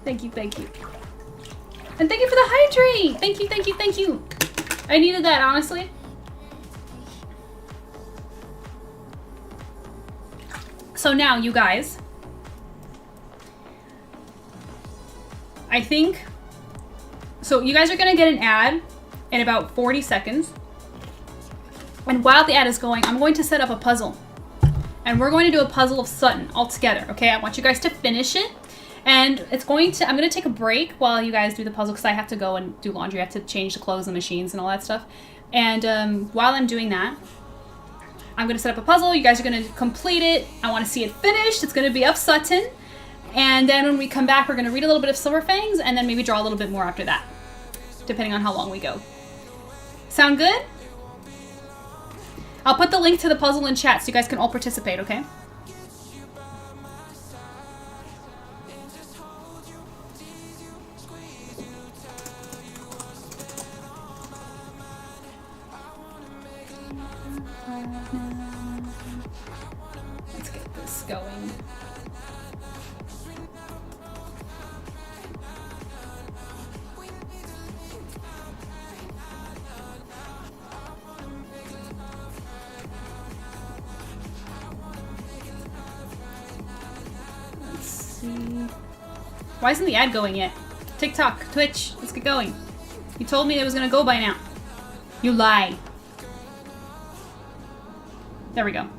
Thank you, thank you. And thank you for the hydrate! Thank you, thank you, thank you! I needed that, honestly. So now, you guys. I think... So you guys are gonna get an ad in about 40 seconds. And while the ad is going, I'm going to set up a puzzle. And we're going to do a puzzle of Sutton all together, okay? I want you guys to finish it. And I'm going to take a break while you guys do the puzzle because I have to go and do laundry. I have to change the clothes and machines and all that stuff. And while I'm doing that, I'm going to set up a puzzle. You guys are going to complete it. I want to see it finished. It's going to be of Sutton. And then when we come back, we're going to read a little bit of SilverFangs and then maybe draw a little bit more after that, depending on how long we go. Sound good? I'll put the link to the puzzle in chat so you guys can all participate, okay? Let's get this going. Why isn't the ad going yet? TikTok, Twitch, let's get going. You told me it was gonna go by now. You lie. There we go.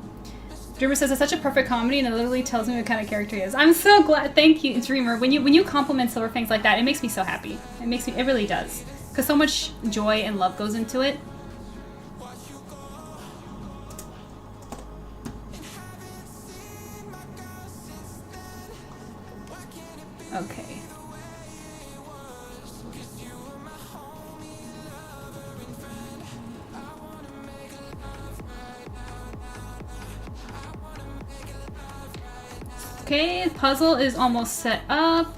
Dreamer says it's such a perfect comedy and it literally tells me what kind of character he is. I'm so glad. Thank you, Dreamer. When you compliment SilverFangs like that, it makes me so happy. It really does. Because so much joy and love goes into it. Okay. Okay, puzzle is almost set up.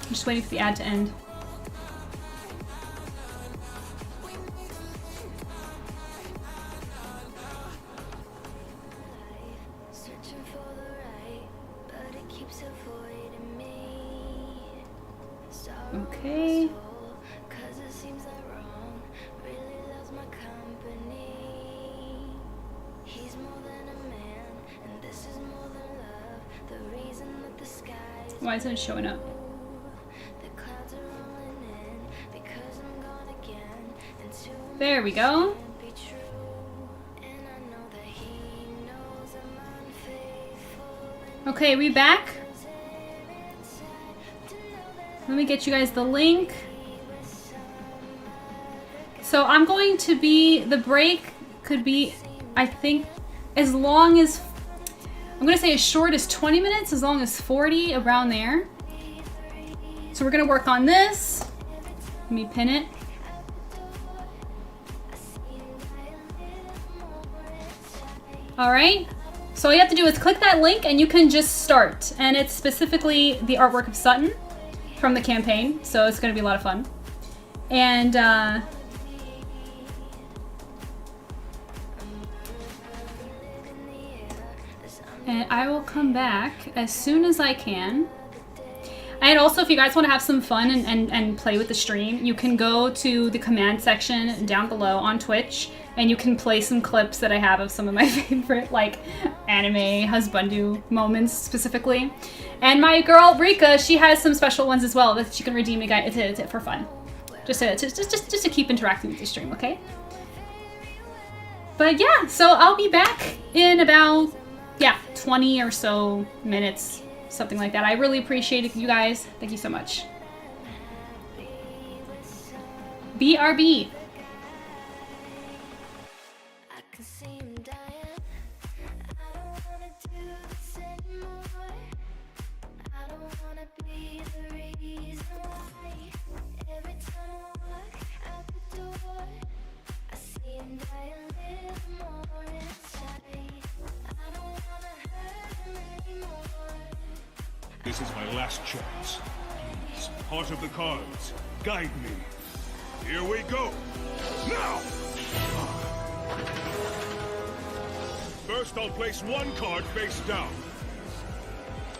I'm just waiting for the ad to end. Okay. Why isn't it showing up? There we go. Okay, we back? Let me get you guys the link. So I'm going to be, the break could be, I think, as long as, I'm going to say as short as 20 minutes, as long as 40, around there. So we're going to work on this. Let me pin it. All right. So all you have to do is click that link and you can just start. And it's specifically the artwork of Sutton from the campaign. So it's going to be a lot of fun. And I will come back as soon as I can. And also, if you guys want to have some fun and play with the stream, you can go to the command section down below on Twitch, and you can play some clips that I have of some of my favorite, like, anime husbandu moments specifically. And my girl Rika, she has some special ones as well that you can redeem for fun, just to keep interacting with the stream, okay? But yeah, so I'll be back in about 20 or so minutes. Something like that. I really appreciate it, you guys. Thank you so much. BRB. This is my last chance. Please, heart of the cards, guide me. Here we go. Now! First, I'll place one card face down.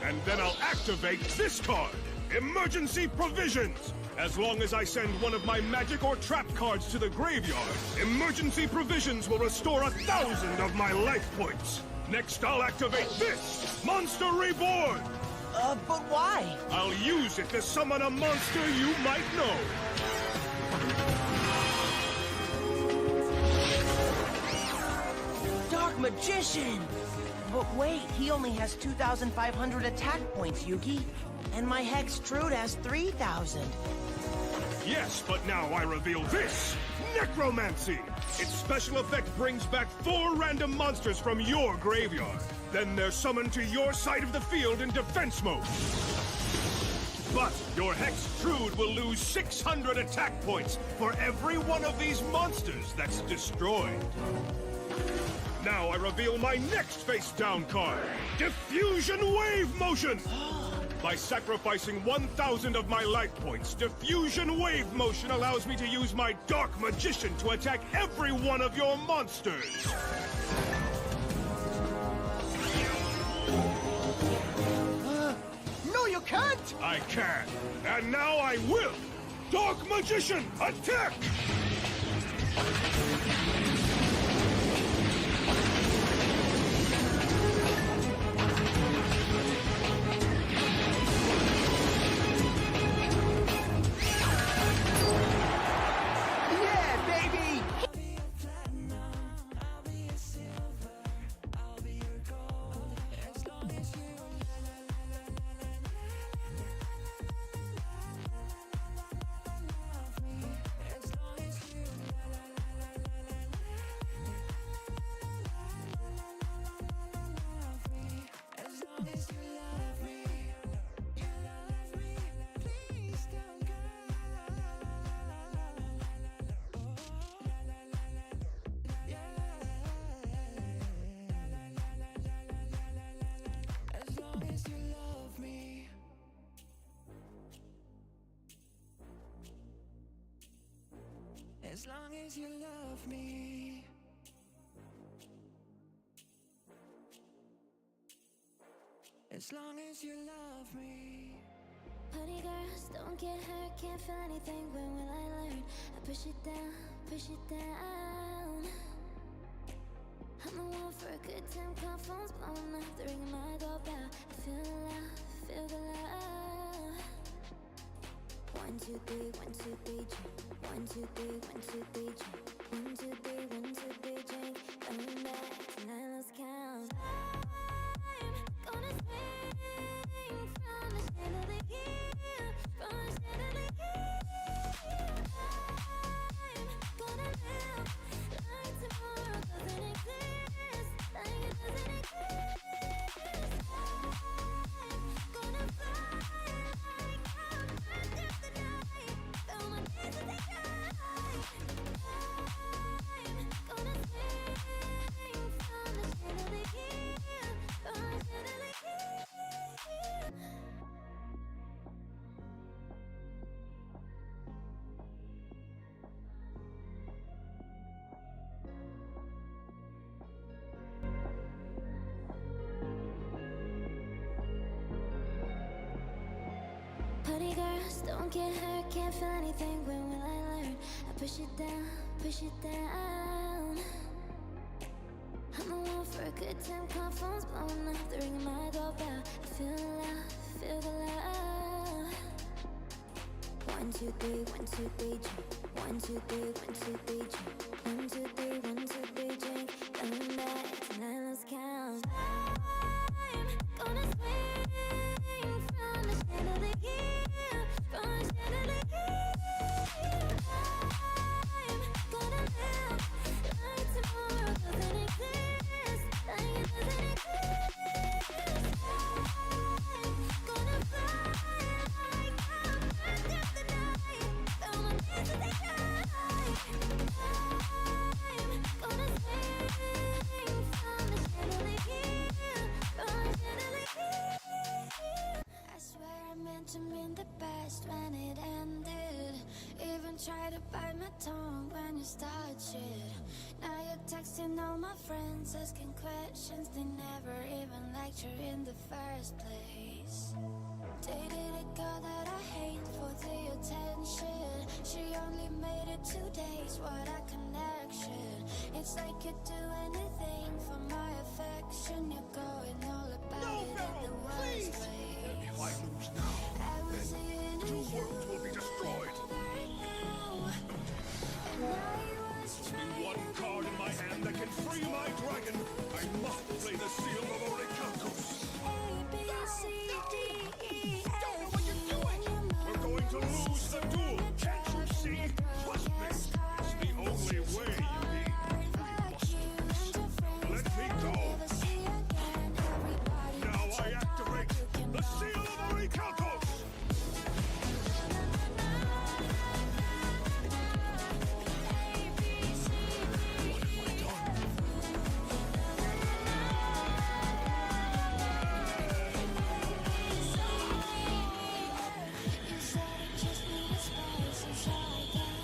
And then I'll activate this card, Emergency Provisions. As long as I send one of my magic or trap cards to the graveyard, Emergency Provisions will restore 1,000 of my life points. Next, I'll activate this, Monster Reborn. But why? I'll use it to summon a monster you might know. Dark Magician! But wait, he only has 2,500 attack points, Yugi. And my Hex Trude has 3,000. Yes, but now I reveal this, Necromancy. Its special effect brings back 4 random monsters from your graveyard. Then they're summoned to your side of the field in defense mode. But your Hex Trude will lose 600 attack points for every one of these monsters that's destroyed. Now I reveal my next face-down card, Diffusion Wave Motion! By sacrificing 1,000 of my life points, Diffusion Wave Motion allows me to use my Dark Magician to attack every one of your monsters! No, you can't! I can, and now I will! Dark Magician, attack! As long as you love me. As long as you love me. Honey girls, don't get hurt, can't feel anything, when will I learn? I push it down, push it down. I'm the one for a 2, 3, 1, 2, 3, drink. 1, 2, 3, 1, 2, 3, drink. 1, 2, 3, 1, 2, 3, drink. Coming back tonight, let's count. I'm gonna swing from the chandelier, from the chandelier. I'm gonna live like tomorrow doesn't exist, like it doesn't exist. I'm gonna fly like I'm under the night, throw my hands in the sky. I'm gonna swing from the chandelier, from the chandelier. Honey girls, don't get hurt, can't feel anything, when will I learn? I push it down, push it down. I'm the one for a good time, call phones blowing up, the ring of my doorbell. I feel the love, feel the love. 1, 2, 3, 1, 2, 3, drink. 1, 2, 3, 1, 2, 3, drink. 1, 2, 3, 1, 2, 3, drink. Coming back tonight, let's count. I'm gonna swing from the chandelier, from the chandelier. I'm gonna live like tomorrow doesn't exist, like it doesn't exist. I'm gonna fly like I'm under the night, throw my hands in the sky. I'm gonna swing from the chandelier, from the chandelier. I swear I meant to mean the best when it ended. Even tried to bite my tongue when you started shit. Now you're texting all my friends, asking questions. They never even liked you in the first place. Dated a girl that I hate for the attention. She only made it 2 days, what a connection. It's like you'd do anything for my affection. You're going all about it in the worst place. If I lose now, I was in your world will be destroyed. Only one card in my hand that can free my dragon. I must play the seal of Orichalcos. We're going to lose the duel. Can't you see? Trust me. It's the only way, Yugi. Let me go. Now I activate the seal of Orichalcos.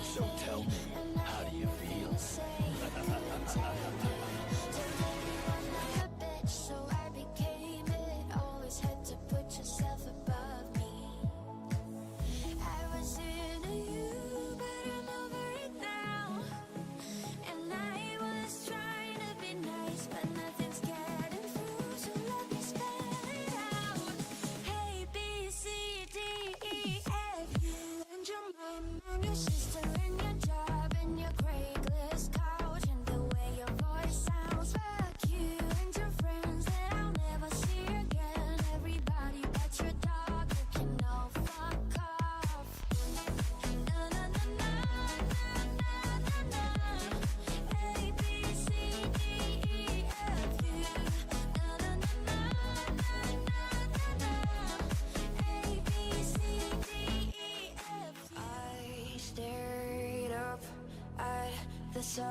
So tell me, how do you feel? So I became it. Always had to put yourself above me. I was into you, but I'm over it now. And I was trying to be nice, but nothing's getting through. So let me spell it out. A, B, C, D, E, F. You and your mom and your sister and your job and your Craigslist couch and the way your voice sounds. Fuck you and your friends that I'll never see again. Everybody but your dog, you can all fuck off. Na na na na na na na. A B C D E F U. Na na na na na na na. A B C D E F U. I stared up at the sun,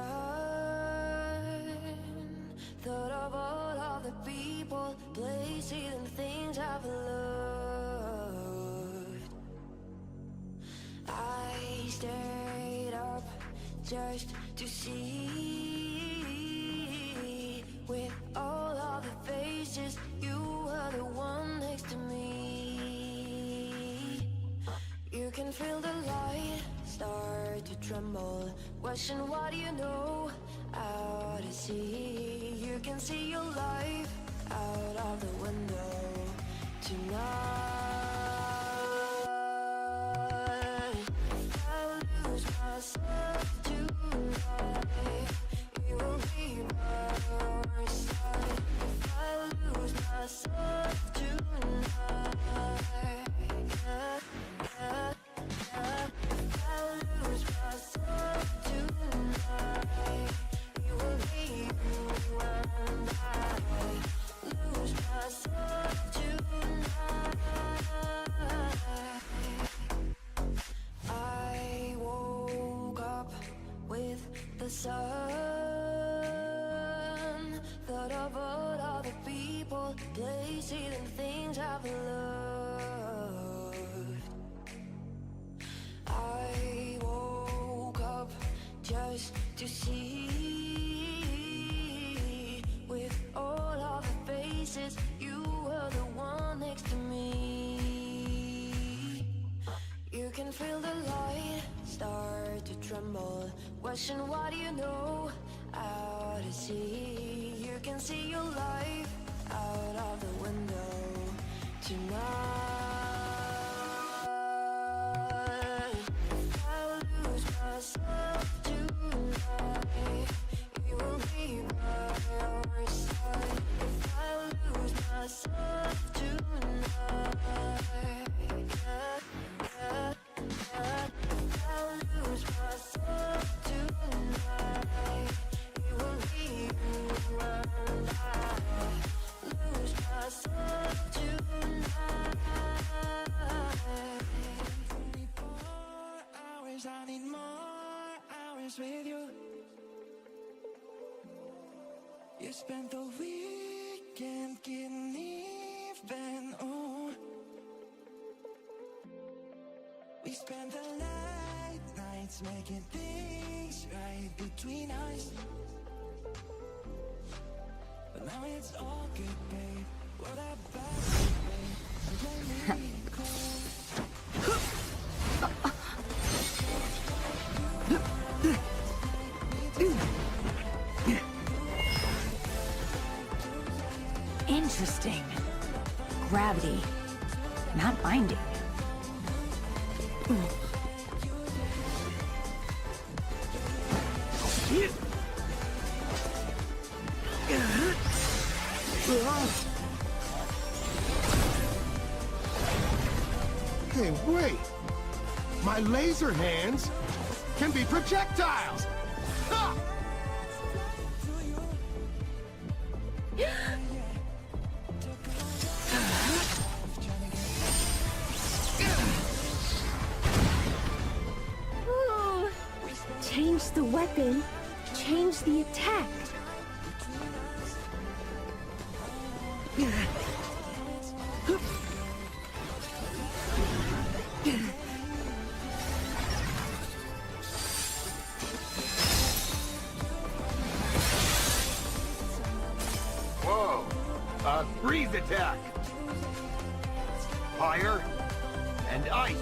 thought of all of the people, places and things I've loved. I stayed up just to see, with all of the faces, you were the one next to me. You can feel the light start to tremble, question what do you know out to sea. You can see your life out of the window tonight. myself tonight. You will be by your side if I lose myself tonight. Yeah, yeah, yeah. If I lose myself tonight, you will be you and I lose myself tonight. I woke up with the sun. Thought of all the people, places, and things I've loved. I woke up just to see, with all of the faces, you were the one next to me. You can feel the light start to tremble. Question, what do you know? Out to sea, you can see your life out of the window tonight. If I lose myself tonight, you will be by your side. If I lose myself tonight, yeah, yeah, yeah. If I lose myself tonight, you will be you and I lose myself tonight. 24 hours, I need more hours with you. You spent the weekend getting even, oh. We spent the late nights making things right between us. But now it's all good, babe. We're that bad, babe. So play me cold. Interesting. Gravity. Not binding. Hey, wait! My laser hands can be projectiles! Ha! Ooh. Change the weapon. Change the attack. Whoa! A freeze attack! Fire and ice!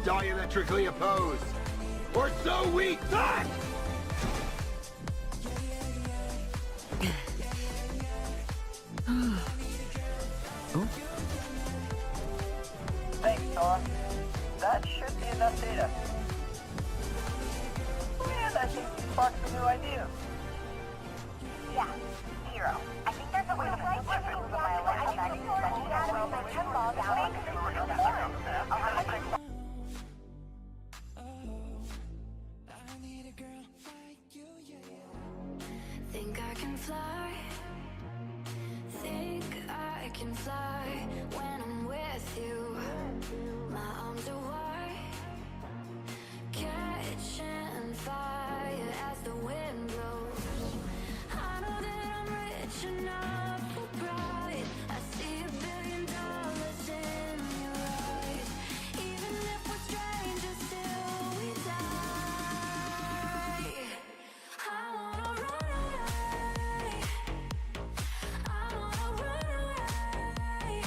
Diametrically opposed! Or so we thought! Thanks, Tom. That should be enough data. And I think you sparked some new ideas. Yeah, Hero. I think there's a way to play different from my electromagnetic suspension as well as 10 laws out of I need a girl like you, yeah. Think I can fly. Think I can fly when I'm with you. My arms are wide, catching fire as the wind blows. I know that I'm rich enough for pride. I see $1 billion in your eyes. Even if we're strangers, still we die. I wanna run away. I wanna run away.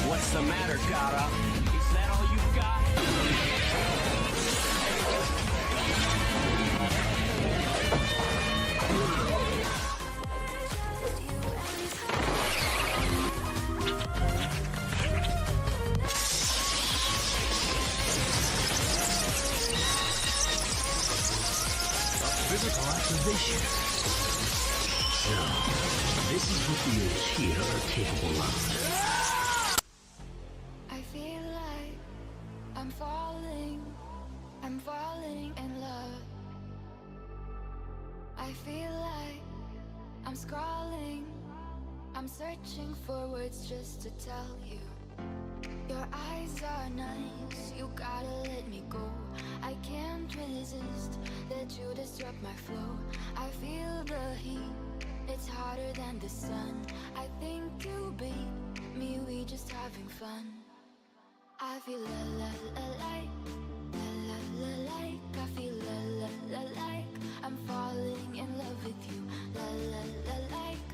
What's the matter, Gara? Is that all you've got? Physical activation. So, this is what the O's here are capable of. I feel like I'm falling in love. I feel like I'm scrawling, I'm searching for words just to tell you. Your eyes are nice, you gotta let me go. I can't resist, let you disrupt my flow. I feel the heat, it's hotter than the sun. I think you beat me, we just having fun. I feel la la la like, la la la like. I feel la la la like, I'm falling in love with you. La la la like,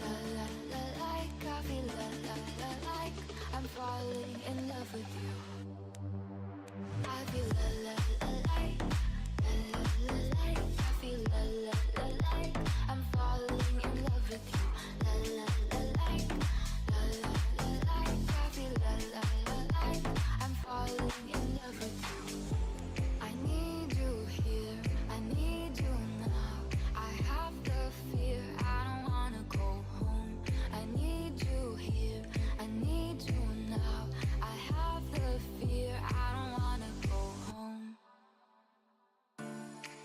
la la la like. I feel la la la like, I'm falling in love with you. I feel la la la like, la la la like. I feel la la la like, I'm falling in love with you. La la la like, la la la like. I feel la la la like, I'm falling in love with you. I need you here, I need you now. I have the fear, I don't wanna go home. I need you here, I need you now. I have the fear, I don't wanna go home.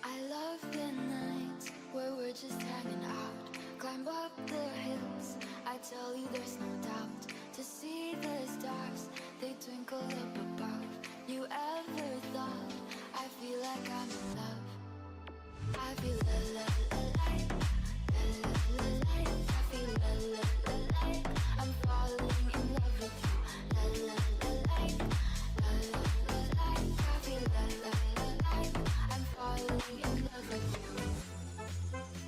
I love the nights where we're just hanging out. Climb up the hills, I tell you there's no doubt. To see the stars, they twinkle up above. You ever thought I feel like I'm in love? I feel la la la like, la la la like. I feel la la la like, I'm falling in love with you. La la la like, la la la like. I feel la la la like, I'm falling in love with you.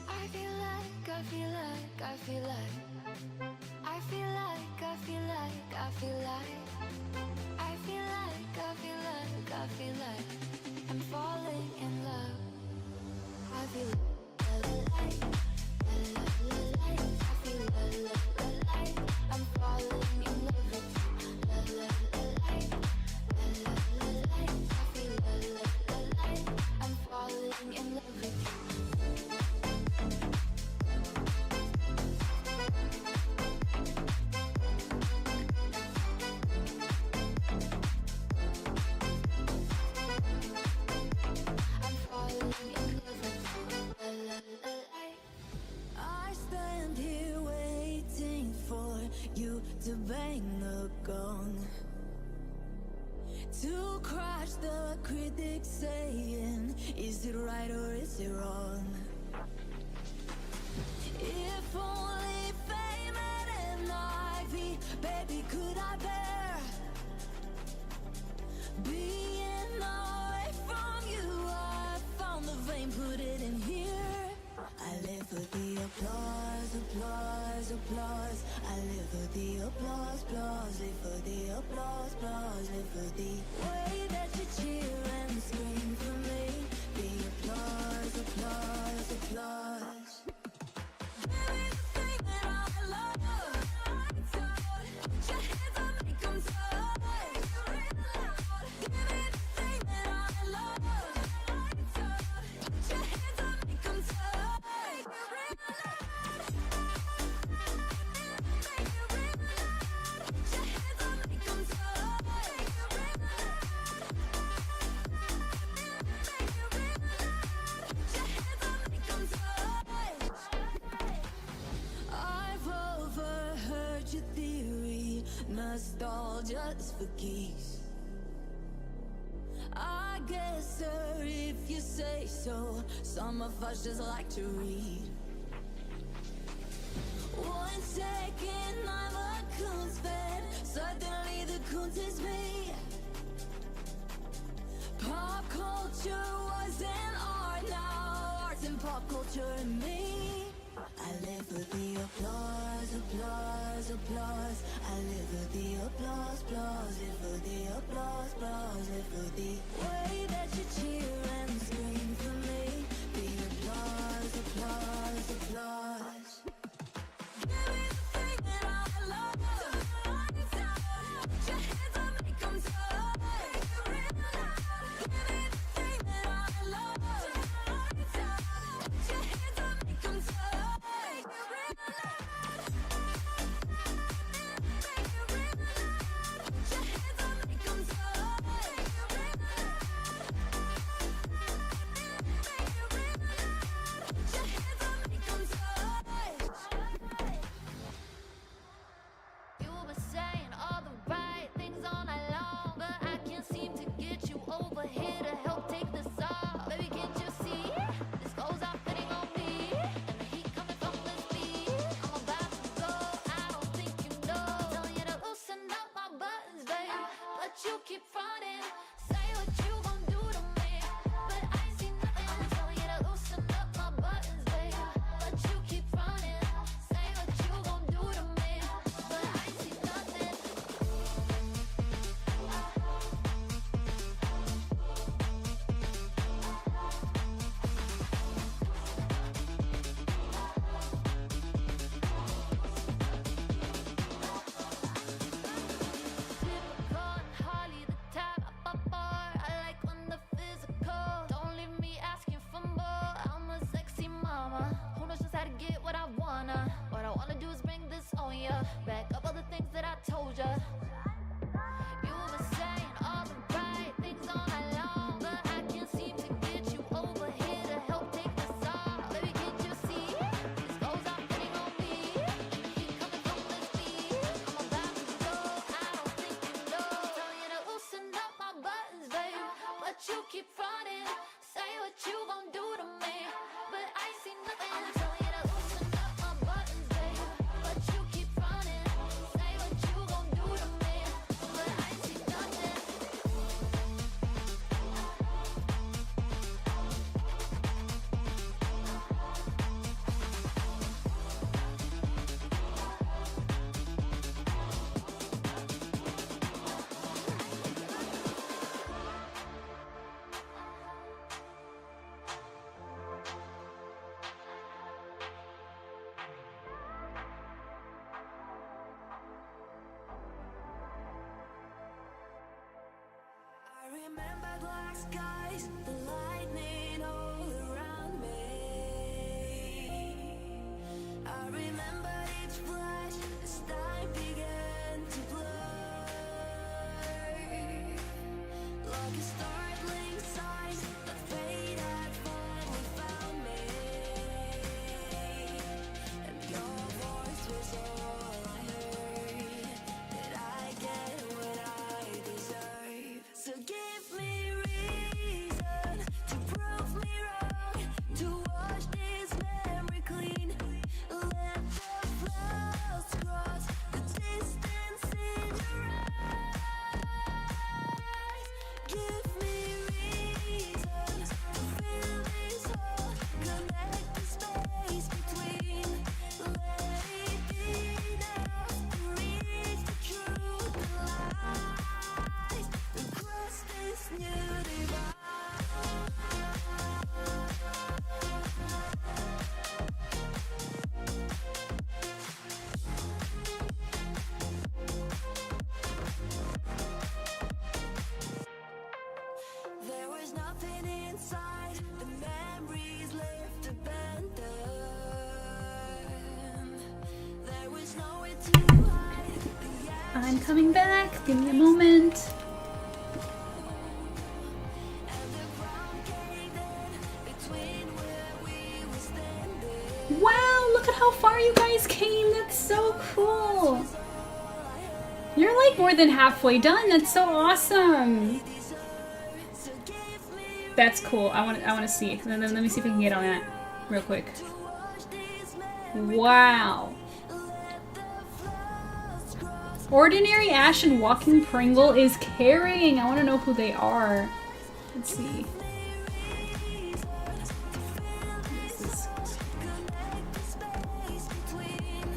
I feel like, I feel like, I feel like, I feel like, I feel like, I feel like, I feel like, I feel like, I feel like I'm falling in love. I feel la la like, la la la like. I feel la la la like, I'm falling in love with you. La la la like, la la la like. I feel la la la like, I'm falling in love with you. I stand here waiting for you to bang the gong, to crush the critics saying, is it right or is it wrong? If only fame and an ivy, baby, could I bear being away from you? I found the vein, put it in here. I live for the applause, applause, applause. I live for the applause, applause. Live for the applause, applause. Live for the way that you cheer and scream for me. The applause, applause, applause. Give me the thing that I love. Put your hands up, make 'em touch. Give me the thing that I love. Put your hands up, make 'em touch. I've overheard your theory, nostalgia's for geese. I guess, sir, if you say so, some of us just like to read. 1 second I'm a coon's fed, suddenly the coons is me. pop culture in me. I live for the applause, applause, applause. I live for the applause, applause. Live for the applause, applause. Live for the way that you cheer and scream for me. The applause, applause, applause. Give me the thing that I love. Put your hands up, make 'em tough. Make it real loud. Give me the thing that I love. Put your hands up, make 'em tough. Make it real loud. Make it real loud. Put your hands up, make 'em tough. Make it real loud. Make it real loud. Put your hands up, make 'em tough. You were saying all the right things all night long, but I can't seem to get you over here to help take this off. Baby, can't you see? This clothes are fitting on me, and the heat coming from this beat. I'm about to go, I don't think you know. Telling you to loosen up my buttons, babe, but you keep fronting. Say what you gon' do to me, but I see nothing. Telling you to loosen up my buttons, babe, but you keep fronting. Say what you gon' do to me, but I see nothing. Typical and hardly the type of bar. I like when the physical. Don't leave me asking for more. I'm a sexy mama who knows just how to get what I wanna. What I wanna do is bring this on ya. Back up all the things that I told ya. You were saying all the right things all night long, but I can't seem to get you over here to help take this off. Baby, can't you see? These clothes are fitting on me, and the heat coming from this beat. I'm about to go, I don't think you know. Telling you to loosen up my buttons, babe, but you keep fronting. Say what you gon' do to me, but I see nothing. Telling you to loosen up my buttons, babe, but you keep fronting. Say what you gon' do to me, but I see nothing. I remember black skies, the lightning all around me. I remember each flash as time began to blur. Like a startling sign that fate had finally found me. And your voice was all I heard. Did I get what I deserve? So give me reason to prove me wrong, to wash this memory clean. Let the flaws cross the distance in your eyes. Give me reason to fill this hole, connect the space between. Let it be enough to reach the truth, the lies, and cross this new divide. There was nothing inside, the memories left abandoned. There was nowhere to hide. The I'm coming back. Give me a moment. and the ground caved in between where we were standing. Wow, look at how far you guys came. That's so cool. You're like more than halfway done. That's so awesome. That's cool. I want to see. Let me see if we can get on that real quick. Wow. Ordinary Ash and Walking Pringle is carrying. I want to know who they are. Let's see.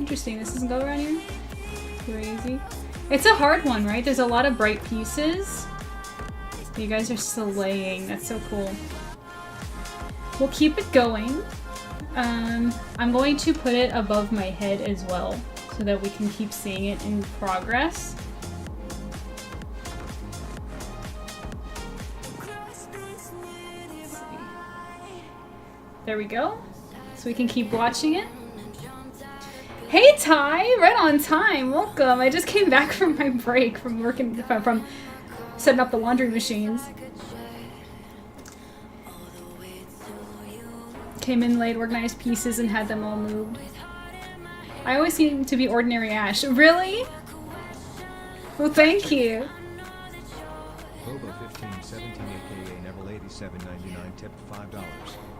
Interesting. This doesn't go around here? Crazy. It's a hard one, right? There's a lot of bright pieces. You guys are slaying. That's so cool. We'll keep it going. I'm going to put it above my head as well so that we can keep seeing it in progress. There we go. So we can keep watching it. Hey Ty, right on time. Welcome. I just came back from my break from working from setting up the laundry machines. Came in late, organized pieces, and had them all moved. I always seem to be ordinary Ash. Really? Well, thank you. Boba1517 aka Neville8799 tipped $5.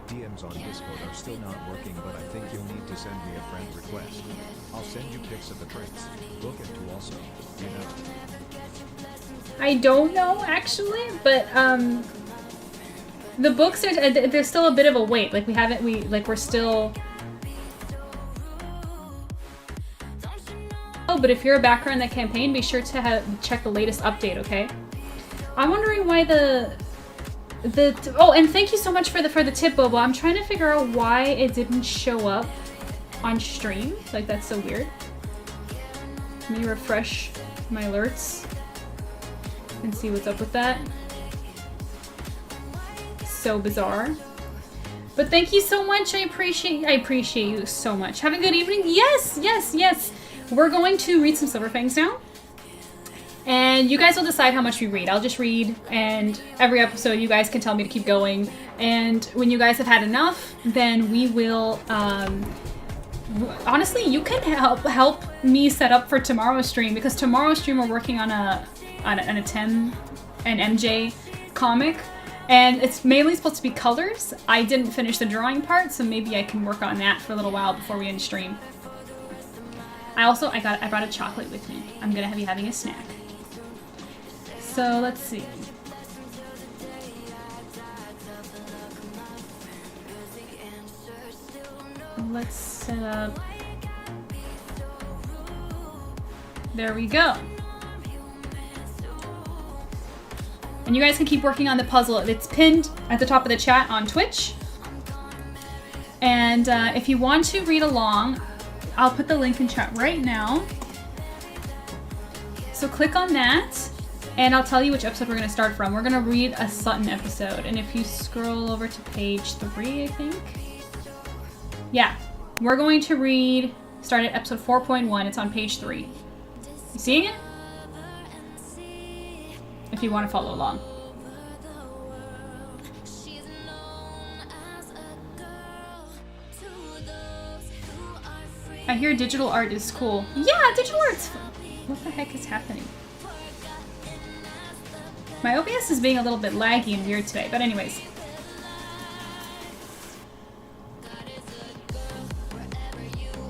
DMs on Discord are still not working, but I think you'll need to send me a friend request. I'll send you pics of the prints. Look into also, you know. I don't know actually, but the books are there's still a bit of a wait. Like we're still. Oh, but if you're a backer in that campaign, be sure to check the latest update. Okay. I'm wondering why oh, and thank you so much for the tip, Bobo. I'm trying to figure out why it didn't show up on stream. Like that's so weird. Let me refresh my alerts and see what's up with that. So bizarre. But thank you so much. I appreciate you so much. Have a good evening. Yes, yes, yes. We're going to read some Silver Fangs now. And you guys will decide how much we read. I'll just read, and every episode you guys can tell me to keep going. And when you guys have had enough, then we will, honestly, you can help me set up for tomorrow's stream, because tomorrow's stream we're working on a Tim and MJ comic. And it's mainly supposed to be colors. I didn't finish the drawing part, so maybe I can work on that for a little while before we end stream. I brought a chocolate with me. I'm gonna be having a snack. So let's see. Let's set up. There we go. And you guys can keep working on the puzzle. It's pinned at the top of the chat on Twitch. And if you want to read along, I'll put the link in chat right now. So click on that, and I'll tell you which episode we're going to start from. We're going to read a Sutton episode. And if you scroll over to page 3, I think. Yeah, we're going to start at episode 4.1. It's on page 3. You seeing it? If you want to follow along. I hear digital art is cool. Yeah, digital art's fun. What the heck is happening? My OBS is being a little bit laggy and weird today, but anyways.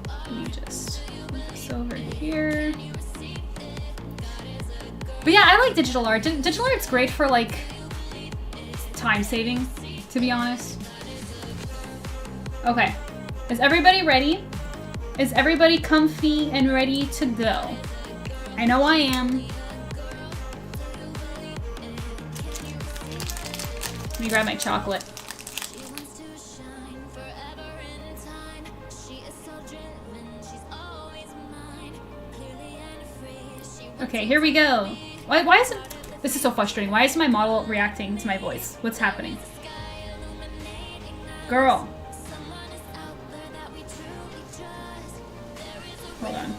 Let me just move this over here. But yeah, I like digital art. Digital art's great for like time saving, to be honest. Okay, is everybody ready? Is everybody comfy and ready to go? I know I am. Let me grab my chocolate. Okay, here we go. Why is it? This is so frustrating. Why is my model reacting to my voice? What's happening? Girl. Hold on.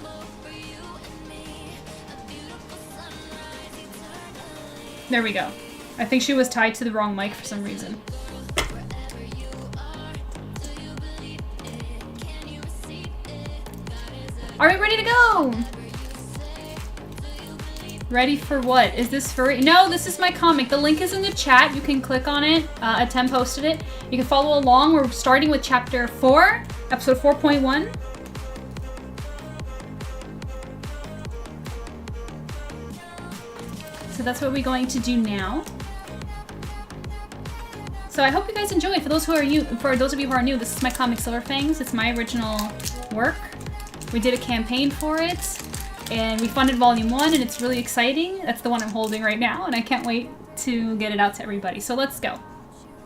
There we go. I think she was tied to the wrong mic for some reason. Are we ready to go? Ready for what? Is this furry? No, this is my comic. The link is in the chat. You can click on it. Atem posted it. You can follow along. We're starting with chapter 4, episode 4.1. So that's what we're going to do now. So I hope you guys enjoy. For those of you who are new, this is my comic Silver Fangs. It's my original work. We did a campaign for it, and we funded Volume 1, and it's really exciting. That's the one I'm holding right now, and I can't wait to get it out to everybody. So let's go.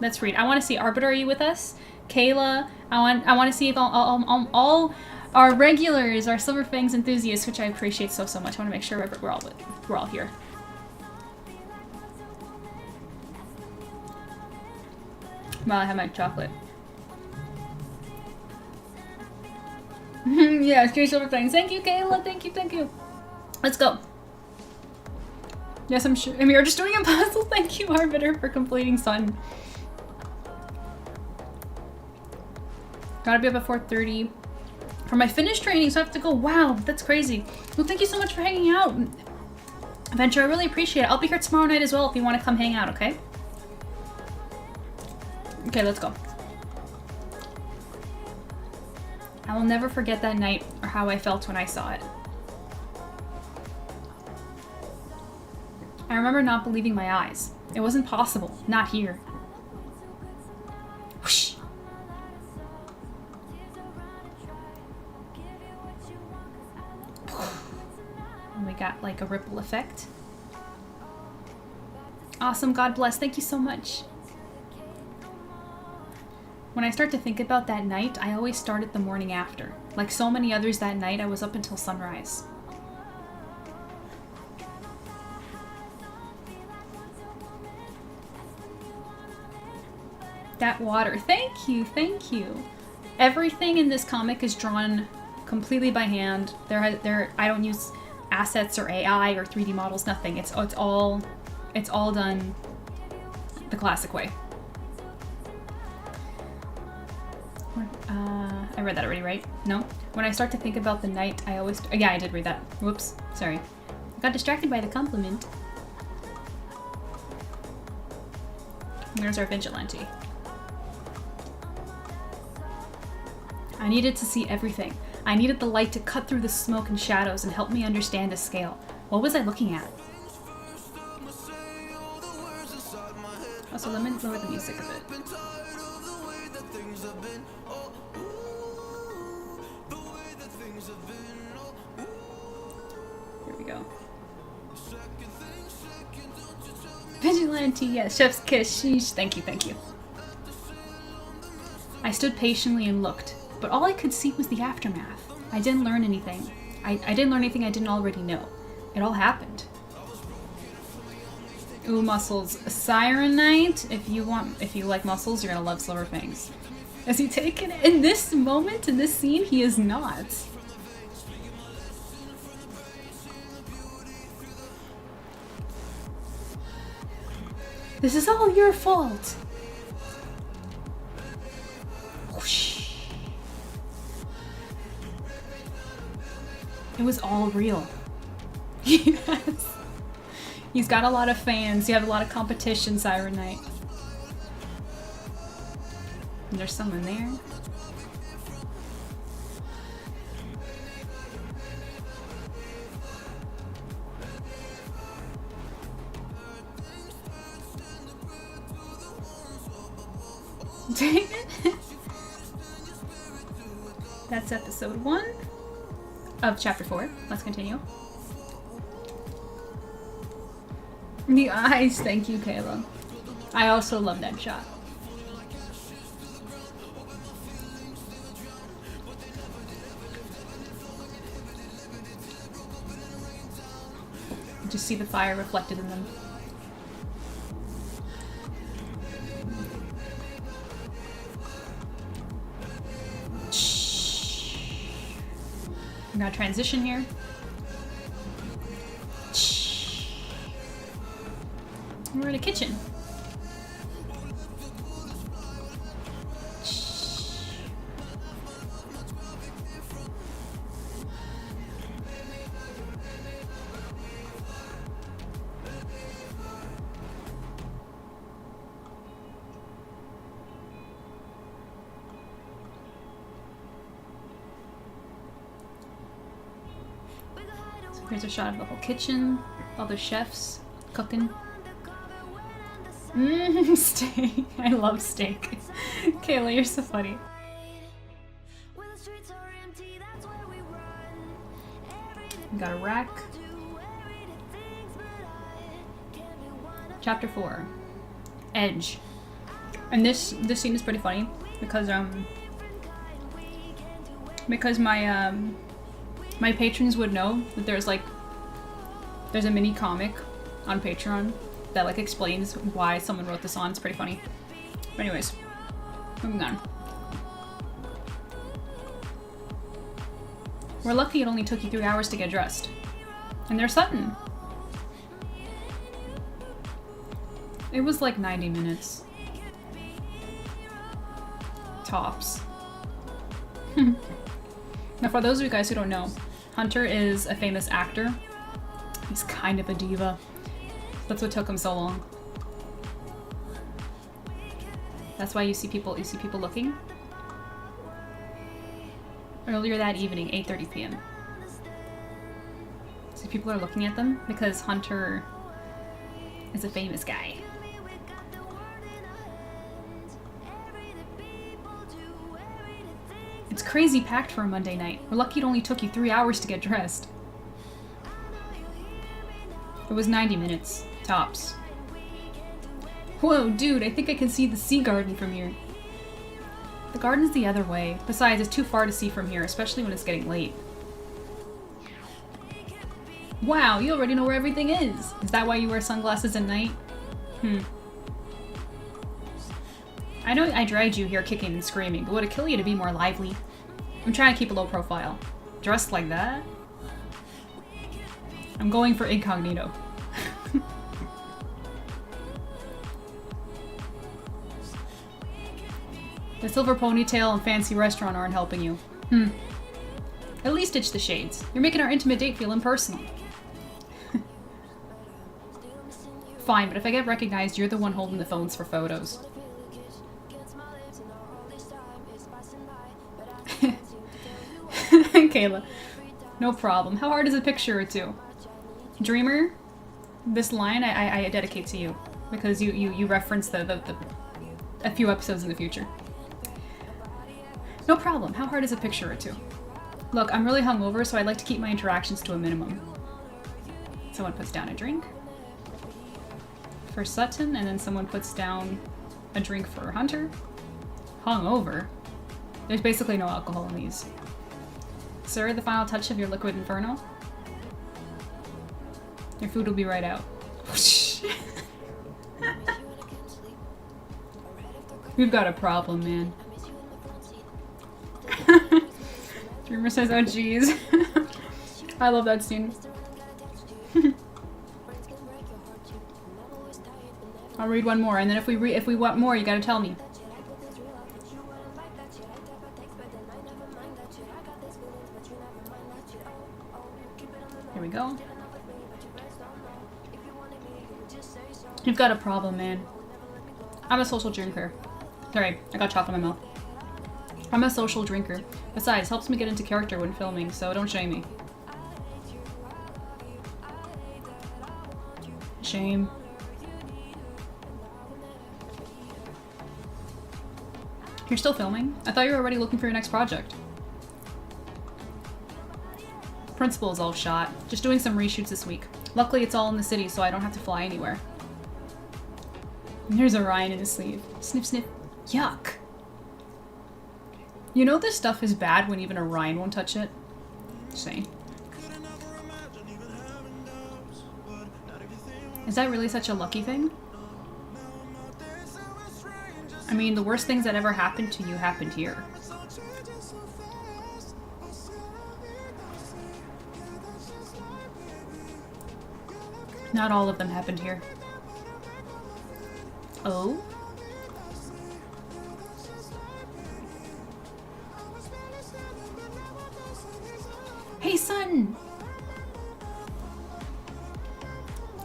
Let's read. I want to see Arbiter, are you with us? Kayla, I want to see if all our regulars, our Silver Fangs enthusiasts, which I appreciate so much. I want to make sure we're all here. While I have my chocolate. Yeah, Stray Silver Fangs. Thank you, Kayla. Thank you. Let's go. Yes, I'm sure. I mean, we're just doing a puzzle. Thank you, Arbiter, for completing Sutton. Gotta be up at 4:30 for my finish training, so I have to go. Wow, that's crazy. Well, thank you so much for hanging out. Adventure, I really appreciate it. I'll be here tomorrow night as well if you want to come hang out, okay? Okay, let's go. I will never forget that night or how I felt when I saw it. I remember not believing my eyes. It wasn't possible. Not here. Whoosh. And we got like a ripple effect. Awesome, God bless. Thank you so much. When I start to think about that night, I always start at the morning after. Like so many others that night, I was up until sunrise. That water. Thank you. Everything in this comic is drawn completely by hand. I don't use assets or AI or 3D models, nothing. It's all done the classic way. I read that already, right? No? When I start to think about the night, I always... Yeah, I did read that. Whoops. Sorry. I got distracted by the compliment. There's our vigilante. I needed to see everything. I needed the light to cut through the smoke and shadows and help me understand a scale. What was I looking at? Also, let me lower the music a bit. Here we go. Vigilante, yes. Chef's kiss. Sheesh. Thank you. I stood patiently and looked, but all I could see was the aftermath. I didn't learn anything. I didn't learn anything I didn't already know. It all happened. Ooh, muscles. Sirenite. If you like muscles, you're gonna love Silver Fangs. Is he taken in this moment, in this scene? He is not. This is all your fault. Whoosh. It was all real. Yes. He's got a lot of fans. You have a lot of competition, Sirenite. And there's someone there. Dang it. That's episode 1 of chapter 4. Let's continue. The eyes, thank you, Kayla. I also love that shot. Just see the fire reflected in them. I'm gonna transition here. We're in a kitchen. So here's a shot of the whole kitchen, all the chefs cooking. Steak. I love steak. Kayla, you're so funny. We got a rack. Chapter 4. Edge. And this scene is pretty funny because my my patrons would know that there's a mini comic on Patreon that like explains why someone wrote this on. It's pretty funny. But anyways, moving on. We're lucky it only took you 3 hours to get dressed. And there's Sutton. It was like 90 minutes. Tops. Now for those of you guys who don't know, Hunter is a famous actor. He's kind of a diva. That's what took him so long. That's why you see people looking. Earlier that evening, 8:30 p.m. So people are looking at them because Hunter is a famous guy. It's crazy packed for a Monday night. We're lucky it only took you 3 hours to get dressed. It was 90 minutes, tops. Whoa, dude, I think I can see the sea garden from here. The garden's the other way. Besides, it's too far to see from here, especially when it's getting late. Wow, you already know where everything is. Is that why you wear sunglasses at night? I know I dragged you here kicking and screaming, but would it kill you to be more lively? I'm trying to keep a low profile. Dressed like that? I'm going for incognito. The silver ponytail and fancy restaurant aren't helping you. At least ditch the shades. You're making our intimate date feel impersonal. Fine, but if I get recognized, you're the one holding the phones for photos. Kayla. No problem. How hard is a picture or two? Dreamer, this line I dedicate to you because you reference a few episodes in the future. No problem. How hard is a picture or two? Look, I'm really hungover, so I'd like to keep my interactions to a minimum. Someone puts down a drink for Sutton, and then someone puts down a drink for Hunter. Hungover? There's basically no alcohol in these. Sir, the final touch of your liquid inferno? Your food will be right out. We've got a problem, man. Dreamer says, oh geez. I love that scene. I'll read one more, and then if we want more, you gotta tell me. Here we go. You've got a problem, man. I'm a social drinker. Sorry, I got chocolate in my mouth. I'm a social drinker. Besides, helps me get into character when filming, so don't shame me. Shame. You're still filming? I thought you were already looking for your next project. Principal is all shot. Just doing some reshoots this week. Luckily it's all in the city, so I don't have to fly anywhere. And there's Orion in his sleeve. Sniff, sniff. Yuck. You know this stuff is bad when even Orion won't touch it? Say. Is that really such a lucky thing? I mean, the worst things that ever happened to you happened here. Not all of them happened here. Oh? Hey, Sutton!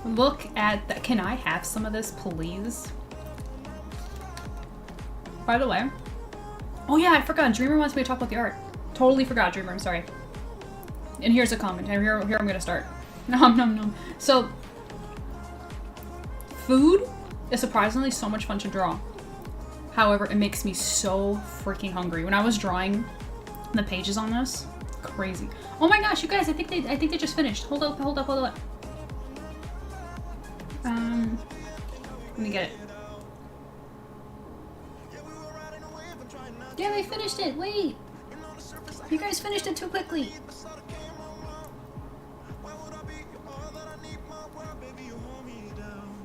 Look at that. Can I have some of this, please? By the way. Oh yeah, I forgot. Dreamer wants me to talk about the art. Totally forgot, Dreamer. I'm sorry. And here's a comment. Here I'm gonna start. Nom nom nom. So, food is surprisingly so much fun to draw. However, it makes me so freaking hungry. When I was drawing the pages on this, crazy. Oh my gosh, you guys, I think they just finished. Hold up. Let me get it. Yeah, they finished it. Wait. You guys finished it too quickly.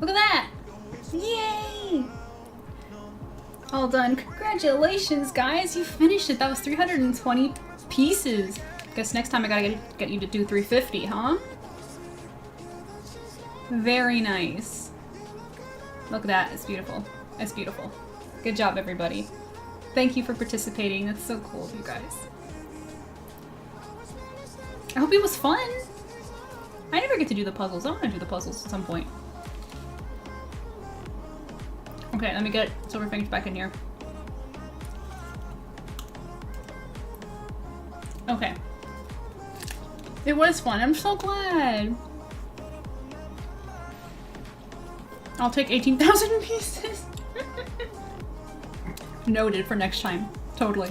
Look at that. Yay. All done. Congratulations, guys. You finished it. That was 320 pieces. Guess next time I gotta get you to do 350, huh? Very nice. Look at that. It's beautiful. It's beautiful. Good job, everybody. Thank you for participating. That's so cool of you guys. I hope it was fun. I never get to do the puzzles. I want to do the puzzles at some point. Okay, let me get Silverfangs back in here. Okay. It was fun. I'm so glad. I'll take 18,000 pieces. Noted for next time. Totally.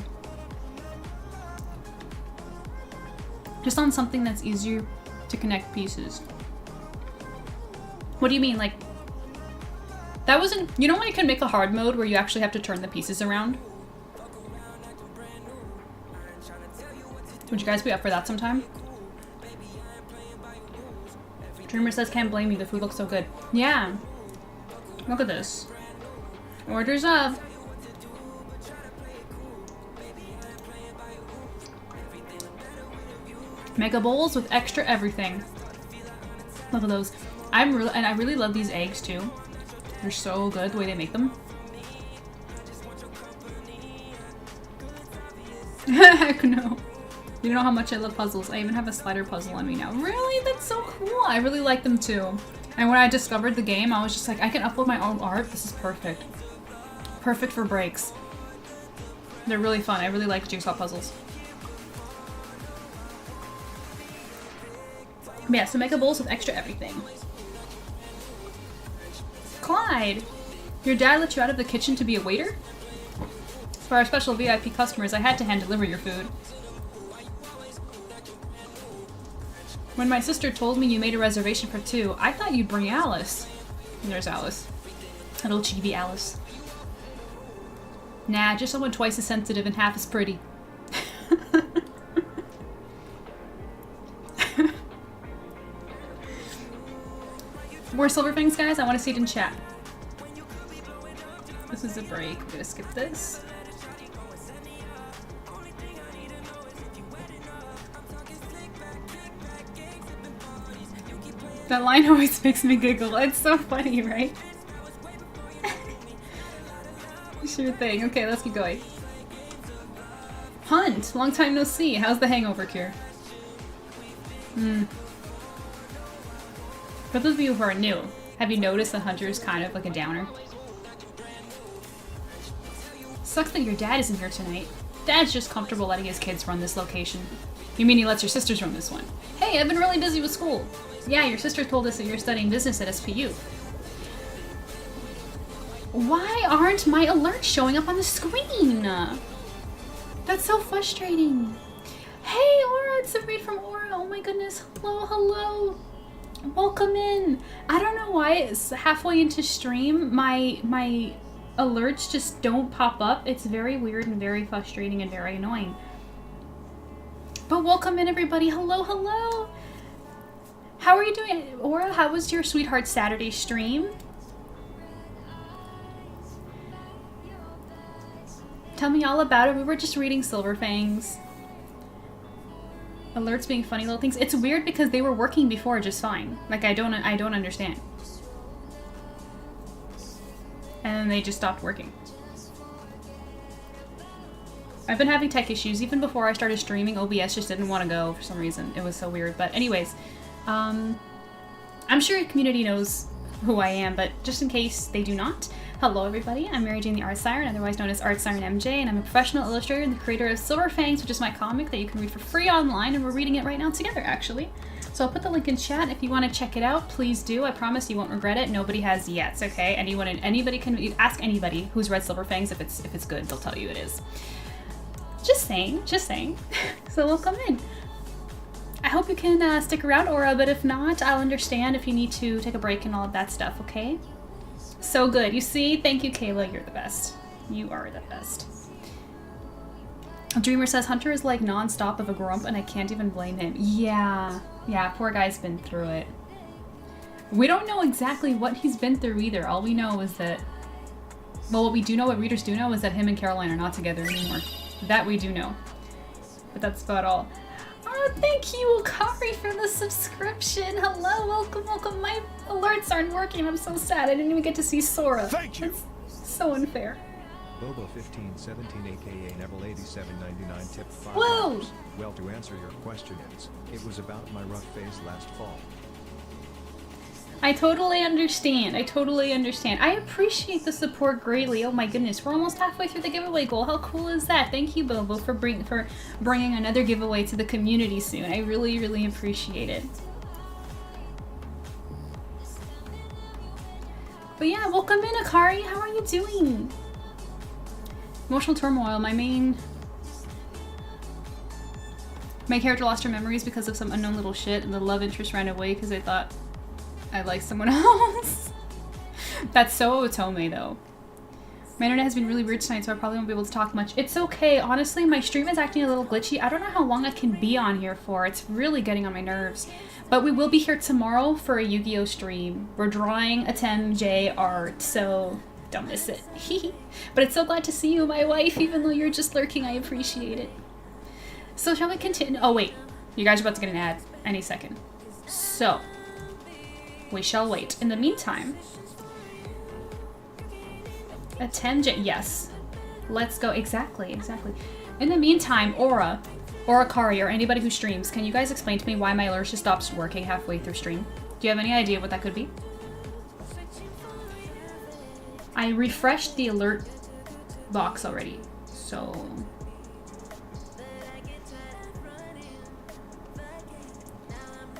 Just on something that's easier to connect pieces. What do you mean? Like, that wasn't... You know when you can make a hard mode where you actually have to turn the pieces around? Would you guys be up for that sometime? Dreamer says, can't blame you, the food looks so good. Yeah. Look at this. Orders up. Mega bowls with extra everything. Look at those. I really love these eggs too. They're so good the way they make them. Heck no. You don't know how much I love puzzles. I even have a slider puzzle on me now. Really? That's so cool. I really like them too. And when I discovered the game, I was just like, I can upload my own art. This is perfect. Perfect for breaks. They're really fun. I really like jigsaw puzzles. But yeah, so mega bowls with extra everything. Clyde! Your dad let you out of the kitchen to be a waiter? For our special VIP customers, I had to hand deliver your food. When my sister told me you made a reservation for 2, I thought you'd bring Alice. And there's Alice. Little chibi Alice. Nah, just someone twice as sensitive and half as pretty. More Silverfangs, guys? I want to see it in chat. This is a break. I'm gonna skip this. That line always makes me giggle. It's so funny, right? Sure thing. Okay, let's keep going. Hunt! Long time no see. How's the hangover cure? For those of you who are new, have you noticed that Hunter is kind of like a downer? Sucks that your dad isn't here tonight. Dad's just comfortable letting his kids run this location. You mean he lets your sisters run this one? Hey, I've been really busy with school. Yeah, your sister told us that you're studying business at SPU. Why aren't my alerts showing up on the screen? That's so frustrating. Hey, Aura, it's a read from Aura. Oh my goodness. Hello, hello. Welcome in. I don't know why it's halfway into stream, my alerts just don't pop up. It's very weird and very frustrating and very annoying. But welcome in, everybody. Hello, hello. How are you doing, Aura? How was your Sweetheart Saturday stream? Tell me all about it. We were just reading Silverfangs. Alerts being funny little things. It's weird because they were working before just fine. Like I don't understand. And then they just stopped working. I've been having tech issues even before I started streaming. OBS just didn't want to go for some reason. It was so weird. But anyways, I'm sure your community knows who I am, but just in case they do not. Hello everybody, I'm Mary Jane the Art Siren, otherwise known as ArtSirenMJ, and I'm a professional illustrator and the creator of Silverfangs, which is my comic that you can read for free online, and we're reading it right now together, actually. So I'll put the link in chat. If you want to check it out, please do. I promise you won't regret it. Nobody has yet, okay? Anybody can ask anybody who's read Silverfangs if it's good. They'll tell you it is. Just saying. So welcome in. hope you can stick around, Aura, but if not, I'll understand if you need to take a break and all of that stuff, okay? So good. You see? Thank you, Kayla. You're the best. You are the best. Dreamer says, Hunter is like non-stop of a grump and I can't even blame him. Yeah. Yeah, poor guy's been through it. We don't know exactly what he's been through either. All we know is that... Well, what we do know, what readers do know, is that him and Caroline are not together anymore. That we do know. But that's about all. Oh, thank you, Okari, for the subscription. Hello, welcome, welcome. My alerts aren't working. I'm so sad. I didn't even get to see Sora. Thank you. That's so unfair. Bobo1517 aka Neville8799 tipped $5. Whoa! Well, to answer your question is, it was about my rough phase last fall. I totally understand. I totally understand. I appreciate the support greatly. Oh my goodness, we're almost halfway through the giveaway goal. How cool is that? Thank you, Bobo, for bringing another giveaway to the community soon. I really, really appreciate it. But yeah, welcome in, Akari. How are you doing? Emotional turmoil. My character lost her memories because of some unknown little shit, and the love interest ran away because they thought I like someone else. That's so Otome though. My internet has been really weird tonight, so I probably won't be able to talk much. It's okay. Honestly, my stream is acting a little glitchy. I don't know how long I can be on here for. It's really getting on my nerves. But we will be here tomorrow for a Yu-Gi-Oh stream. We're drawing a SIRMJ art, so don't miss it. But it's so glad to see you, my wife, even though you're just lurking. I appreciate it. So shall we continue? Oh wait, you guys are about to get an ad any second. So we shall wait. In the meantime, a SIRMJ, yes. Let's go, exactly. In the meantime, Aura, or Akari, or anybody who streams, can you guys explain to me why my alert just stops working halfway through stream? Do you have any idea what that could be? I refreshed the alert box already, so...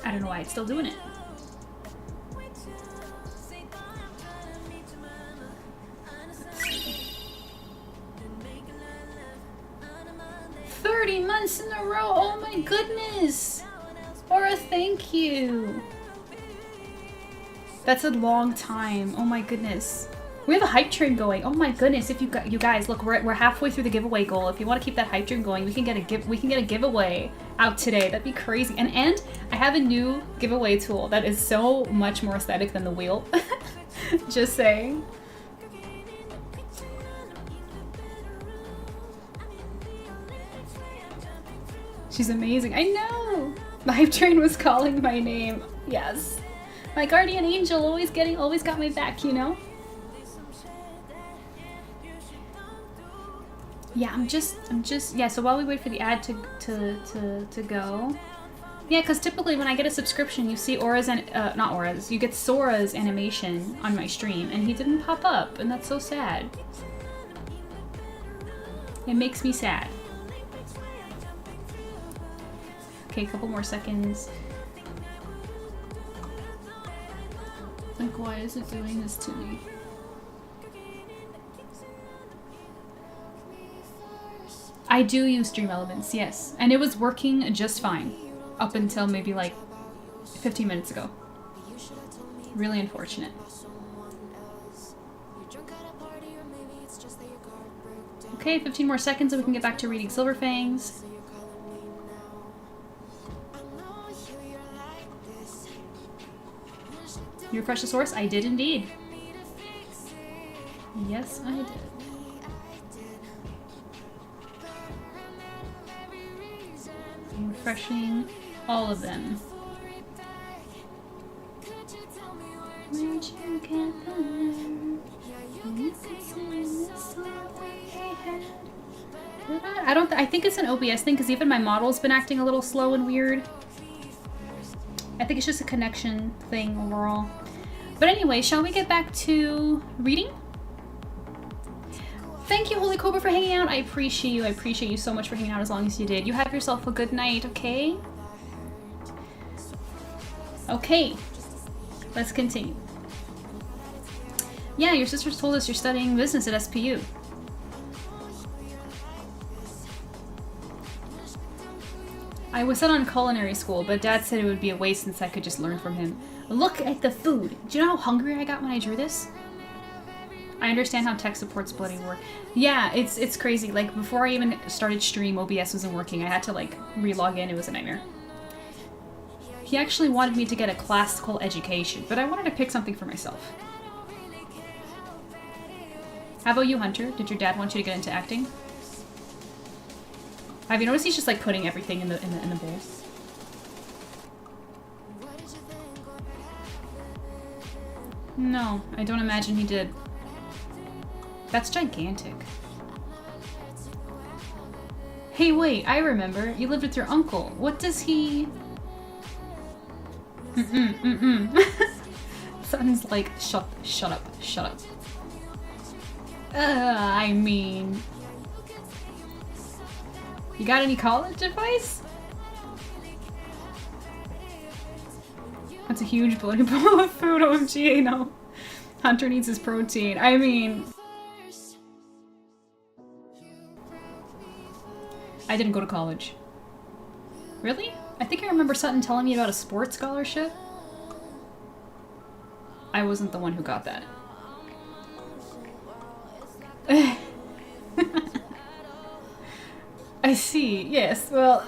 I don't know why it's still doing it. Let's see. 30 months in a row! Oh my goodness! Aura, thank you! That's a long time. Oh my goodness. We have a hype train going. Oh my goodness! If you guys look, we're halfway through the giveaway goal. If you want to keep that hype train going, we can get a giveaway out today. That'd be crazy. And I have a new giveaway tool that is so much more aesthetic than the wheel. Just saying. She's amazing. I know. The hype train was calling my name. Yes. My guardian angel always got my back, you know? Yeah, I'm just, yeah, so while we wait for the ad to go. Yeah, because typically when I get a subscription, you see Aura's, not Aura's, you get Sora's animation on my stream, and he didn't pop up, and that's so sad. It makes me sad. Okay, a couple more seconds. Like, why is it doing this to me? I do use Stream Elements, yes. And it was working just fine. Up until maybe like 15 minutes ago. Really unfortunate. Okay, 15 more seconds and we can get back to reading Silver Fangs. You refreshed the source? I did indeed. Yes, I did. I'm refreshing all of them. I think it's an OBS thing because even my model's been acting a little slow and weird. I think it's just a connection thing overall. But anyway, shall we get back to reading? Thank you, Holy Cobra, for hanging out. I appreciate you. I appreciate you so much for hanging out as long as you did. You have yourself a good night, okay? Okay. Let's continue. Yeah, your sisters told us you're studying business at SPU. I was sent on culinary school, but Dad said it would be a waste since I could just learn from him. Look at the food! Do you know how hungry I got when I drew this? I understand how tech support's bloody work. Yeah, it's crazy. Like, before I even started stream, OBS wasn't working. I had to, like, re-log in. It was a nightmare. He actually wanted me to get a classical education, but I wanted to pick something for myself. How about you, Hunter? Did your dad want you to get into acting? Have you noticed he's just like putting everything in the bowl? No, I don't imagine he did. That's gigantic. Hey, wait, I remember. You lived with your uncle. What does he... Sutton's like, shut up. I mean... You got any college advice? That's a huge bloody bowl of food, OMG, no. Hunter needs his protein. I mean... I didn't go to college. Really? I think I remember Sutton telling me about a sports scholarship. I wasn't the one who got that. I see, yes, well,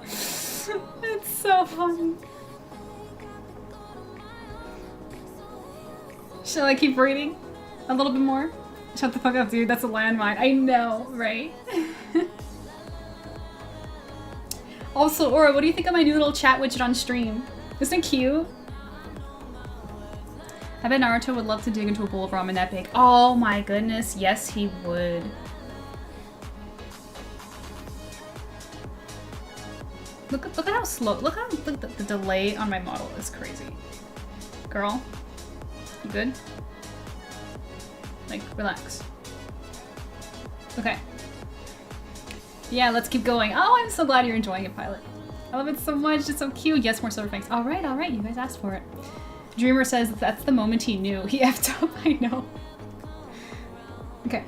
It's so funny. Shall I keep reading? A little bit more? Shut the fuck up, dude, that's a landmine. I know, right? Also, Aura, what do you think of my new little chat widget on stream? Isn't it cute? I bet Naruto would love to dig into a bowl of ramen that big. Oh my goodness, yes he would. Look at how slow, look the delay on my model is crazy. Girl, you good? Like, relax. Okay. Yeah, let's keep going. Oh, I'm so glad you're enjoying it, Pilot. I love it so much, it's so cute. Yes, more silver fangs. Alright, you guys asked for it. Dreamer says that's the moment he knew. He effed up, I know. Okay.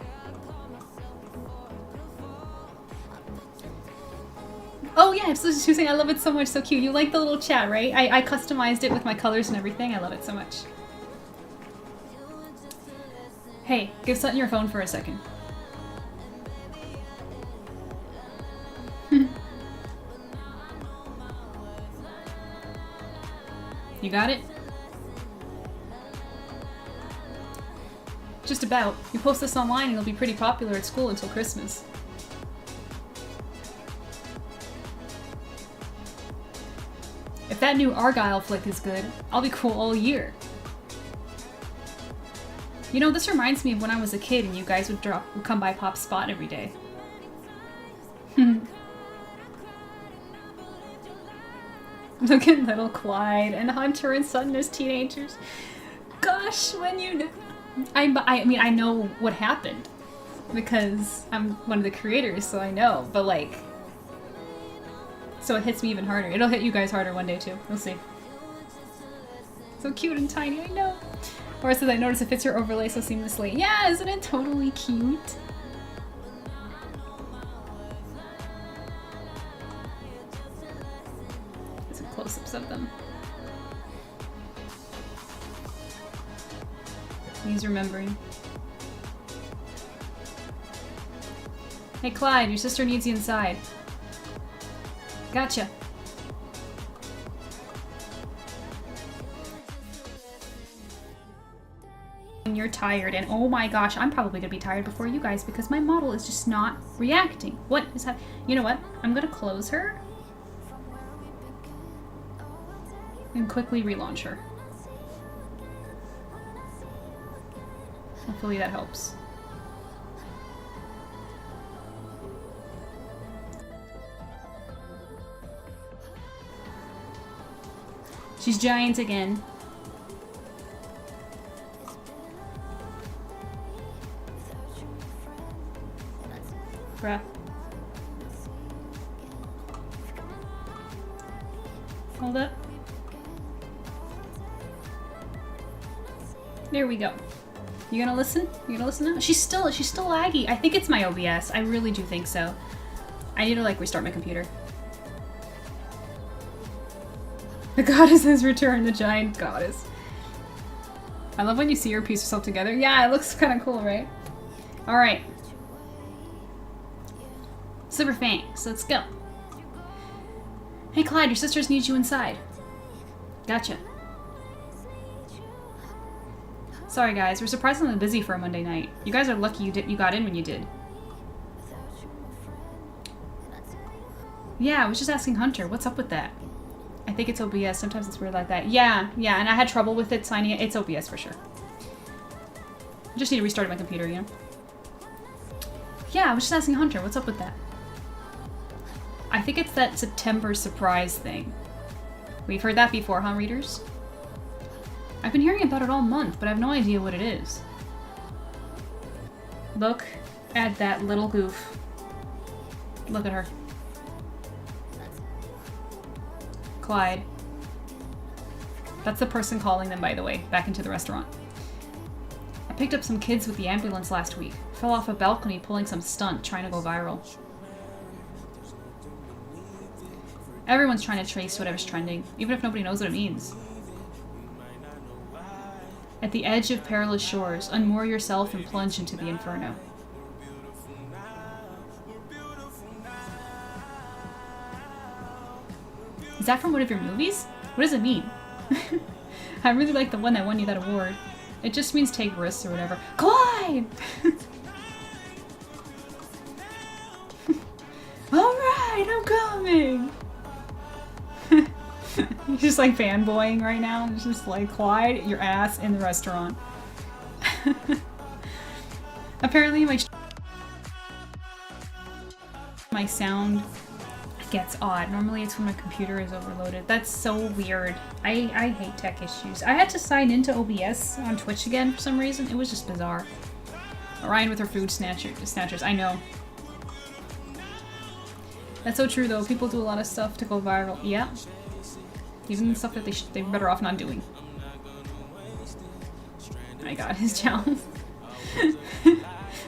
Oh yeah, I'm just saying I love it so much, so cute. You like the little chat, right? I customized it with my colors and everything. I love it so much. Hey, give Sutton your phone for a second. You got it? Just about. You post this online and it'll be pretty popular at school until Christmas. If that new Argyle flick is good, I'll be cool all year. You know, this reminds me of when I was a kid and you guys would come by Pop's spot every day. Look at little Clyde and Hunter and Sutton as teenagers. Gosh, when you know... I mean, I know what happened because I'm one of the creators, so I know, but like... So it hits me even harder. It'll hit you guys harder one day too. We'll see. So cute and tiny, I know. Or it says, I notice it fits your overlay so seamlessly. Yeah, isn't it totally cute? Some close-ups of them. He's remembering. Hey Clyde, your sister needs you inside. Gotcha. You're tired, and oh my gosh, I'm probably gonna be tired before you guys because my model is just not reacting. What is happening? You know what? I'm gonna close her and quickly relaunch her. Hopefully that helps. She's giant again. Bruh. Hold up. There we go. You gonna listen? You gonna listen now? She's still laggy. I think it's my OBS. I really do think so. I need to like restart my computer. The goddess has returned, the giant goddess. I love when you see her piece herself together. Yeah, it looks kind of cool, right? All right. Silver Fangs, let's go. Hey Clyde, your sisters need you inside. Gotcha. Sorry guys, we're surprisingly busy for a Monday night. You guys are lucky you got in when you did. Yeah, I was just asking Hunter, what's up with that? I think it's OBS, sometimes it's weird like that. Yeah, and I had trouble with it signing it. It's OBS for sure. I just need to restart my computer, you know? Yeah, I was just asking Hunter, what's up with that? I think it's that September surprise thing. We've heard that before, huh, readers? I've been hearing about it all month, but I have no idea what it is. Look at that little goof. Look at her. Clyde. That's the person calling them, by the way, back into the restaurant. I picked up some kids with the ambulance last week. Fell off a balcony pulling some stunt, trying to go viral. Everyone's trying to trace whatever's trending, even if nobody knows what it means. At the edge of perilous shores, unmoor yourself and plunge into the inferno. Is that from one of your movies? What does it mean? I really like the one that won you that award. It just means take risks or whatever. Clyde! Alright, I'm coming! He's just like fanboying right now. It's just like, Clyde, your ass in the restaurant. Apparently my sound gets odd. Normally it's when my computer is overloaded. That's so weird. I hate tech issues. I had to sign into OBS on Twitch again for some reason. It was just bizarre. Orion with her food snatchers. I know. That's so true though. People do a lot of stuff to go viral. Yeah. Even the stuff that they're better off not doing. I got his jowl.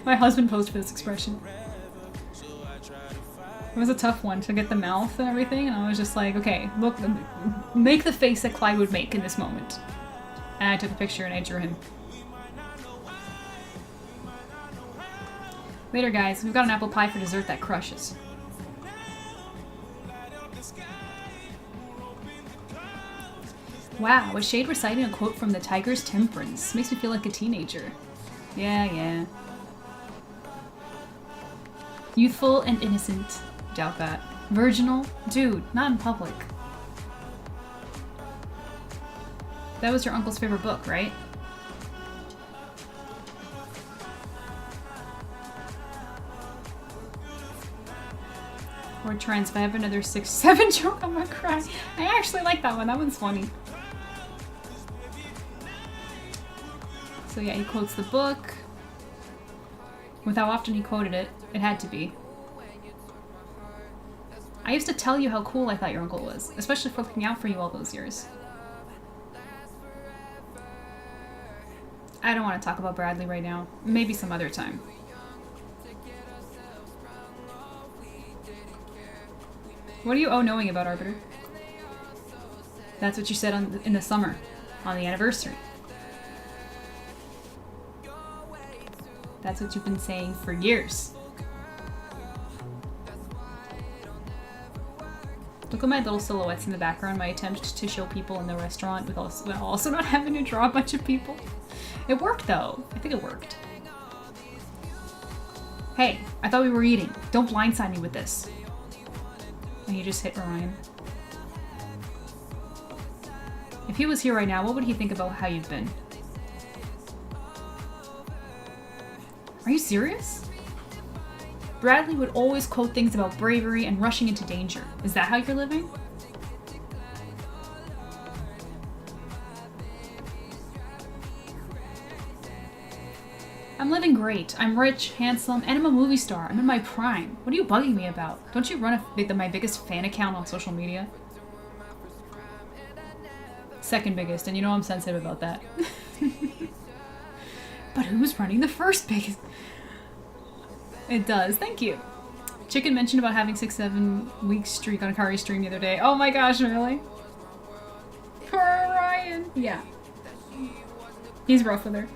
My husband posed for this expression. It was a tough one to get the mouth and everything, and I was just like, okay, look, make the face that Clyde would make in this moment. And I took a picture and I drew him. Later, guys. We've got an apple pie for dessert that crushes. Wow, was Shade reciting a quote from The Tiger's Temperance? Makes me feel like a teenager. Yeah. Youthful and innocent. Doubt that. Virginal? Dude, not in public. That was your uncle's favorite book, right? Or trans, if I have another 6-7 joke, I'm gonna cry. I actually like that one. That one's funny. So yeah, he quotes the book. With how often he quoted it, it had to be. I used to tell you how cool I thought your uncle was, especially for looking out for you all those years. I don't want to talk about Bradley right now. Maybe some other time. What do you owe knowing about Arbiter? That's what you said in the summer, on the anniversary. That's what you've been saying for years. Look at my little silhouettes in the background, my attempt to show people in the restaurant with also not having to draw a bunch of people. It worked though. I think it worked. Hey, I thought we were eating. Don't blindside me with this. And you just hit Orion. If he was here right now, what would he think about how you've been? Are you serious? Bradley would always quote things about bravery and rushing into danger. Is that how you're living? I'm living great. I'm rich, handsome, and I'm a movie star. I'm in my prime. What are you bugging me about? Don't you run my biggest fan account on social media? Second biggest, and you know I'm sensitive about that. But who's running the first big? It does. Thank you. Chicken mentioned about having 6-7 week streak on Akari's stream the other day. Oh my gosh, really? Poor Ryan. Yeah. He's rough with her.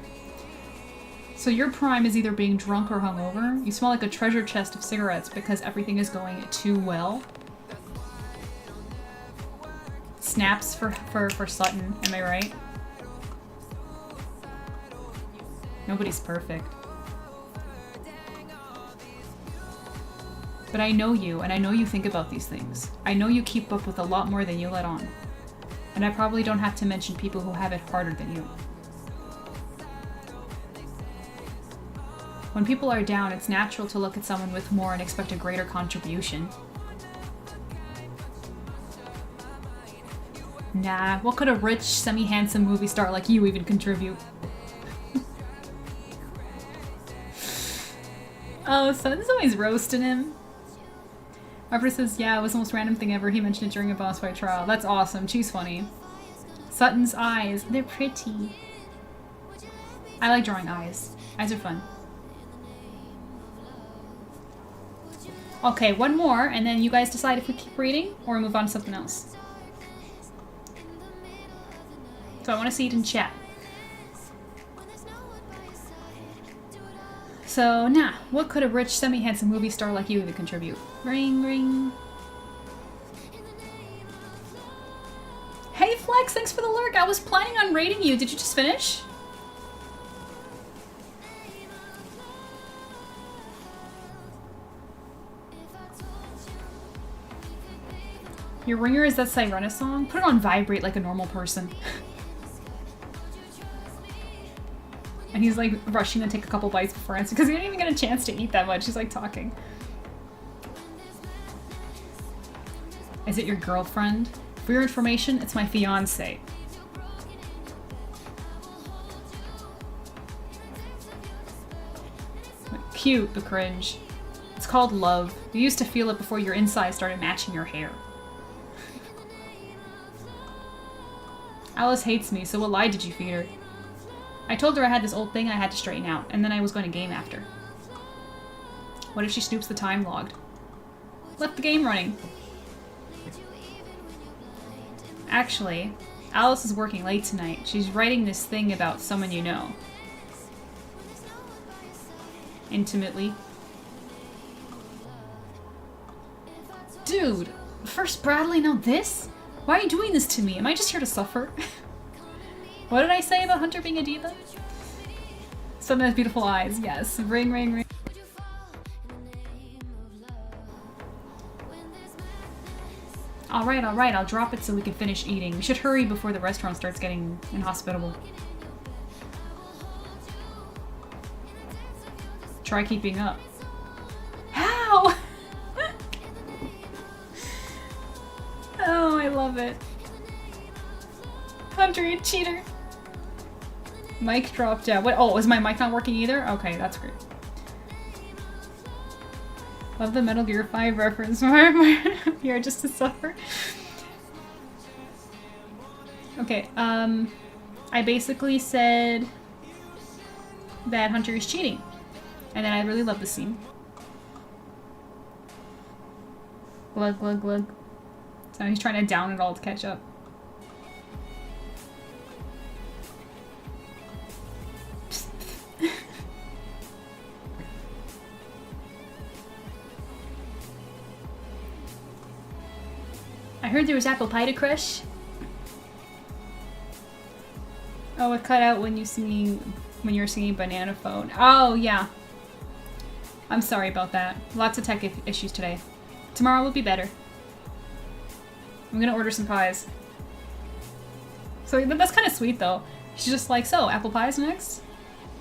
So your prime is either being drunk or hungover. You smell like a treasure chest of cigarettes because everything is going too well. Snaps for Sutton, am I right? Nobody's perfect. But I know you, and I know you think about these things. I know you keep up with a lot more than you let on. And I probably don't have to mention people who have it harder than you. When people are down, it's natural to look at someone with more and expect a greater contribution. Nah, what could a rich, semi-handsome movie star like you even contribute? Oh, Sutton's always roasting him. Harper says, yeah, it was the most random thing ever. He mentioned it during a boss fight trial. That's awesome. She's funny. Sutton's eyes. They're pretty. I like drawing eyes. Eyes are fun. Okay, one more, and then you guys decide if we keep reading or move on to something else. So I want to see it in chat. So, nah, what could a rich, semi-handsome movie star like you even contribute? Ring, ring. Hey Flex, thanks for the lurk. I was planning on raiding you. Did you just finish? Your ringer is that Sirena song? Put it on vibrate like a normal person. And he's like rushing to take a couple bites before answering because he didn't even get a chance to eat that much. He's like talking. Is it your girlfriend? For your information, it's my fiance. Cute, but cringe. It's called love. You used to feel it before your inside started matching your hair. Alice hates me, so what lie did you feed her? I told her I had this old thing I had to straighten out, and then I was going to game after. What if she snoops the time logged? Left the game running. Actually, Alice is working late tonight. She's writing this thing about someone you know. Intimately. Dude! First Bradley, now this? Why are you doing this to me? Am I just here to suffer? What did I say about Hunter being a diva? Someone has beautiful eyes. Yes. Ring, ring, ring. Alright, alright. I'll drop it so we can finish eating. We should hurry before the restaurant starts getting inhospitable. Try keeping up. How? Oh, I love it. Hunter, you cheater. Mic dropped out. What? Oh, is my mic not working either? Okay, that's great. Love the Metal Gear 5 reference. Why am I here just to suffer? Okay, I basically said that Hunter is cheating. And then I really love the scene. Glug, glug, glug. So he's trying to down it all to catch up. I heard there was apple pie to crush. Oh, it cut out when you were singing Banana Phone. Oh, yeah. I'm sorry about that. Lots of tech issues today. Tomorrow will be better. I'm gonna order some pies. So that's kind of sweet though. She's just like, so, apple pie's next?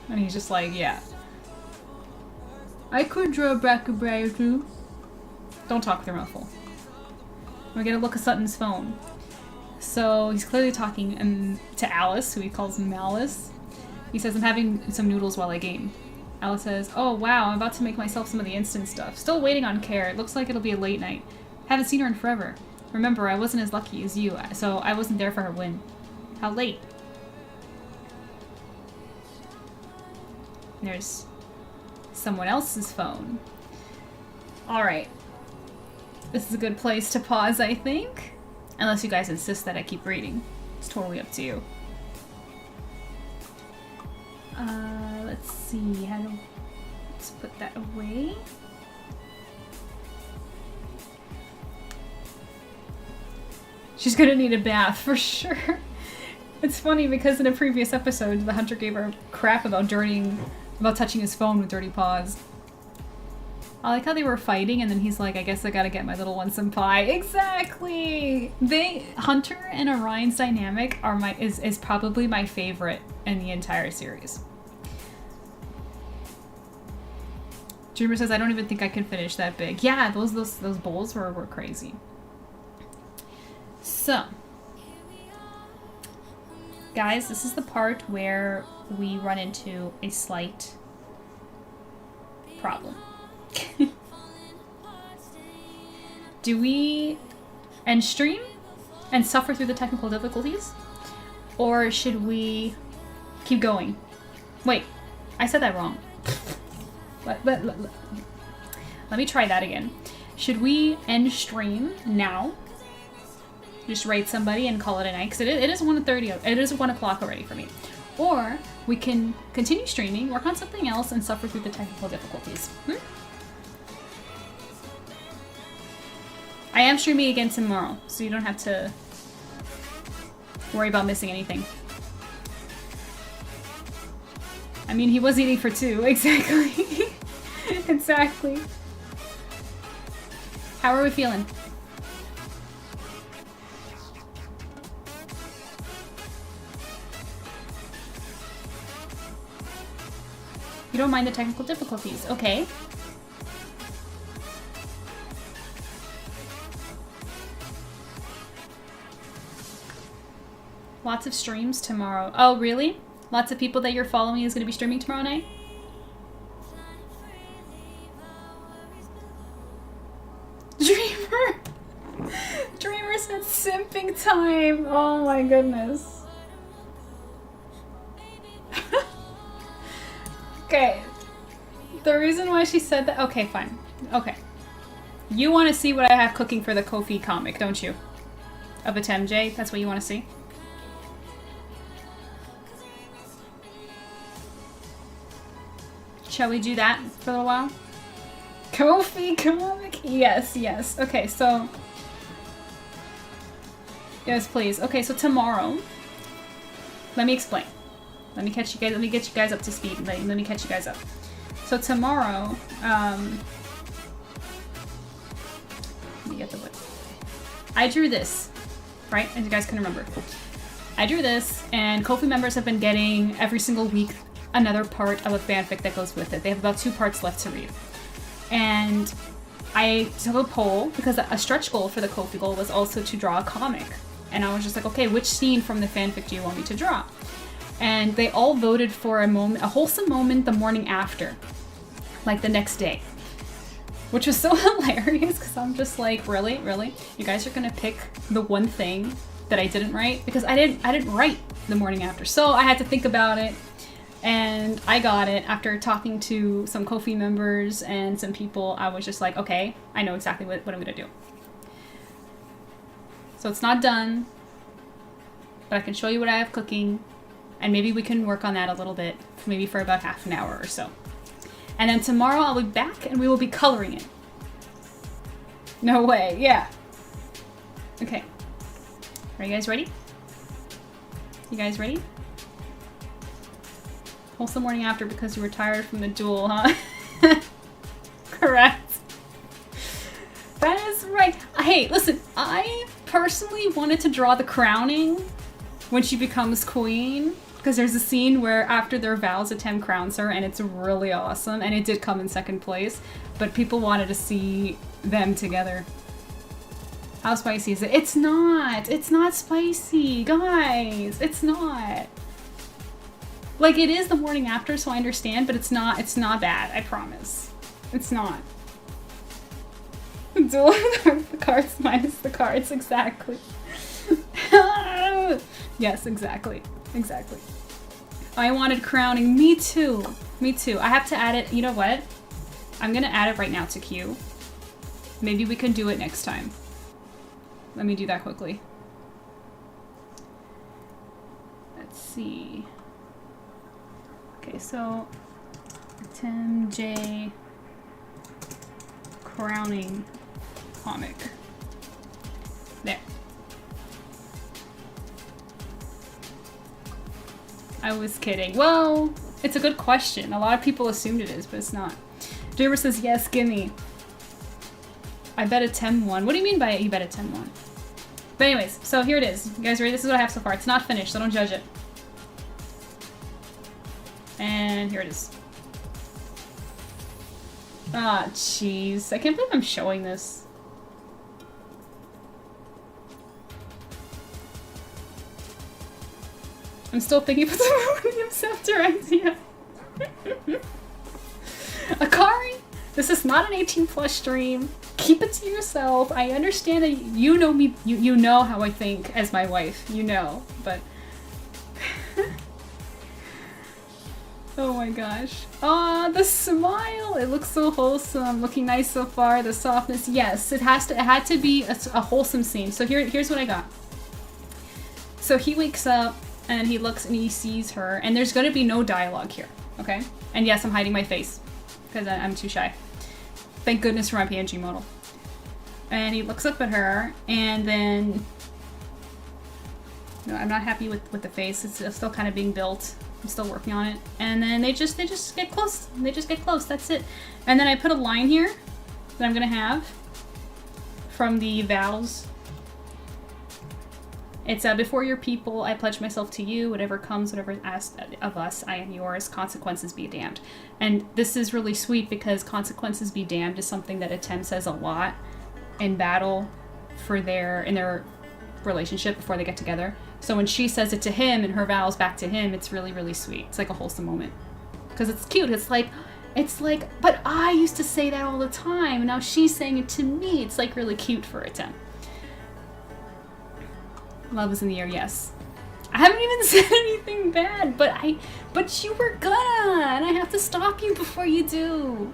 And he's just like, yeah. I could draw a brackabray or two. Don't talk with your mouth full. We're gonna look at Sutton's phone. So he's clearly talking to Alice, who he calls Malice. He says, I'm having some noodles while I game. Alice says, oh wow, I'm about to make myself some of the instant stuff. Still waiting on Care. It looks like it'll be a late night. Haven't seen her in forever. Remember, I wasn't as lucky as you, so I wasn't there for her win. How late? There's someone else's phone. Alright. This is a good place to pause, I think. Unless you guys insist that I keep reading. It's totally up to you. Let's see. Let's put that away. She's gonna need a bath for sure. It's funny because in a previous episode, the hunter gave her crap about touching his phone with dirty paws. I like how they were fighting, and then he's like, "I guess I gotta get my little one some pie." Exactly. Hunter and Orion's dynamic is probably my favorite in the entire series. Dreamer says, "I don't even think I can finish that big." Yeah, those bowls were crazy. So, guys, this is the part where we run into a slight problem. Do we end stream and suffer through the technical difficulties? Or should we keep going? Wait, I said that wrong. Let me try that again. Should we end stream now? Just raid somebody and call it a night? Because it is 1:30. It is 1 o'clock already for me. Or we can continue streaming, work on something else, and suffer through the technical difficulties. I am streaming again tomorrow, so you don't have to worry about missing anything. I mean, he was eating for 2. Exactly. Exactly. How are we feeling? You don't mind the technical difficulties. Okay. Lots of streams tomorrow. Oh, really? Lots of people that you're following is going to be streaming tomorrow night? Dreamer said simping time. Oh my goodness. Okay. The reason why she said that... Okay, fine. Okay. You want to see what I have cooking for the Ko-fi comic, don't you? Of a MJ? That's what you want to see? Shall we do that for a little while? Ko-fi comic? Yes, yes. Okay, so... Yes, please. Okay, so tomorrow... Let me explain. Let me get you guys up to speed. Let me catch you guys up. So tomorrow, let me get the whip. I drew this, right? As you guys can remember. I drew this, and Ko-fi members have been getting every single week another part of a fanfic that goes with it. They have about 2 parts left to read. And I took a poll, because a stretch goal for the Ko-fi goal was also to draw a comic. And I was just like, okay, which scene from the fanfic do you want me to draw? And they all voted for a wholesome moment the morning after. Like the next day. Which was so hilarious, because I'm just like, really? Really? You guys are gonna pick the one thing that I didn't write? Because I didn't write the morning after. So I had to think about it. And I got it after talking to some Ko-fi members and some people. I was just like, okay, I know exactly what I'm gonna do. So it's not done, but I can show you what I have cooking, and maybe we can work on that a little bit, maybe for about half an hour or so. And then tomorrow I'll be back and we will be coloring it. No way, yeah. Okay. Are you guys ready? You guys ready? Wholesome morning after because you were tired from the duel, huh? Correct. That is right. Hey, listen, I personally wanted to draw the crowning when she becomes queen, because there's a scene where after their vows, Atem crowns her, and it's really awesome, and it did come in 2nd place, but people wanted to see them together. How spicy is it? It's not spicy, guys, it's not. Like, it is the morning after, so I understand, but it's not bad, I promise. It's not. Duel the cards minus the cards, exactly. Yes, exactly. Exactly. I wanted crowning. Me too. Me too. I have to add it. You know what? I'm gonna add it right now to queue. Maybe we can do it next time. Let me do that quickly. Let's see. Okay, so FANGS crowning comic. There. I was kidding. Well, it's a good question. A lot of people assumed it is, but it's not. Dreamer says, yes, gimme. I bet a Tem won. What do you mean by you bet a Tem won? But anyways, so here it is. You guys ready? This is what I have so far. It's not finished, so don't judge it. And here it is. Ah, jeez. I can't believe I'm showing this. I'm still thinking about the Millennium Scepter idea. Akari, this is not an 18+ stream. Keep it to yourself. I understand that you know me. You know how I think as my wife. You know, but oh my gosh. Ah, the smile. It looks so wholesome. Looking nice so far. The softness. Yes, it had to be a wholesome scene. So here's what I got. So he wakes up and he looks and he sees her, and there's gonna be no dialogue here. Okay. And yes, I'm hiding my face because I'm too shy. Thank goodness for my PNG model. And he looks up at her, and then no, I'm not happy with the face. It's still kind of being built. I'm still working on it. And then they just get close. They just get close. That's it. And then I put a line here that I'm gonna have from the vows. It's before your people, I pledge myself to you. Whatever comes, whatever is asked of us, I am yours. Consequences be damned. And this is really sweet because consequences be damned is something that Atem says a lot in battle in their relationship before they get together. So when she says it to him and her vows back to him, it's really, really sweet. It's like a wholesome moment because it's cute. It's like, but I used to say that all the time. And now she's saying it to me. It's like really cute for Atem. Love is in the air, yes. I haven't even said anything bad, but you were gonna, and I have to stop you before you do.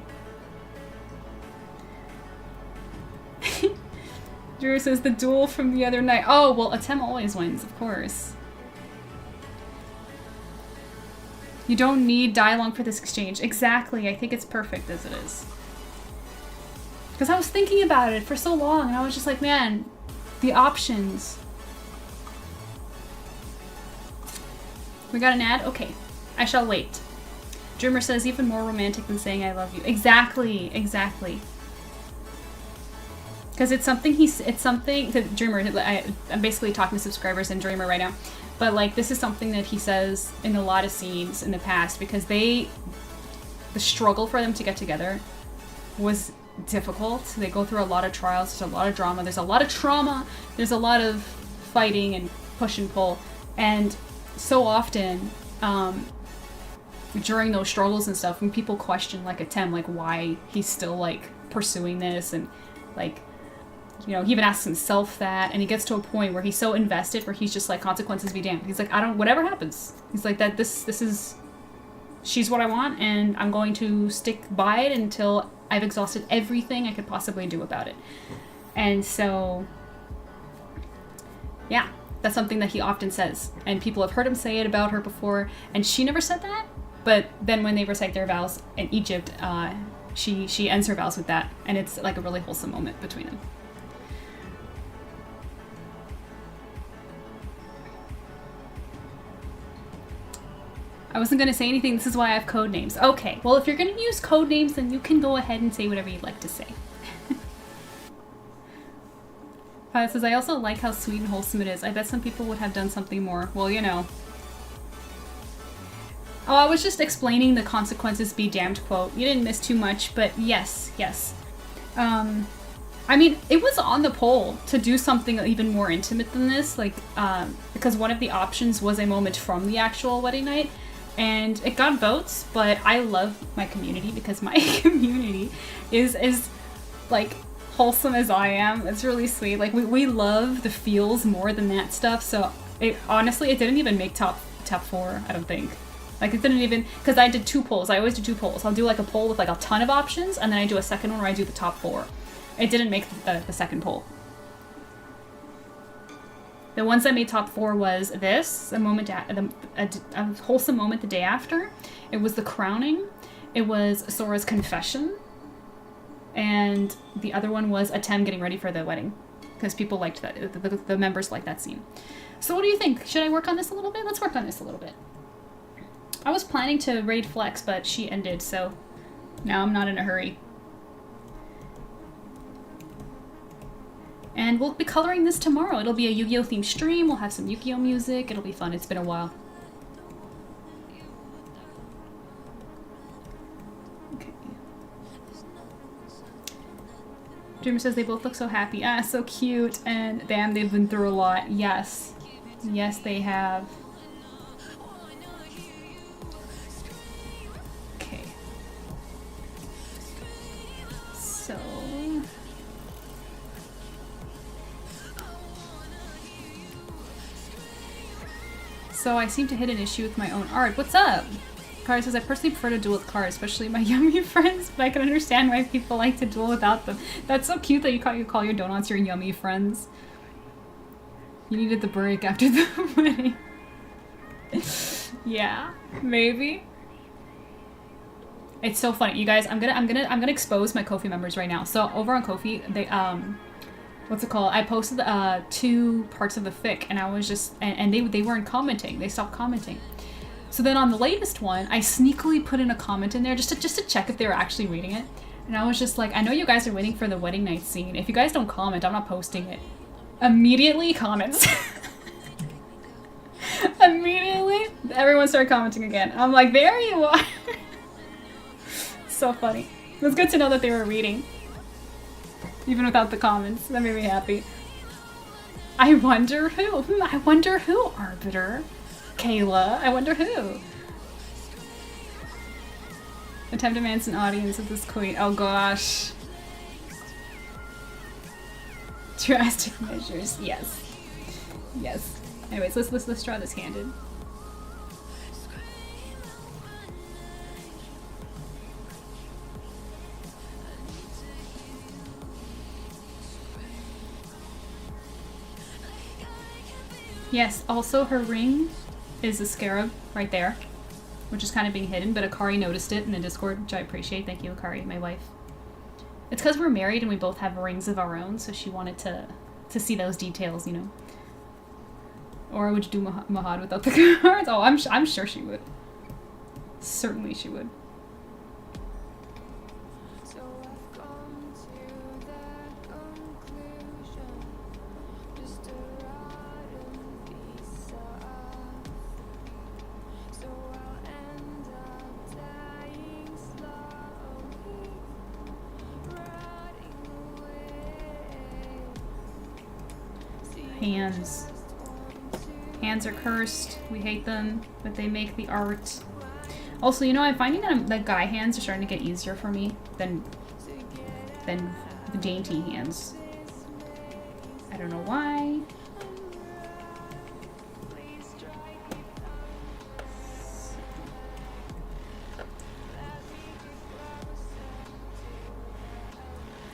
Drew says the duel from the other night. Oh, well, Atem always wins, of course. You don't need dialogue for this exchange. Exactly, I think it's perfect as it is. Because I was thinking about it for so long, and I was just like, man, the options. We got an ad? Okay. I shall wait. Dreamer says even more romantic than saying I love you. Exactly, exactly. Because it's something that Dreamer, I'm basically talking to subscribers and Dreamer right now, but like this is something that he says in a lot of scenes in the past because the struggle for them to get together was difficult. They go through a lot of trials, there's a lot of drama, there's a lot of trauma, there's a lot of fighting and push and pull, and so often during those struggles and stuff, when people question like Atem, like why he's still like pursuing this, and like, you know, he even asks himself that, and he gets to a point where he's so invested where he's just like, consequences be damned. He's like, whatever happens. He's like, she's what I want, and I'm going to stick by it until I've exhausted everything I could possibly do about it. And so, yeah. That's something that he often says, and people have heard him say it about her before, and she never said that, but then when they recite their vows in Egypt, she ends her vows with that, and it's like a really wholesome moment between them. I wasn't going to say anything, this is why I have code names. Okay, well if you're going to use code names, then you can go ahead and say whatever you'd like to say. It says, I also like how sweet and wholesome it is. I bet some people would have done something more. Well, you know. Oh, I was just explaining the consequences be damned quote. You didn't miss too much, but yes, yes. I mean, it was on the poll to do something even more intimate than this, like, because one of the options was a moment from the actual wedding night, and it got votes, but I love my community because my community is like, wholesome as I am. It's really sweet. Like we love the feels more than that stuff. So honestly, it didn't even make top 4, I don't think. Like it didn't even, because I did 2 polls. I always do 2 polls. I'll do like a poll with like a ton of options, and then I do a second one where I do the top 4. It didn't make the second poll. The ones that made top 4 was this, a wholesome moment the day after. It was the crowning. It was Sora's confession. And the other one was Atem getting ready for the wedding. Because people liked that, the members liked that scene. So what do you think? Should I work on this a little bit? Let's work on this a little bit. I was planning to raid Flex, but she ended, so now I'm not in a hurry. And we'll be coloring this tomorrow. It'll be a Yu-Gi-Oh! Themed stream. We'll have some Yu-Gi-Oh! Music. It'll be fun. It's been a while. Okay. Dreamer says they both look so happy. Ah, so cute. And damn, they've been through a lot. Yes. Yes, they have. Okay. So... So I seem to hit an issue with my own art. What's up? Kari says, I personally prefer to duel with cards, especially my yummy friends, but I can understand why people like to duel without them. That's so cute that you call your donuts your yummy friends. You needed the break after the wedding. Yeah, maybe. It's so funny. You guys, I'm gonna expose my Ko-fi members right now. So over on Ko-fi, they what's it called? I posted 2 parts of the fic, and I was just and they weren't commenting. They stopped commenting. So then on the latest one, I sneakily put in a comment in there just to check if they were actually reading it. And I was just like, I know you guys are waiting for the wedding night scene. If you guys don't comment, I'm not posting it. Immediately comments. Immediately, everyone started commenting again. I'm like, there you are. So funny. It was good to know that they were reading. Even without the comments. That made me happy. I wonder who? I wonder who, Arbiter? Kayla? I wonder who? Attempt to manage an audience of this queen. Oh gosh. Drastic measures. Yes. Yes. Anyways, let's try this handed. Yes, also her ring is a scarab right there, which is kind of being hidden, but Akari noticed it in the Discord, which I appreciate. Thank you, Akari, my wife. It's because we're married and we both have rings of our own, so she wanted to see those details, you know. Or would you do Mahad without the cards? Oh, I'm sure she would. Certainly she would. Hands. Hands are cursed. We hate them, but they make the art. Also, you know, I'm finding that guy hands are starting to get easier for me than the dainty hands. I don't know why.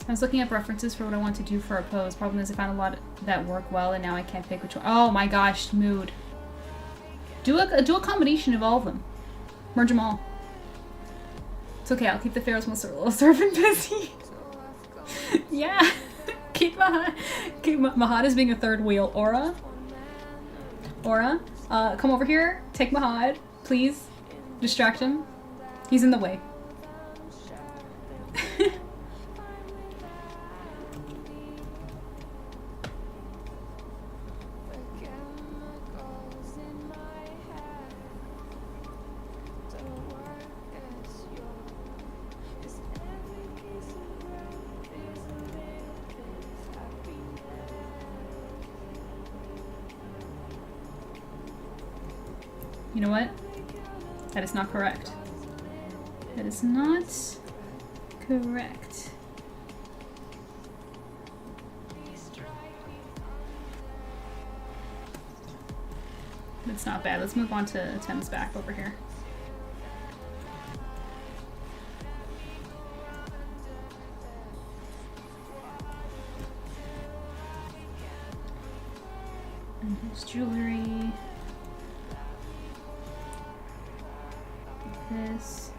I was looking up references for what I want to do for a pose. Problem is I found a lot that work well and now I can't pick which one. Oh my gosh, mood. Do a combination of all of them. Merge them all. It's okay, I'll keep the Pharaoh's most little servant busy. Yeah. Keep Mahad as being a third wheel. Aura, come over here. Take Mahad, please. Distract him. He's in the way. You know what? That is not correct. That is not correct. That's not bad. Let's move on to Thames back over here. There's jewelry. This.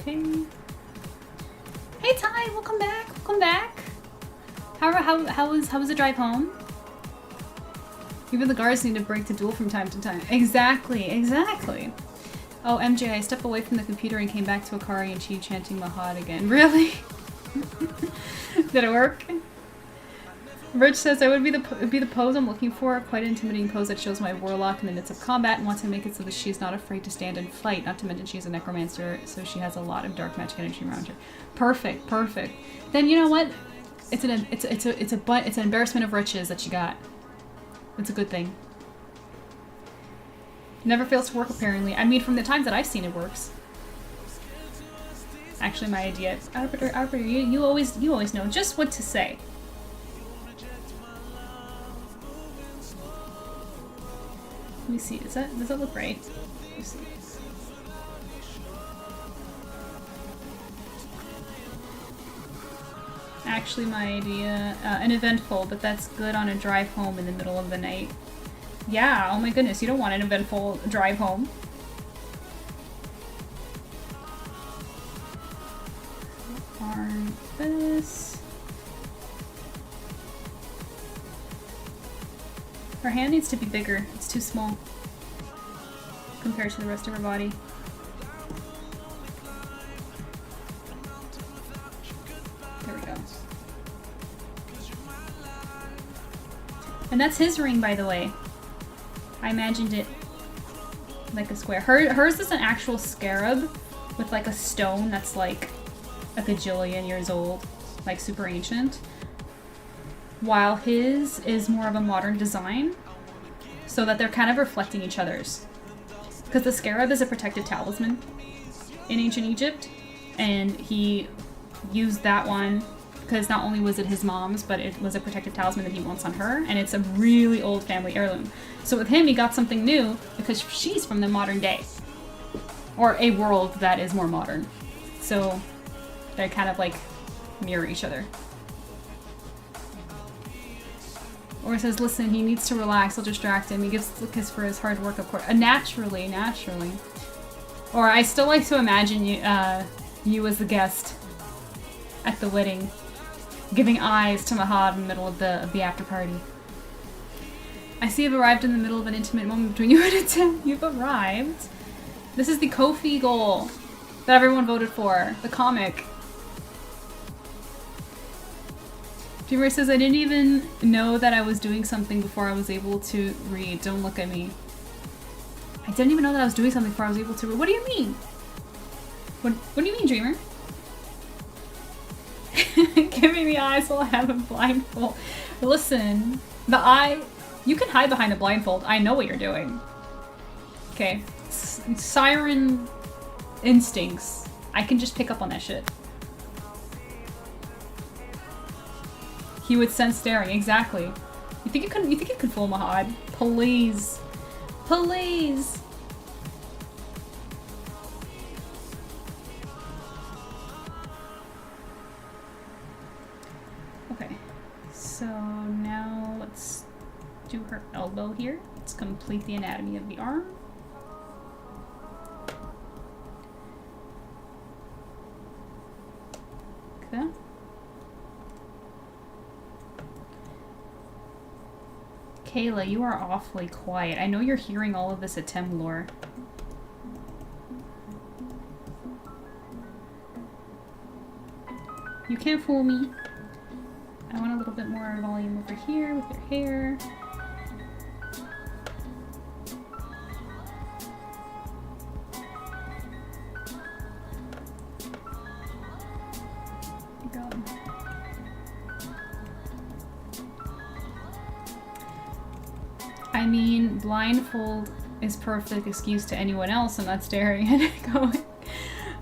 Okay. Hey Ty, welcome back. Welcome back. How was the drive home? Even the guards need a break to duel from time to time. Exactly, exactly. Oh, MJ, I stepped away from the computer and came back to Akari and she chanting Mahad again. Really? Did it work? Rich says I would be the pose I'm looking for. Quite an intimidating pose that shows my warlock in the midst of combat and wants to make it so that she's not afraid to stand and fight. Not to mention she's a necromancer, so she has a lot of dark magic energy around her. Perfect, perfect. Then you know what? It's an embarrassment of riches that she got. It's a good thing. Never fails to work apparently. I mean, from the times that I've seen it works. Actually, my idea. Arbiter, you always know just what to say. Let me see. Does that look right? Let me see. Actually, my idea, an eventful, but that's good on a drive home in the middle of the night. Yeah, oh my goodness, you don't want an eventful drive home. Arm this. Her hand needs to be bigger. It's too small compared to the rest of her body. There we go. And that's his ring, by the way. I imagined it like a square. Hers is an actual scarab with like a stone that's like a gajillion years old, like super ancient. While his is more of a modern design, so that they're kind of reflecting each other's. Because the scarab is a protective talisman in ancient Egypt, and he used that one because not only was it his mom's, but it was a protective talisman that he wants on her, and it's a really old family heirloom. So with him, he got something new because she's from the modern day, or a world that is more modern. So they kind of like mirror each other. Or says, listen, he needs to relax, I'll distract him. He gives the kiss for his hard work, of course. Naturally. Or I still like to imagine you as the guest at the wedding, giving eyes to Mahad in the middle of the after party. I see you've arrived in the middle of an intimate moment between you and Tim. You've arrived. This is the Kofi goal that everyone voted for. The comic. Dreamer says, I didn't even know that I was doing something before I was able to read. Don't look at me. I didn't even know that I was doing something before I was able to read. What do you mean? What do you mean, Dreamer? Give me the eyes while I have a blindfold. Listen, the eye... You can hide behind a blindfold. I know what you're doing. Okay. Siren instincts. I can just pick up on that shit. He would sense staring. Exactly. You think you could fool Mahad? Please. Please. Okay. So now let's do her elbow here. Let's complete the anatomy of the arm. Okay. Kayla, you are awfully quiet. I know you're hearing all of this at Temlor. You can't fool me. I want a little bit more volume over here with your hair. Go. I mean, blindfold is perfect excuse to anyone else. I'm not staring at it going.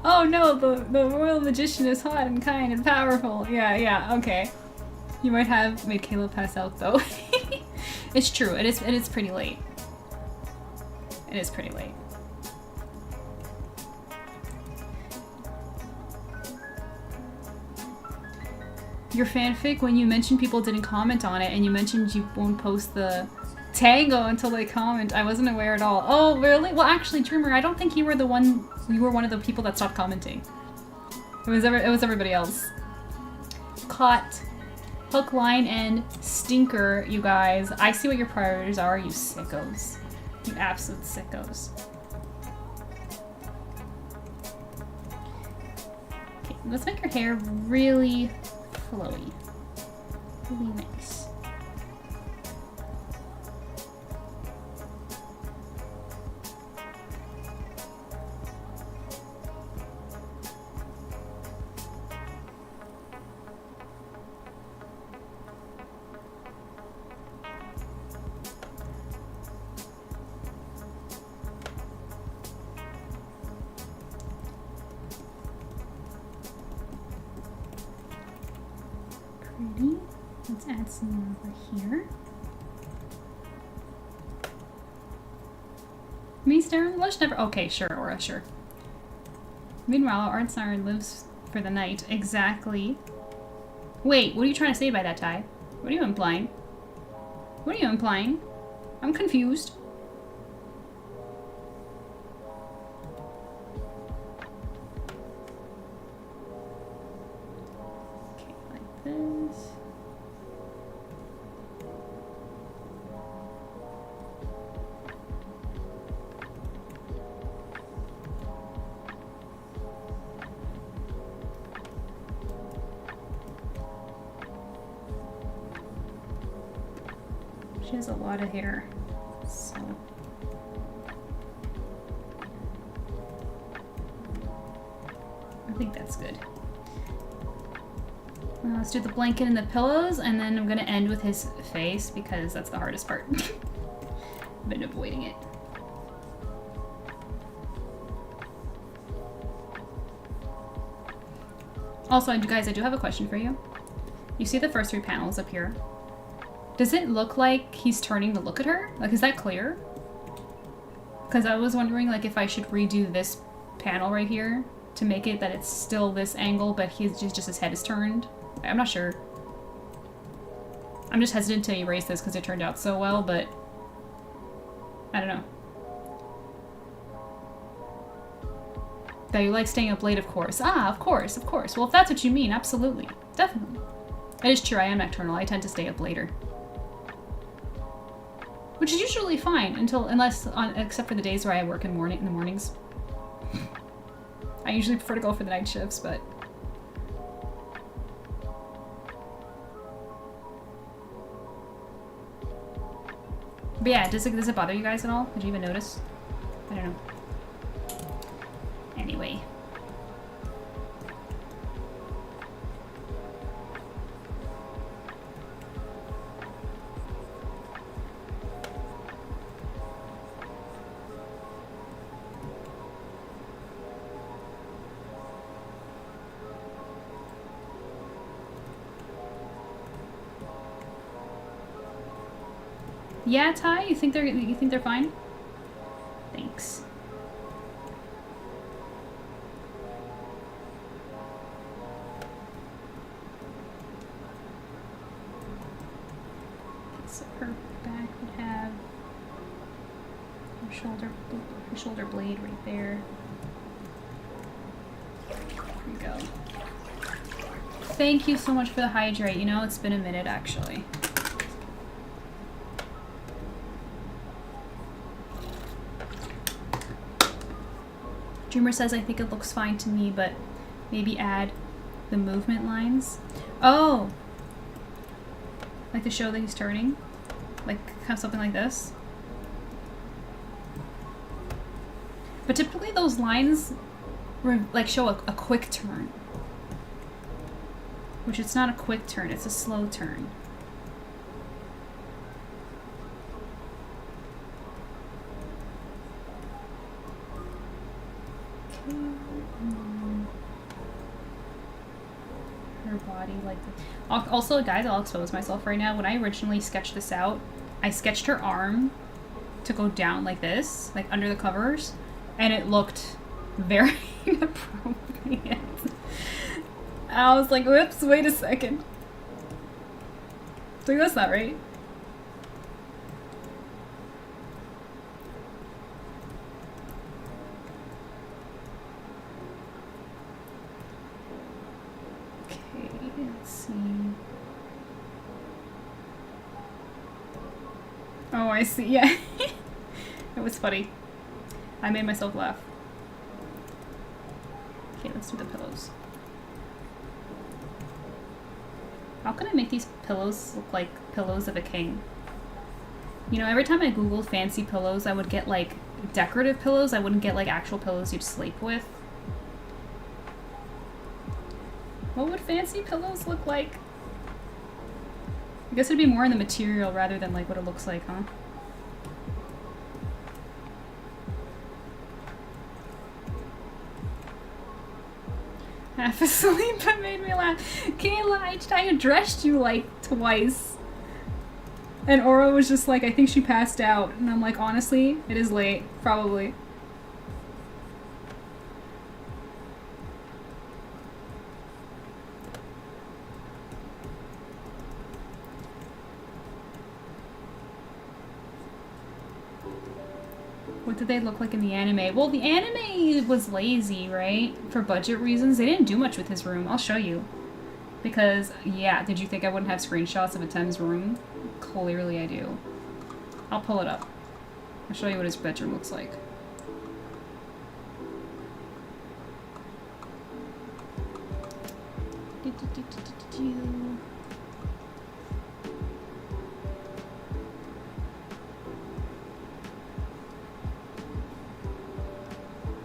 Oh no, the royal magician is hot and kind and powerful. Yeah, okay. You might have made Kayla pass out though. It's true, it is pretty late. It is pretty late. Your fanfic, when you mentioned people didn't comment on it and you mentioned you won't post the tango until they comment, I wasn't aware at all. Oh, really? Well, actually, Dreamer, I don't think you were one of the people that stopped commenting. It was everybody else. Caught. Hook, line, and stinker, you guys. I see what your priorities are, you sickos. You absolute sickos. Okay, let's make your hair really flowy. Really nice. Pretty. Let's add some more over here. Me staring lush never. Okay, sure, Aura, sure. Meanwhile, Art Siren lives for the night. Exactly. Wait, what are you trying to say by that, Ty? What are you implying? What are you implying? I'm confused. Okay, like this. She has a lot of hair, so. I think that's good. Let's do the blanket and the pillows, and then I'm gonna end with his face because that's the hardest part. I've been avoiding it. Also, guys, I do have a question for you. You see the first 3 panels up here? Does it look like he's turning to look at her? Like, is that clear? Because I was wondering, like, if I should redo this panel right here to make it that it's still this angle, but he's just his head is turned. I'm not sure. I'm just hesitant to erase this because it turned out so well, but I don't know. That you like staying up late, of course. Ah, of course, of course. Well, if that's what you mean, absolutely. Definitely. It is true, I am nocturnal. I tend to stay up later. Which is usually fine except for the days where I work in the mornings. I usually prefer to go for the night shifts, but yeah, does it bother you guys at all? Did you even notice? I don't know. Anyway. Yeah, Ty, you think they're fine? Thanks. Okay, so her back would have her shoulder blade right there. There we go. Thank you so much for the hydrate. You know, it's been a minute actually. Dreamer says, I think it looks fine to me, but maybe add the movement lines. Oh! Like to show that he's turning? Like, kind of something like this? But typically those lines like show a quick turn. Which it's not a quick turn, it's a slow turn. Her body like this. Also, guys, I'll expose myself right now. When I originally sketched this out, I sketched her arm to go down like this, like under the covers, and it looked very inappropriate. I was like, whoops, wait a second. So that's not right. Let's see. Oh, I see. Yeah. It was funny. I made myself laugh. Okay, let's do the pillows. How can I make these pillows look like pillows of a king? You know, every time I googled fancy pillows, I would get like decorative pillows. I wouldn't get like actual pillows you'd sleep with. What would fancy pillows look like? I guess it'd be more in the material rather than like what it looks like, huh? Half asleep, but made me laugh. Kayla, I addressed you like twice. And Aura was just like, I think she passed out. And I'm like, honestly, it is late. Probably. What did they look like in the anime? Well, the anime was lazy, right? For budget reasons. They didn't do much with his room. I'll show you. Because, yeah, did you think I wouldn't have screenshots of Atem's room? Clearly I do. I'll pull it up. I'll show you what his bedroom looks like.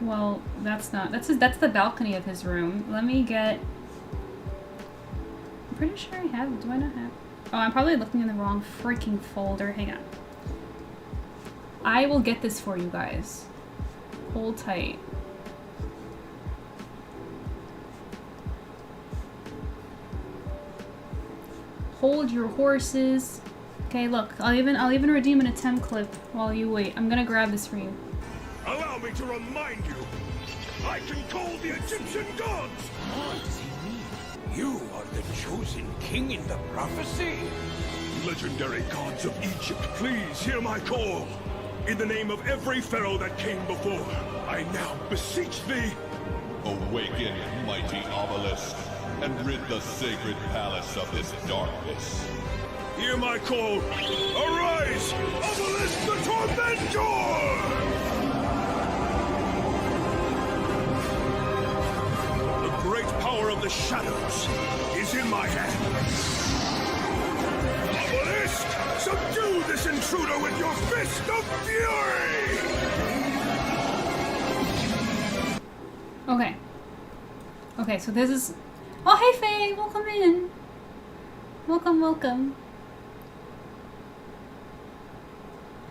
Well, that's not. That's the balcony of his room. Let me get. I'm pretty sure I have. Do I not have? Oh, I'm probably looking in the wrong freaking folder. Hang on. I will get this for you guys. Hold tight. Hold your horses. Okay, look. I'll even redeem an Atem clip while you wait. I'm gonna grab this for you. Allow me to remind you, I can call the Egyptian gods! What does he mean? You are the chosen king in the prophecy? Legendary gods of Egypt, please hear my call. In the name of every pharaoh that came before, I now beseech thee. Awaken, mighty obelisk, and rid the sacred palace of this darkness. Hear my call. Arise, obelisk the tormentor! The great power of the shadows is in my hand. Obelisk, subdue this intruder with your fist of fury! Okay. Okay, so this is... Oh, hey, Faye! Welcome in! Welcome, welcome.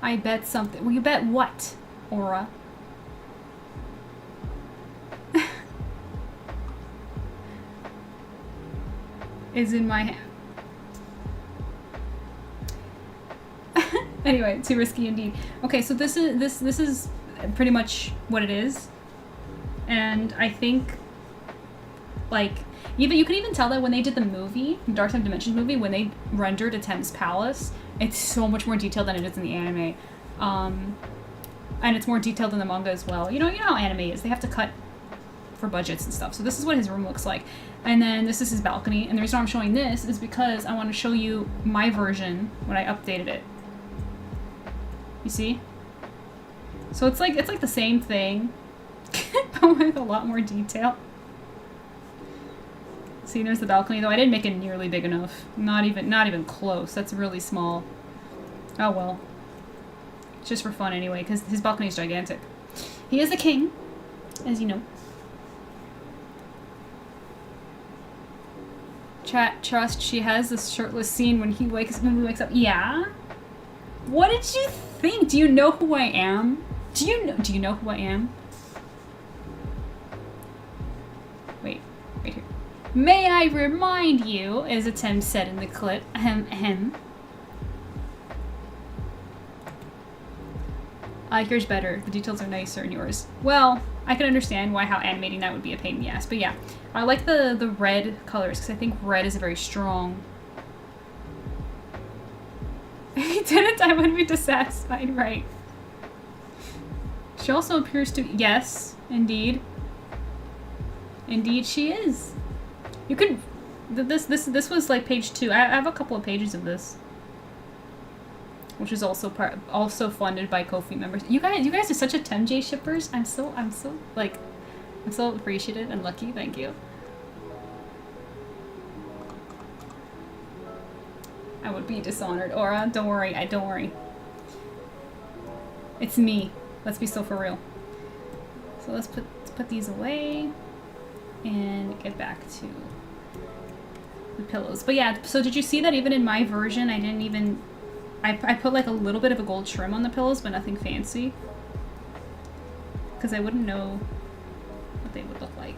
I bet something. Well, you bet what, Aura? Is in my hand. Anyway, too risky indeed. Okay, so this is pretty much what it is. And I think, like, even you can even tell that when they did the movie, Dark Side of Dimensions movie, when they rendered Atem's palace, it's so much more detailed than it is in the anime. And it's more detailed in the manga as well. You know how anime is. They have to cut for budgets and stuff. So this is what his room looks like. And then this is his balcony. And the reason why I'm showing this is because I want to show you my version when I updated it. You see? So it's like the same thing, but with a lot more detail. See, there's the balcony, though I didn't make it nearly big enough. Not even close. That's really small. Oh well. It's just for fun anyway, because his balcony is gigantic. He is a king, as you know. Chat, trust, she has this shirtless scene when he wakes up. Yeah? What did you think? Do you know who I am? Do you know who I am? May I remind you, as Atem said in the clip, ahem. Yours better. The details are nicer in yours. Well, I can understand how animating that would be a pain in the ass. But yeah, I like the red colors because I think red is a very strong. If he didn't, I would be dissatisfied, right? She also appears to. Yes, indeed. Indeed, she is. You could. This was like page 2. I have a couple of pages of this, which is also funded by Ko-fi members. You guys are such a TemJ shippers. I'm so appreciative and lucky. Thank you. I would be dishonored, Aura. Don't worry. Don't worry. It's me. Let's be so for real. So let's put these away and get back to the pillows. But yeah, so did you see that even in my version, I didn't even. I put like a little bit of a gold trim on the pillows, but nothing fancy. Because I wouldn't know what they would look like.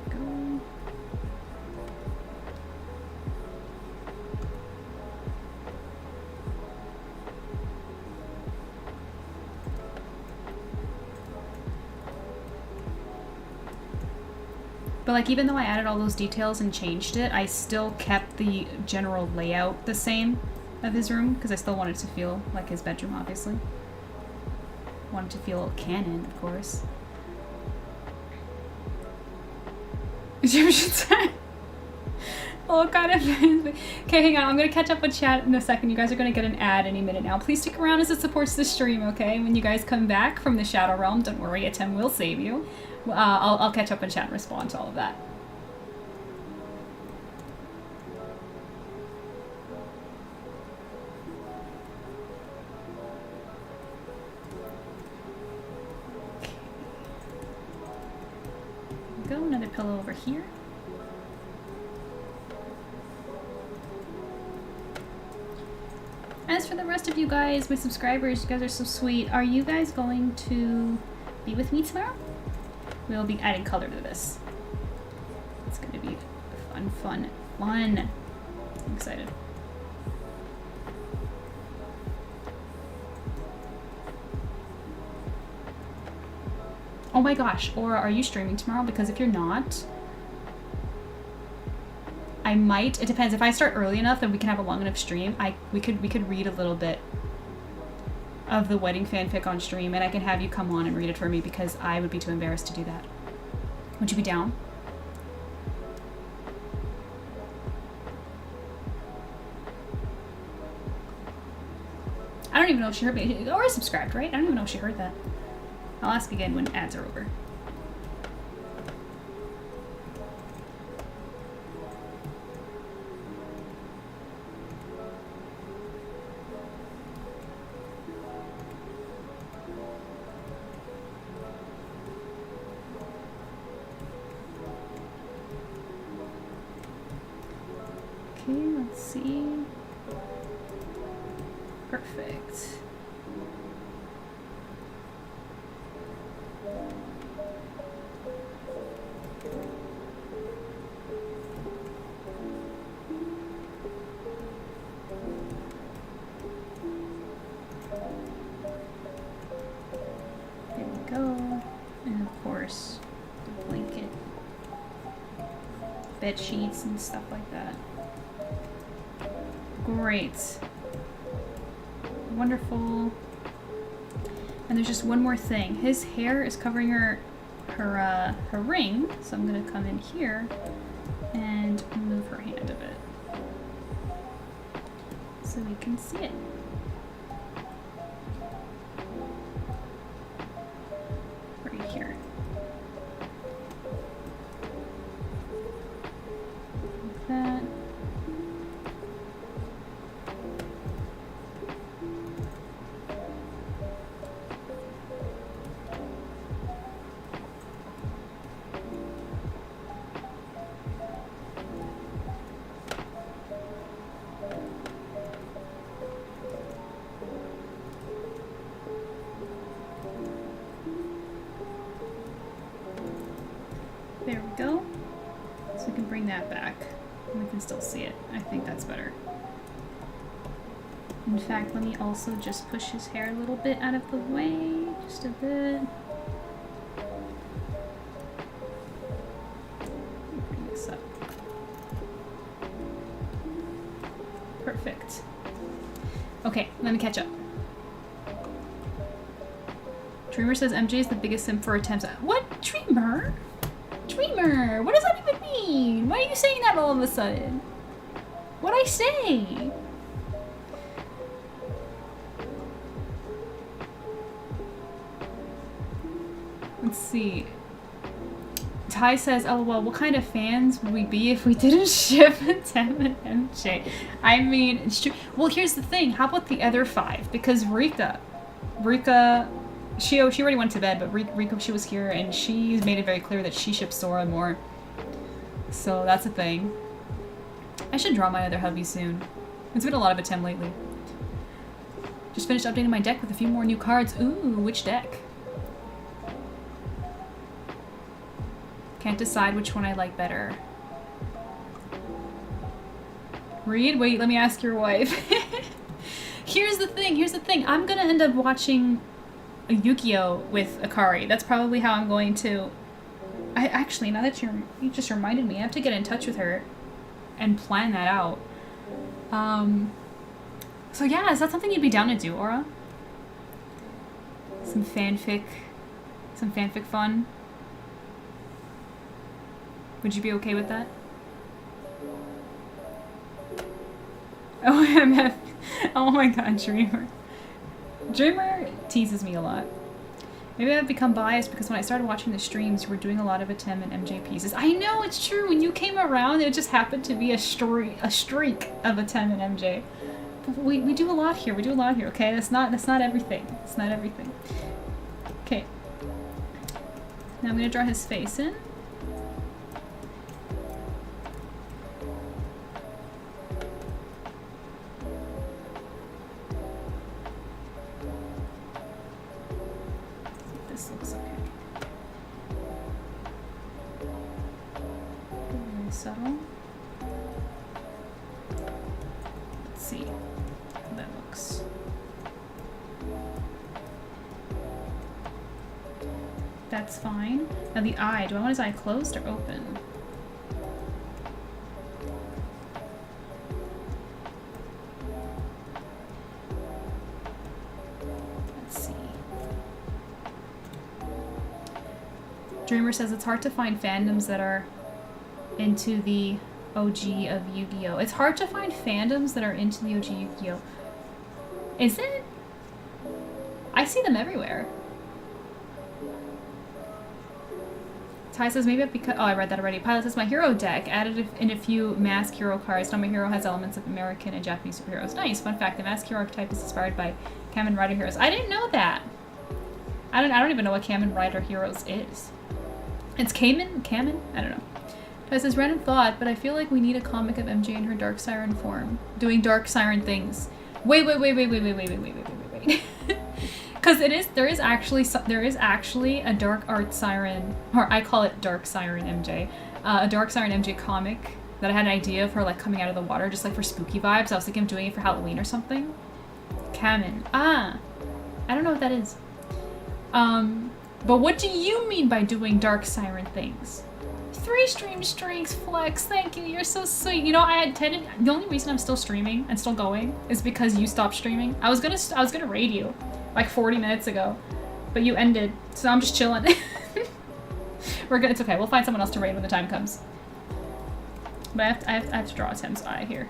Go. But like, even though I added all those details and changed it, I still kept the general layout the same of his room, because I still wanted to feel like his bedroom, obviously. Wanted to feel canon, of course. Egyptian time. Oh, God. Okay, hang on. I'm going to catch up with chat in a second. You guys are going to get an ad any minute now. Please stick around as it supports the stream, okay? When you guys come back from the Shadow Realm, don't worry, Atem will save you. I'll catch up in chat and respond to all of that. Okay. Go, another pillow over here. As for the rest of you guys, my subscribers, you guys are so sweet. Are you guys going to be with me tomorrow? We'll be adding color to this. It's gonna be fun. I'm excited. Oh my gosh, Aura, are you streaming tomorrow? Because if you're not, I might. It depends. If I start early enough, then we can have a long enough stream. We could read a little bit of the wedding fanfic on stream, and I can have you come on and read it for me, because I would be too embarrassed to do that. Would you be down? I don't even know if she heard me. Or subscribed, right? I don't even know if she heard that. I'll ask again when ads are over. Okay, let's see. Perfect. There we go. And of course, the blanket, bed sheets and stuff like that. Great. Wonderful. And there's just one more thing. His hair is covering her ring, so I'm gonna come in here and move her hand a bit so we can see it. Right here. Like that. There we go. So we can bring that back. And we can still see it. I think that's better. In fact, let me also just push his hair a little bit out of the way. Just a bit. Bring this up. Perfect. Okay, let me catch up. Dreamer says MJ is the biggest simp for attempts. What? Dreamer? Dreamer! What does that even mean? Why are you saying that all of a sudden? What'd I say? Let's see. Ty says, LOL, what kind of fans would we be if we didn't ship a 10 and MJ? I mean, it's true. Well, here's the thing. How about the other 5? Because Rika, she already went to bed, but Rika, she was here, and she made it very clear that she ships Sora more. So that's a thing. I should draw my other hubby soon. It's been a lot of attempt lately. Just finished updating my deck with a few more new cards. Ooh, which deck? Can't decide which one I like better. Reed? Wait, let me ask your wife. Here's the thing. I'm gonna end up watching a Yu-Gi-Oh! With Akari. That's probably how I'm going to... Actually, now that you just reminded me, I have to get in touch with her and plan that out. So yeah, is that something you'd be down to do, Aura? Some fanfic fun? Would you be okay with that? OMF. Oh my god, Dreamer. Dreamer teases me a lot. Maybe I've become biased because when I started watching the streams, you were doing a lot of Atem and MJ pieces. I know, it's true. When you came around, it just happened to be a streak of Atem and MJ. But we do a lot here. We do a lot here, okay? That's not everything. It's not everything. Okay. Now I'm gonna draw his face in. This looks okay. Very subtle. Let's see how that looks. That's fine. Now the eye, do I want his eye closed or open? Let's see. Dreamer says it's hard to find fandoms that are into the OG of Yu-Gi-Oh! It's hard to find fandoms that are into the OG Yu-Gi-Oh! Is it? I see them everywhere. Ty says maybe because oh, I read that already. Pilot says my hero deck added in a few mask hero cards. Now my hero has elements of American and Japanese superheroes. Nice. Fun fact: the mask hero archetype is inspired by Kamen Rider heroes. I didn't know that. I don't even know what Kamen Rider heroes is. It's Kamen? I don't know. Ty says random thought, but I feel like we need a comic of MJ in her Dark Siren form, doing Dark Siren things. Wait. Because there is actually a Dark Art Siren, or I call it Dark Siren MJ, a Dark Siren MJ comic that I had an idea for, like coming out of the water, just like for spooky vibes. I was thinking of doing it for Halloween or something. Kamen. I don't know what that is. But what do you mean by doing Dark Siren things? 3 stream streaks, Flex. Thank you. You're so sweet. You know, the only reason I'm still streaming and still going is because you stopped streaming. I was gonna raid you like 40 minutes ago, but you ended, so I'm just chilling. We're good. It's okay. We'll find someone else to raid when the time comes. But I have to draw Tim's eye here.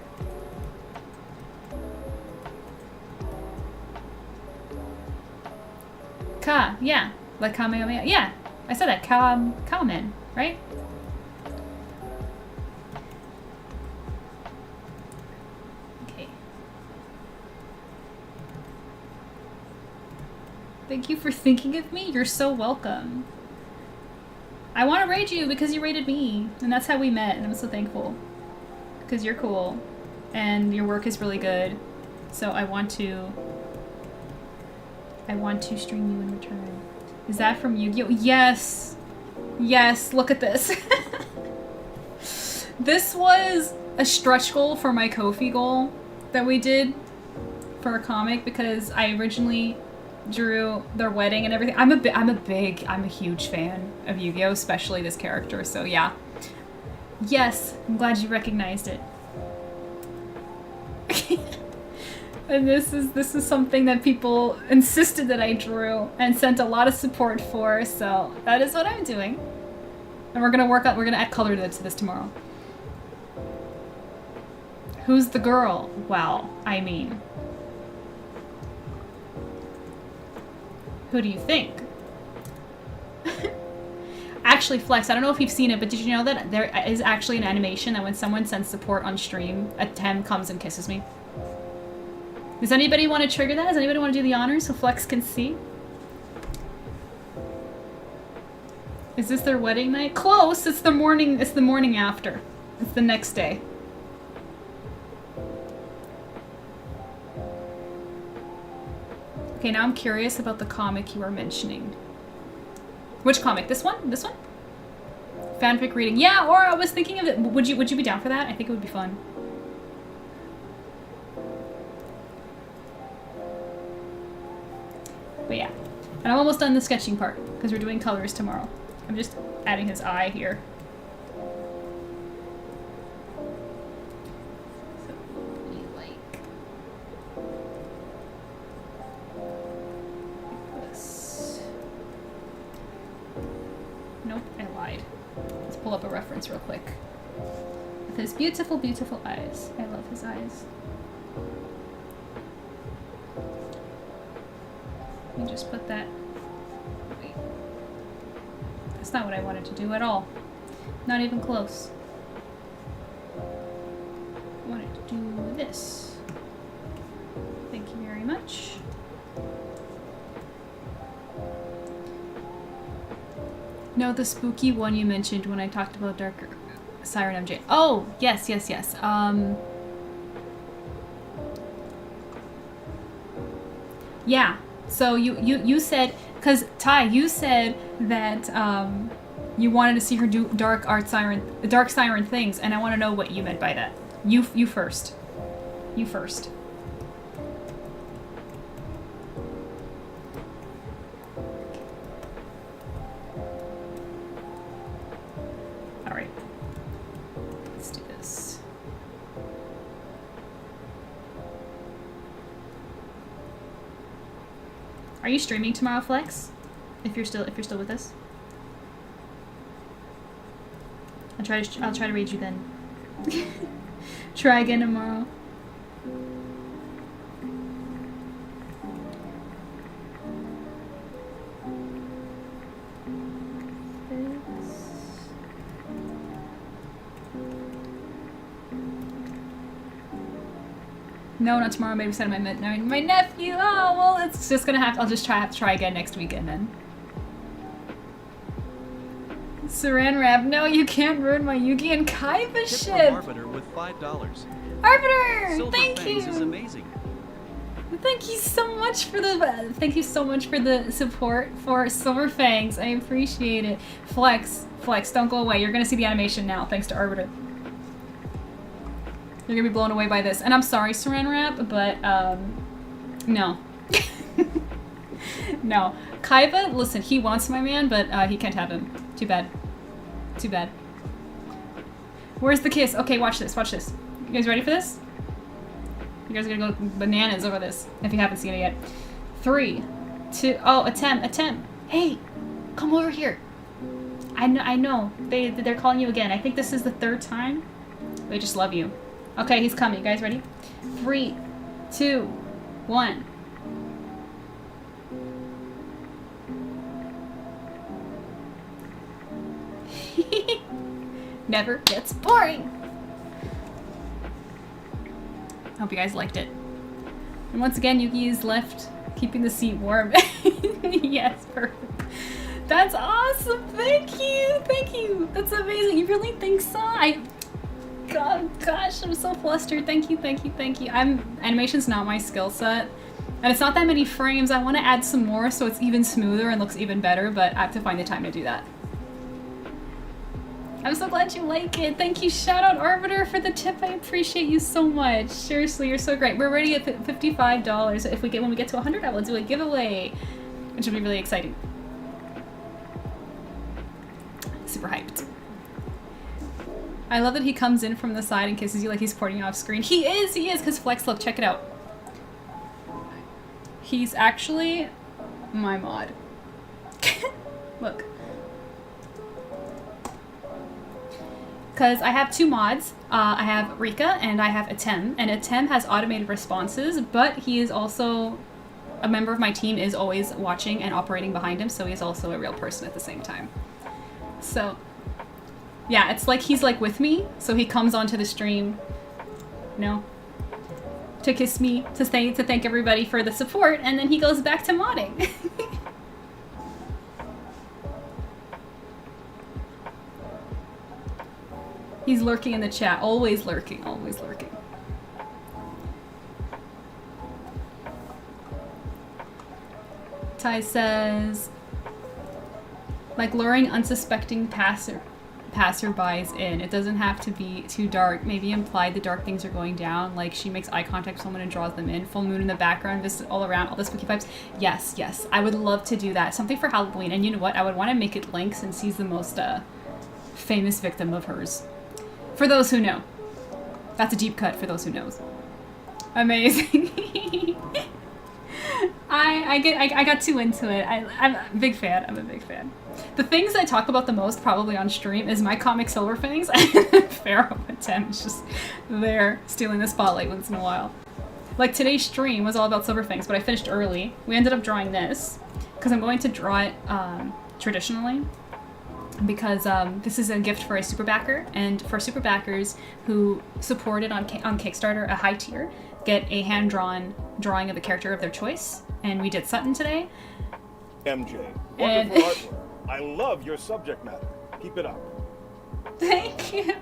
Ka, yeah, like Kamehameha. Yeah, I said that. Kamen, right? Thank you for thinking of me. You're so welcome. I want to raid you because you raided me. And that's how we met. And I'm so thankful. Because you're cool. And your work is really good. So I want to stream you in return. Is that from Yu-Gi-Oh? Yes! Yes, look at this. This was a stretch goal for my Ko-fi goal that we did for a comic because I originally drew their wedding and everything. I'm a huge fan of Yu-Gi-Oh, especially this character. So yeah. Yes, I'm glad you recognized it. And this is something that people insisted that I drew and sent a lot of support for, so that is what I'm doing. And we're gonna add color to this tomorrow. Who's the girl? Well, I mean, who do you think? Actually, Flex, I don't know if you've seen it, but did you know that there is actually an animation that when someone sends support on stream, a Tem comes and kisses me? Does anybody want to trigger that? Does anybody want to do the honors so Flex can see? Is this their wedding night? Close! It's the morning after. It's the next day. Okay, now I'm curious about the comic you were mentioning. Which comic? This one? This one? Fanfic reading. Yeah, or I was thinking of it. Would you be down for that? I think it would be fun. But yeah. And I'm almost done the sketching part because we're doing colors tomorrow. I'm just adding his eye here. Nope, I lied. Let's pull up a reference real quick. With his beautiful, beautiful eyes. I love his eyes. Let me just put that... Wait. That's not what I wanted to do at all. Not even close. I wanted to do this. Thank you very much. No, the spooky one you mentioned when I talked about ArtSirenMJ. Oh, yes, yes, yes. Yeah. So you said, because Ty, you said that you wanted to see her do dark siren things, and I want to know what you meant by that. You first. You first. All right. Let's do this. Are you streaming tomorrow, Flex? If you're still with us, I'll try to read you then. Try again tomorrow. No, not tomorrow. Maybe said my nephew. Oh well, it's just gonna have. I'll just have to try again next weekend then. Saran wrap. No, you can't ruin my Yugi and Kaiba ship. Arbiter with $5. Arbiter, thank FANGS you. Is amazing. Thank you so much for the support for Silver Fangs. I appreciate it. Flex, don't go away. You're gonna see the animation now, thanks to Arbiter. You're gonna be blown away by this. And I'm sorry, Saran Wrap, but no. No. Kaiba, listen, he wants my man, but he can't have him. Too bad. Too bad. Where's the kiss? Okay, watch this, watch this. You guys ready for this? You guys are gonna go bananas over this, if you haven't seen it yet. 3, 2, oh, attempt. Hey, come over here. I know, they're calling you again. I think this is the 3rd time. They just love you. Okay, he's coming. You guys ready? 3, 2, 1. Never gets boring. Hope you guys liked it. And once again, Yuki is left keeping the seat warm. Yes, perfect. That's awesome. Thank you. That's amazing. You really think so? Gosh, I'm so flustered. Thank you. Animation's not my skill set. And it's not that many frames. I want to add some more so it's even smoother and looks even better, but I have to find the time to do that. I'm so glad you like it. Thank you. Shout out Arbiter for the tip. I appreciate you so much. Seriously, you're so great. We're already at $55. When we get to 100, I will do a giveaway, which will be really exciting. Super hyped. I love that he comes in from the side and kisses you like he's pointing off screen. He is, because Flex, look, check it out. He's actually my mod. Look. Because I have 2 mods. I have Rika and I have Atem. And Atem has automated responses, but he is also a member of my team, is always watching and operating behind him, so he's also a real person at the same time. So, yeah, it's like he's like with me, so he comes onto the stream, you know, to kiss me, to thank everybody for the support, and then he goes back to modding. He's lurking in the chat, always lurking, always lurking. Ty says, like luring unsuspecting passerbys in. It doesn't have to be too dark. Maybe imply the dark things are going down. Like she makes eye contact with someone and draws them in. Full moon in the background, visit all around, all the spooky vibes. Yes, yes. I would love to do that. Something for Halloween. And you know what? I would want to make it Link since he's the most famous victim of hers. For those who know. That's a deep cut for those who knows. Amazing. I got too into it. I'm a big fan. I'm a big fan. The things I talk about the most probably on stream is my comic Silver Fangs and Pharaoh and Tim is just there stealing the spotlight once in a while. Like today's stream was all about Silver Fangs, but I finished early. We ended up drawing this because I'm going to draw it traditionally because this is a gift for a super backer, and for super backers who supported on Kickstarter a high tier get a hand-drawn drawing of the character of their choice, and we did Sutton today. MJ, wonderful artwork. I love your subject matter. Keep it up. Thank you.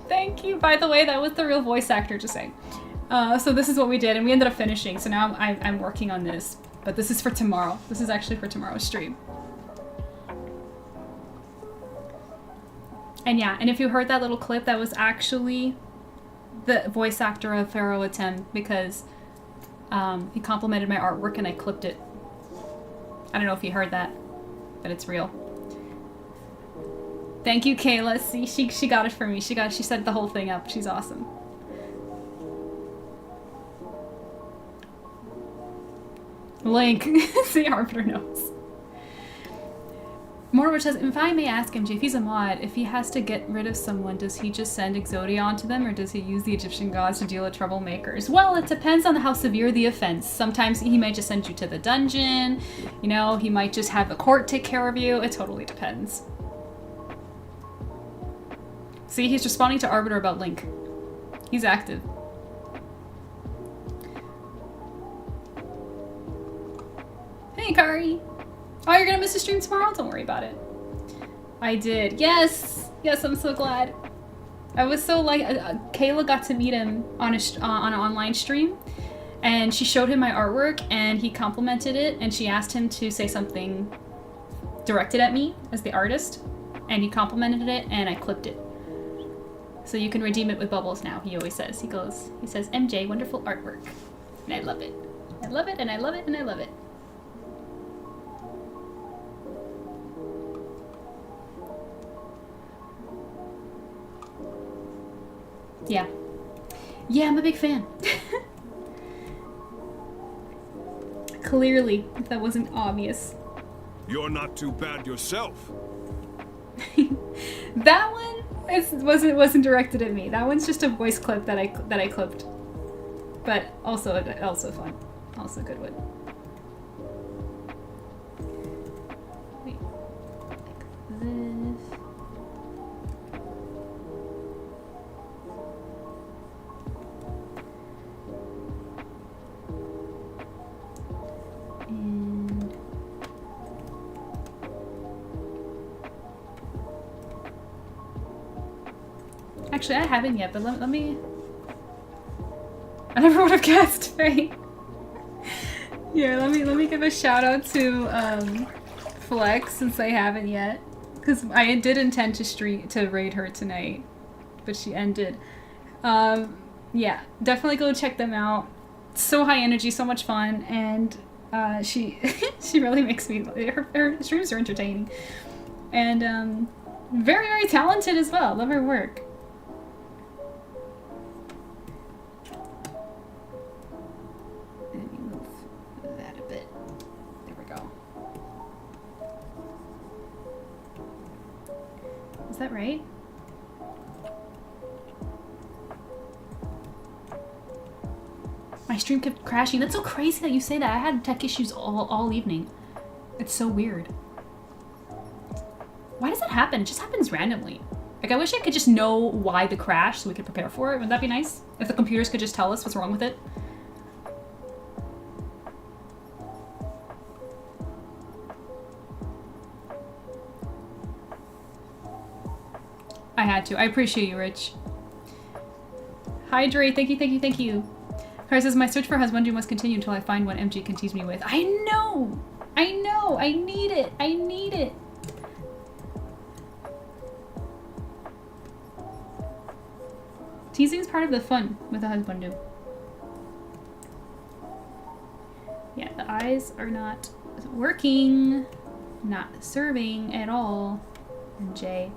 Thank you. By the way, that was the real voice actor just saying. So this is what we did, and we ended up finishing, so now I'm working on this, but this is for tomorrow. This is actually for tomorrow's stream. And yeah, and if you heard that little clip, that was actually the voice actor of Pharaoh Atem, because he complimented my artwork and I clipped it. I don't know if you heard that, but it's real. Thank you, Kayla. See, she got it for me. She set the whole thing up. She's awesome. Link. See, Arbiter knows. Morwich says, if I may ask MJ, if he's a mod, if he has to get rid of someone, does he just send Exodia onto them, or does he use the Egyptian gods to deal with troublemakers? Well, it depends on how severe the offense. Sometimes he might just send you to the dungeon, you know, he might just have the court take care of you. It totally depends. See, he's responding to Arbiter about Link. He's active. Hey, Kari. Oh, you're gonna miss the stream tomorrow? Don't worry about it. I did. Yes! Yes, I'm so glad. I was so like... Kayla got to meet him on an online stream, and she showed him my artwork, and he complimented it, and she asked him to say something directed at me as the artist, and he complimented it, and I clipped it. So you can redeem it with bubbles now, he always says. He says, MJ, wonderful artwork. And I love it. I love it, and I love it, and I love it. Yeah. Yeah, I'm a big fan. Clearly, if that wasn't obvious. You're not too bad yourself. That one wasn't directed at me. That one's just a voice clip that I clipped. But also fun. Also a good one. Wait. Like this. And actually, I haven't yet, but let me... I never would have guessed, right? Yeah, let me give a shout out to Flex, since I haven't yet. Because I did intend to raid her tonight, but she ended. Yeah, definitely go check them out. So high energy, so much fun, and she she really makes me. Her streams are entertaining, and very, very talented as well. Love her work. Let me move that a bit. There we go. Is that right? My stream kept crashing. That's so crazy that you say that. I had tech issues all evening. It's so weird. Why does that happen? It just happens randomly. Like, I wish I could just know why the crash so we could prepare for it. Wouldn't that be nice? If the computers could just tell us what's wrong with it. I had to. I appreciate you, Rich. Hydrate, thank you, thank you, thank you. Kara says, my search for husband must continue until I find one MJ can tease me with. I know! I know! I need it! I need it! Teasing is part of the fun with a husband. Yeah, the eyes are not working. Not serving at all. MJ.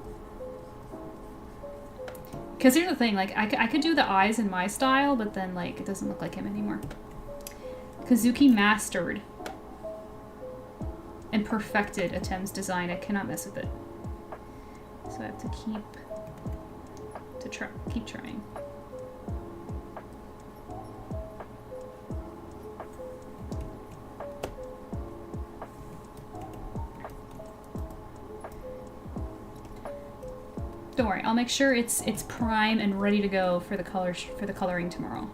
Because here's the thing, like, I could do the eyes in my style, but then, like, it doesn't look like him anymore. Kazuki mastered and perfected Atem's design. I cannot mess with it. So I have to keep trying. Don't worry, I'll make sure it's prime and ready to go for the coloring tomorrow.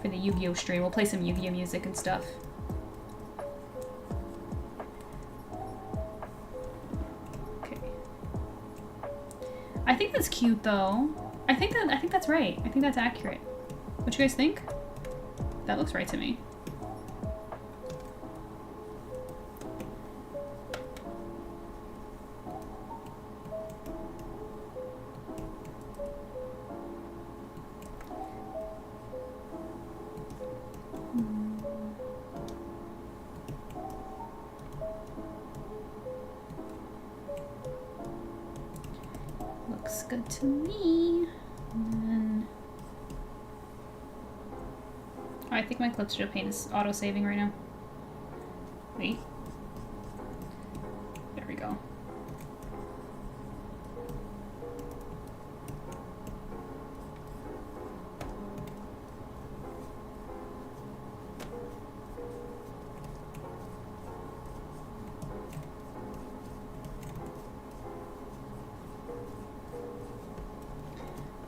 For the Yu-Gi-Oh stream, we'll play some Yu-Gi-Oh music and stuff. Okay. I think that's cute though. I think that's right. I think that's accurate. What you guys think? That looks right to me. Looks good to me. And then... oh, I think my Clipstudio Paint is auto-saving right now. Wait. There we go.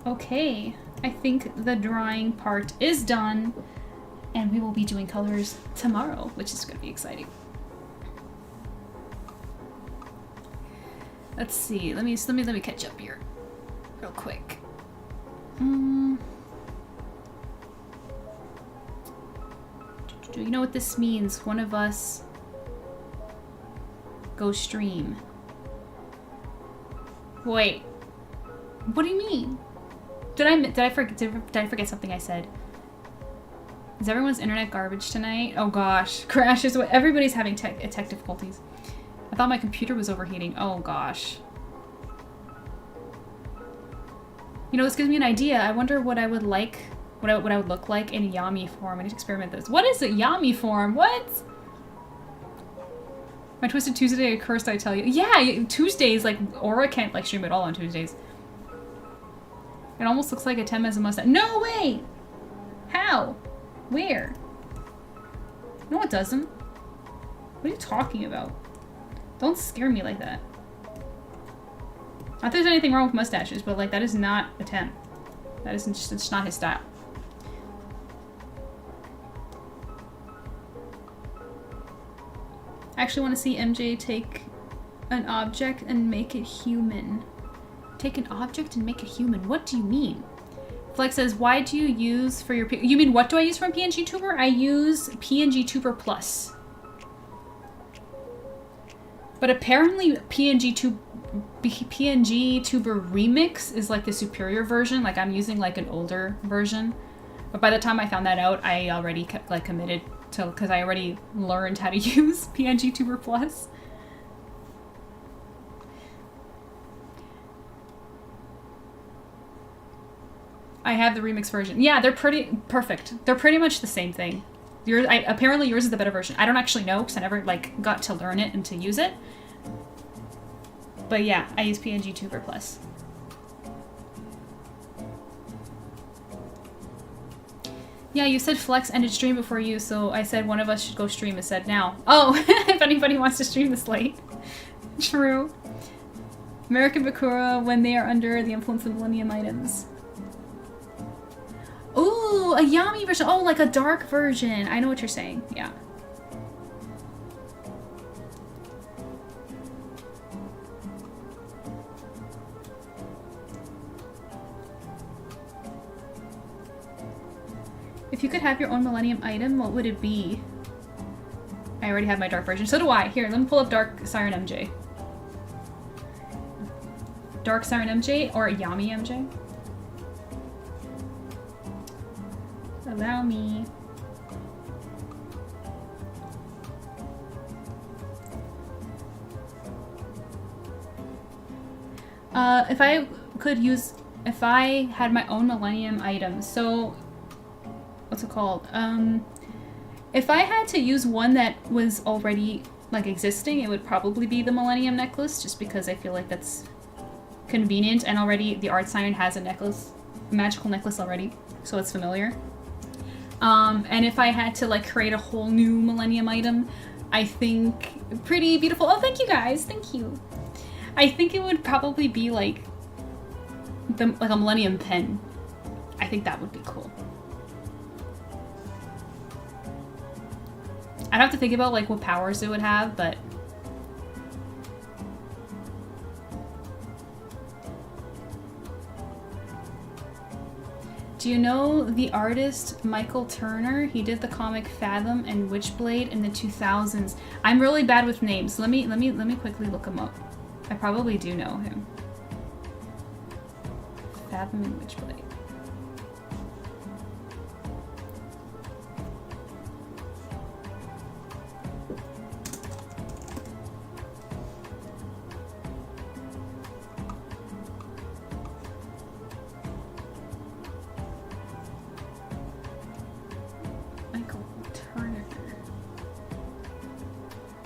Okay, I think the drawing part is done, and we will be doing colors tomorrow, which is going to be exciting. Let's see. Let me catch up here, real quick. You know what this means? One of us go stream. Wait. What do you mean? Did I forget something I said? Is everyone's internet garbage tonight? Oh gosh, crashes. Everybody's having tech difficulties. I thought my computer was overheating. Oh gosh. You know, this gives me an idea. I wonder what I would like, what I would look like in Yami form. I need to experiment this. What is it? Yami form? What? My Twisted Tuesday cursed, I tell you. Yeah, Tuesdays, like, Aura can't like stream at all on Tuesdays. It almost looks like Atem has a mustache. No way! How? Where? No, it doesn't. What are you talking about? Don't scare me like that. Not that there's anything wrong with mustaches, but like that is not Atem. That isn't just, it's not his style. I actually want to see MJ take an object and make it human. Take an object and make it human. What do you mean? Flex says, why do you use for your... You mean what do I use from PNG Tuber? I use PNG Tuber Plus. But apparently PNG Tuber Remix is like the superior version. Like I'm using like an older version. But by the time I found that out, I already like committed to, because I already learned how to use PNG Tuber Plus. I have the remix version. Yeah, they're pretty perfect. They're pretty much the same thing. Apparently yours is the better version. I don't actually know because I never like got to learn it and to use it. But yeah, I use PNG Tuber Plus. Yeah, you said Flex ended stream before you, so I said one of us should go stream instead now. Oh, if anybody wants to stream this late. True. American Bakura when they are under the influence of Millennium items. Ooh, a Yami version. Oh, like a dark version. I know what you're saying. Yeah. If you could have your own Millennium item, what would it be? I already have my dark version. So do I. Here, let me pull up ArtSirenMJ. ArtSirenMJ or Yami MJ? Allow me. If I had my own Millennium item, so what's it called? If I had to use one that was already like existing, it would probably be the Millennium necklace, just because I feel like that's convenient, and already the ArtSiren has a necklace, a magical necklace already, so it's familiar. And if I had to like create a whole new Millennium item, I think pretty beautiful. Oh, thank you guys, thank you. I think it would probably be like a Millennium pen. I think that would be cool. I'd have to think about like what powers it would have, but do you know the artist Michael Turner? He did the comic Fathom and Witchblade in the 2000s. I'm really bad with names. Let me quickly look him up. I probably do know him. Fathom and Witchblade.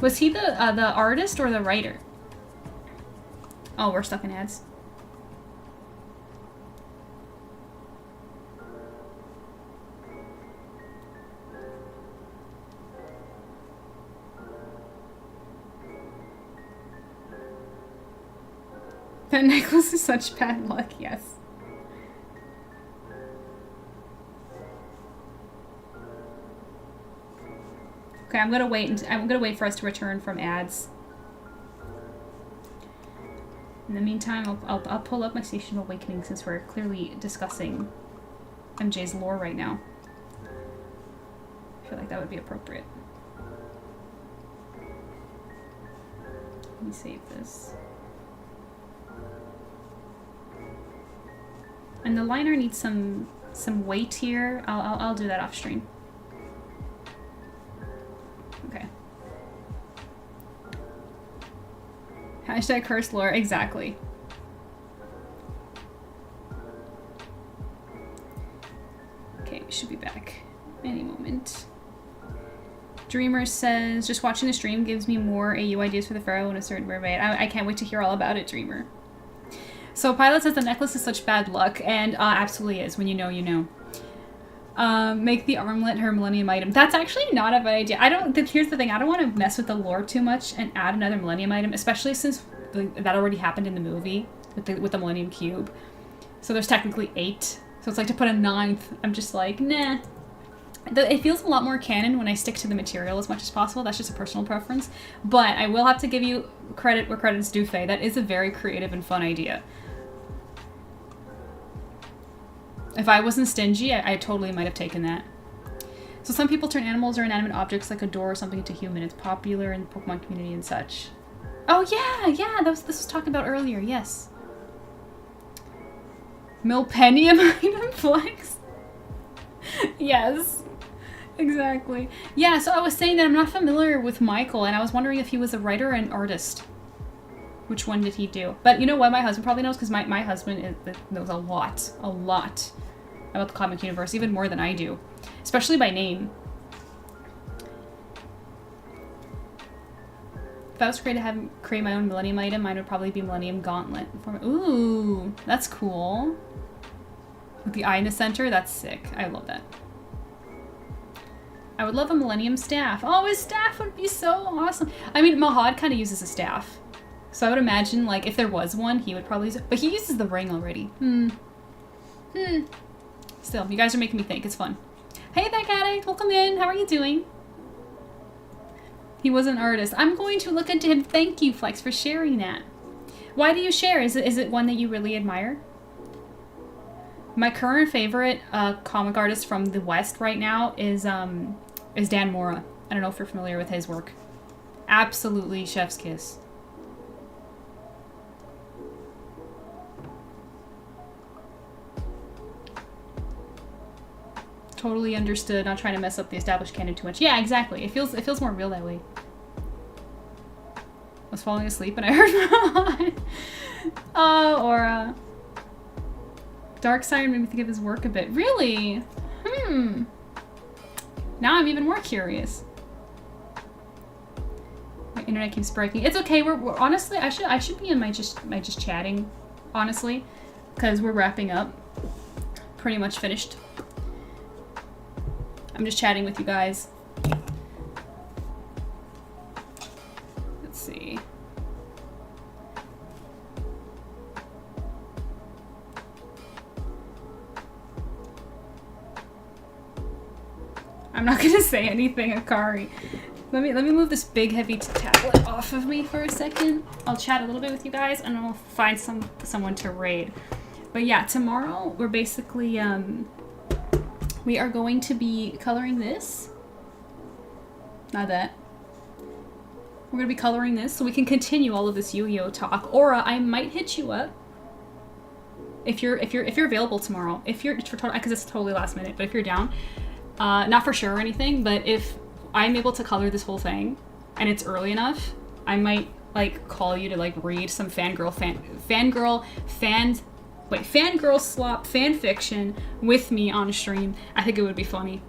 Was he the artist or the writer? Oh, we're stuck in ads. That necklace is such bad luck, yes. Okay, I'm gonna wait for us to return from ads. In the meantime, I'll pull up my Station of Awakening since we're clearly discussing MJ's lore right now. I feel like that would be appropriate. Let me save this. And the liner needs some weight here. I'll do that off stream. Okay. Hashtag cursed lore, exactly. Okay, we should be back any moment. Dreamer says, just watching the stream gives me more AU ideas for the Pharaoh and a certain mermaid. I can't wait to hear all about it, Dreamer. So Pilot says the necklace is such bad luck, and absolutely is. When you know, you know. Make the armlet her Millennium item. That's actually not a bad idea. Here's the thing, I don't want to mess with the lore too much and add another Millennium item, especially since that already happened in the movie with the Millennium Cube. So there's technically 8. So it's like to put a 9th, I'm just like, nah. It feels a lot more canon when I stick to the material as much as possible. That's just a personal preference. But I will have to give you credit where credit's due, Faye. That is a very creative and fun idea. If I wasn't stingy, I totally might have taken that. So some people turn animals or inanimate objects like a door or something into human. It's popular in the Pokemon community and such. Oh yeah, this was talked about earlier, yes. Milpennium item flex? Yes, exactly. Yeah, so I was saying that I'm not familiar with Michael, and I was wondering if he was a writer or an artist. Which one did he do? But you know what, my husband probably knows, because my husband knows a lot about the comic universe, even more than I do. Especially by name. If I was free to create my own Millennium item, mine would probably be Millennium Gauntlet. Ooh, that's cool. With the eye in the center, that's sick. I love that. I would love a Millennium staff. Oh, his staff would be so awesome. I mean, Mahad kind of uses a staff. So I would imagine, like, if there was one, he would probably use it. But he uses the ring already. Still, you guys are making me think. It's fun. Hey, that guy. Welcome in. How are you doing? He was an artist. I'm going to look into him. Thank you, Flex, for sharing that. Why do you share? Is it one that you really admire? My current favorite comic artist from the West right now is Dan Mora. I don't know if you're familiar with his work. Absolutely chef's kiss. Totally understood. Not trying to mess up the established canon too much. Yeah, exactly. It feels more real that way. I was falling asleep and I heard Dark Siren made me think of his work a bit. Really? Now I'm even more curious. My internet keeps breaking. It's okay. We're honestly, I should be in my just chatting, honestly, because we're wrapping up. Pretty much finished. I'm just chatting with you guys. Let's see. I'm not gonna say anything, Akari. Let me move this big heavy tablet off of me for a second. I'll chat a little bit with you guys and I'll find someone to raid. But yeah, tomorrow we're basically we are going to be coloring this. Not that. We're gonna be coloring this so we can continue all of this Yu-Gi-Oh talk. Aura, I might hit you up if you're available tomorrow. If you're, because it's totally last minute, but if you're down, not for sure or anything, but if I'm able to color this whole thing and it's early enough, I might like call you to like read some fangirl slop fan fiction with me on stream. I think it would be funny.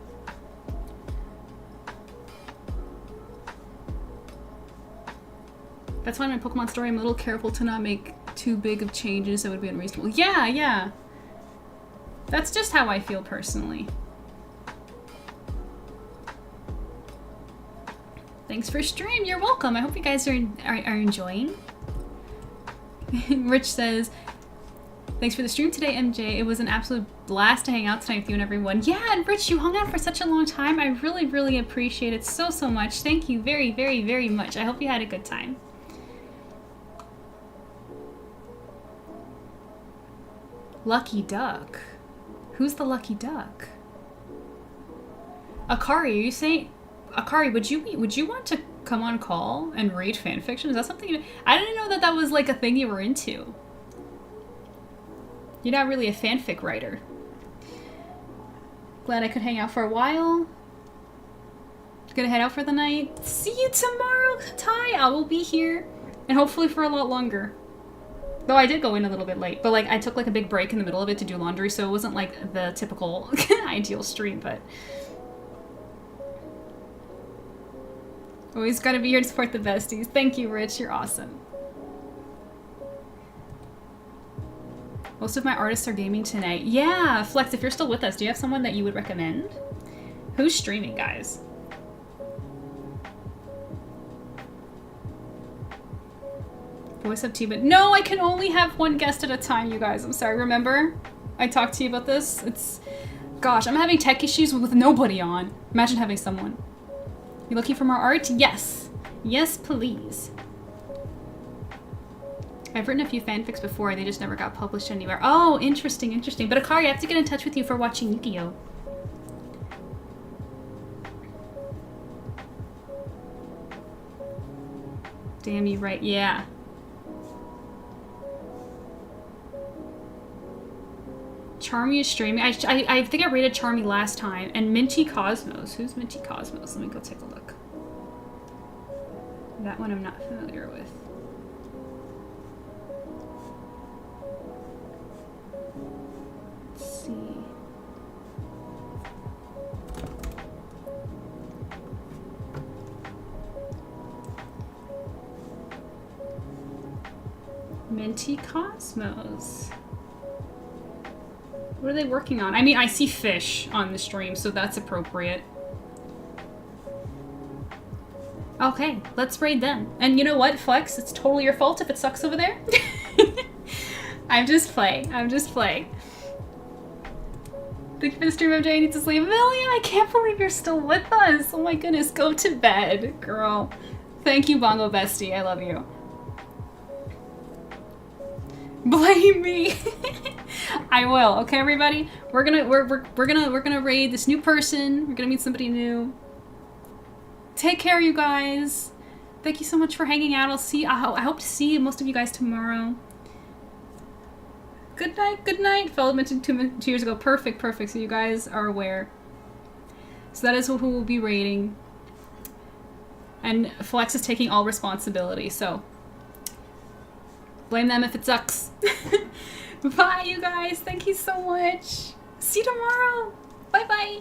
That's why in my Pokemon story I'm a little careful to not make too big of changes that would be unreasonable. Yeah. That's just how I feel personally. Thanks for stream. You're welcome. I hope you guys are enjoying. Rich says, thanks for the stream today, MJ. It was an absolute blast to hang out tonight with you and everyone. Yeah, and Rich, you hung out for such a long time. I really, really appreciate it so much. Thank you very, very, very much. I hope you had a good time. Lucky duck. Who's the lucky duck? Akari, are you saying... Akari, would you want to come on call and read fanfiction? Is that something I didn't know that was like a thing you were into. You're not really a fanfic writer. Glad I could hang out for a while. Gonna head out for the night. See you tomorrow, Ty. I will be here. And hopefully for a lot longer. Though I did go in a little bit late. But like I took like a big break in the middle of it to do laundry, so it wasn't like the typical ideal stream, but... Always gotta be here to support the besties. Thank you, Rich. You're awesome. Most of my artists are gaming tonight. Yeah, Flex, if you're still with us, do you have someone that you would recommend? Who's streaming, guys? Voice up to you, but no, I can only have one guest at a time, you guys. I'm sorry. Remember? I talked to you about this. Gosh, I'm having tech issues with nobody on. Imagine having someone. You looking for more art? Yes. Yes, please. I've written a few fanfics before, they just never got published anywhere. Oh, interesting. But Akari, I have to get in touch with you for watching Yu-Gi-Oh! Damn you right, yeah. Charmy is streaming. I think I rated Charmy last time. And Minty Cosmos. Who's Minty Cosmos? Let me go take a look. That one I'm not familiar with. Let's see. Minty Cosmos. What are they working on? I mean, I see fish on the stream, so that's appropriate. Okay, let's raid them. And you know what, Flex? It's totally your fault if it sucks over there. I'm just playing. I'm just playing. Thank you for the stream, MJ. I need to sleep. Million, I can't believe you're still with us. Oh my goodness, go to bed, girl. Thank you, Bongo Bestie. I love you. Blame me. I will. Okay, everybody. We're gonna raid this new person. We're gonna meet somebody new. Take care, you guys. Thank you so much for hanging out. I hope to see most of you guys tomorrow. Good night. Good night. Fellow mentioned 2 years ago. Perfect. Perfect. So you guys are aware. So that is who we'll be raiding. And Flex is taking all responsibility. So blame them if it sucks. Bye, you guys. Thank you so much. See you tomorrow. Bye-bye.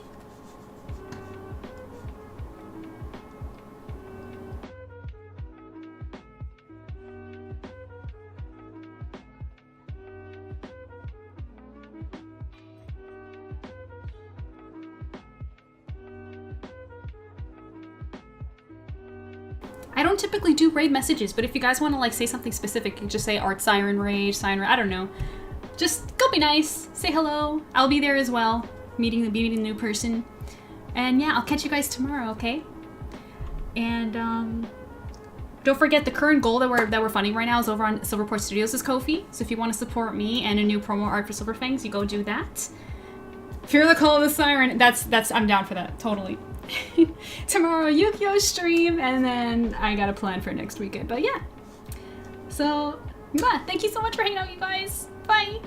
I don't typically do raid messages, but if you guys want to like say something specific, you can just say ArtSirenMJ, I don't know. Just go be nice, say hello. I'll be there as well, meeting the new person. And yeah, I'll catch you guys tomorrow, okay? And don't forget the current goal that we're funding right now is over on Silverport Studios' Ko-fi. So if you want to support me and a new promo art for Silver Fangs, you go do that. Fear the call of the siren. That's I'm down for that, totally. Tomorrow Yu-Gi-Oh stream, and then I got a plan for next weekend. But yeah, so yeah, thank you so much for hanging out, you guys. Bye.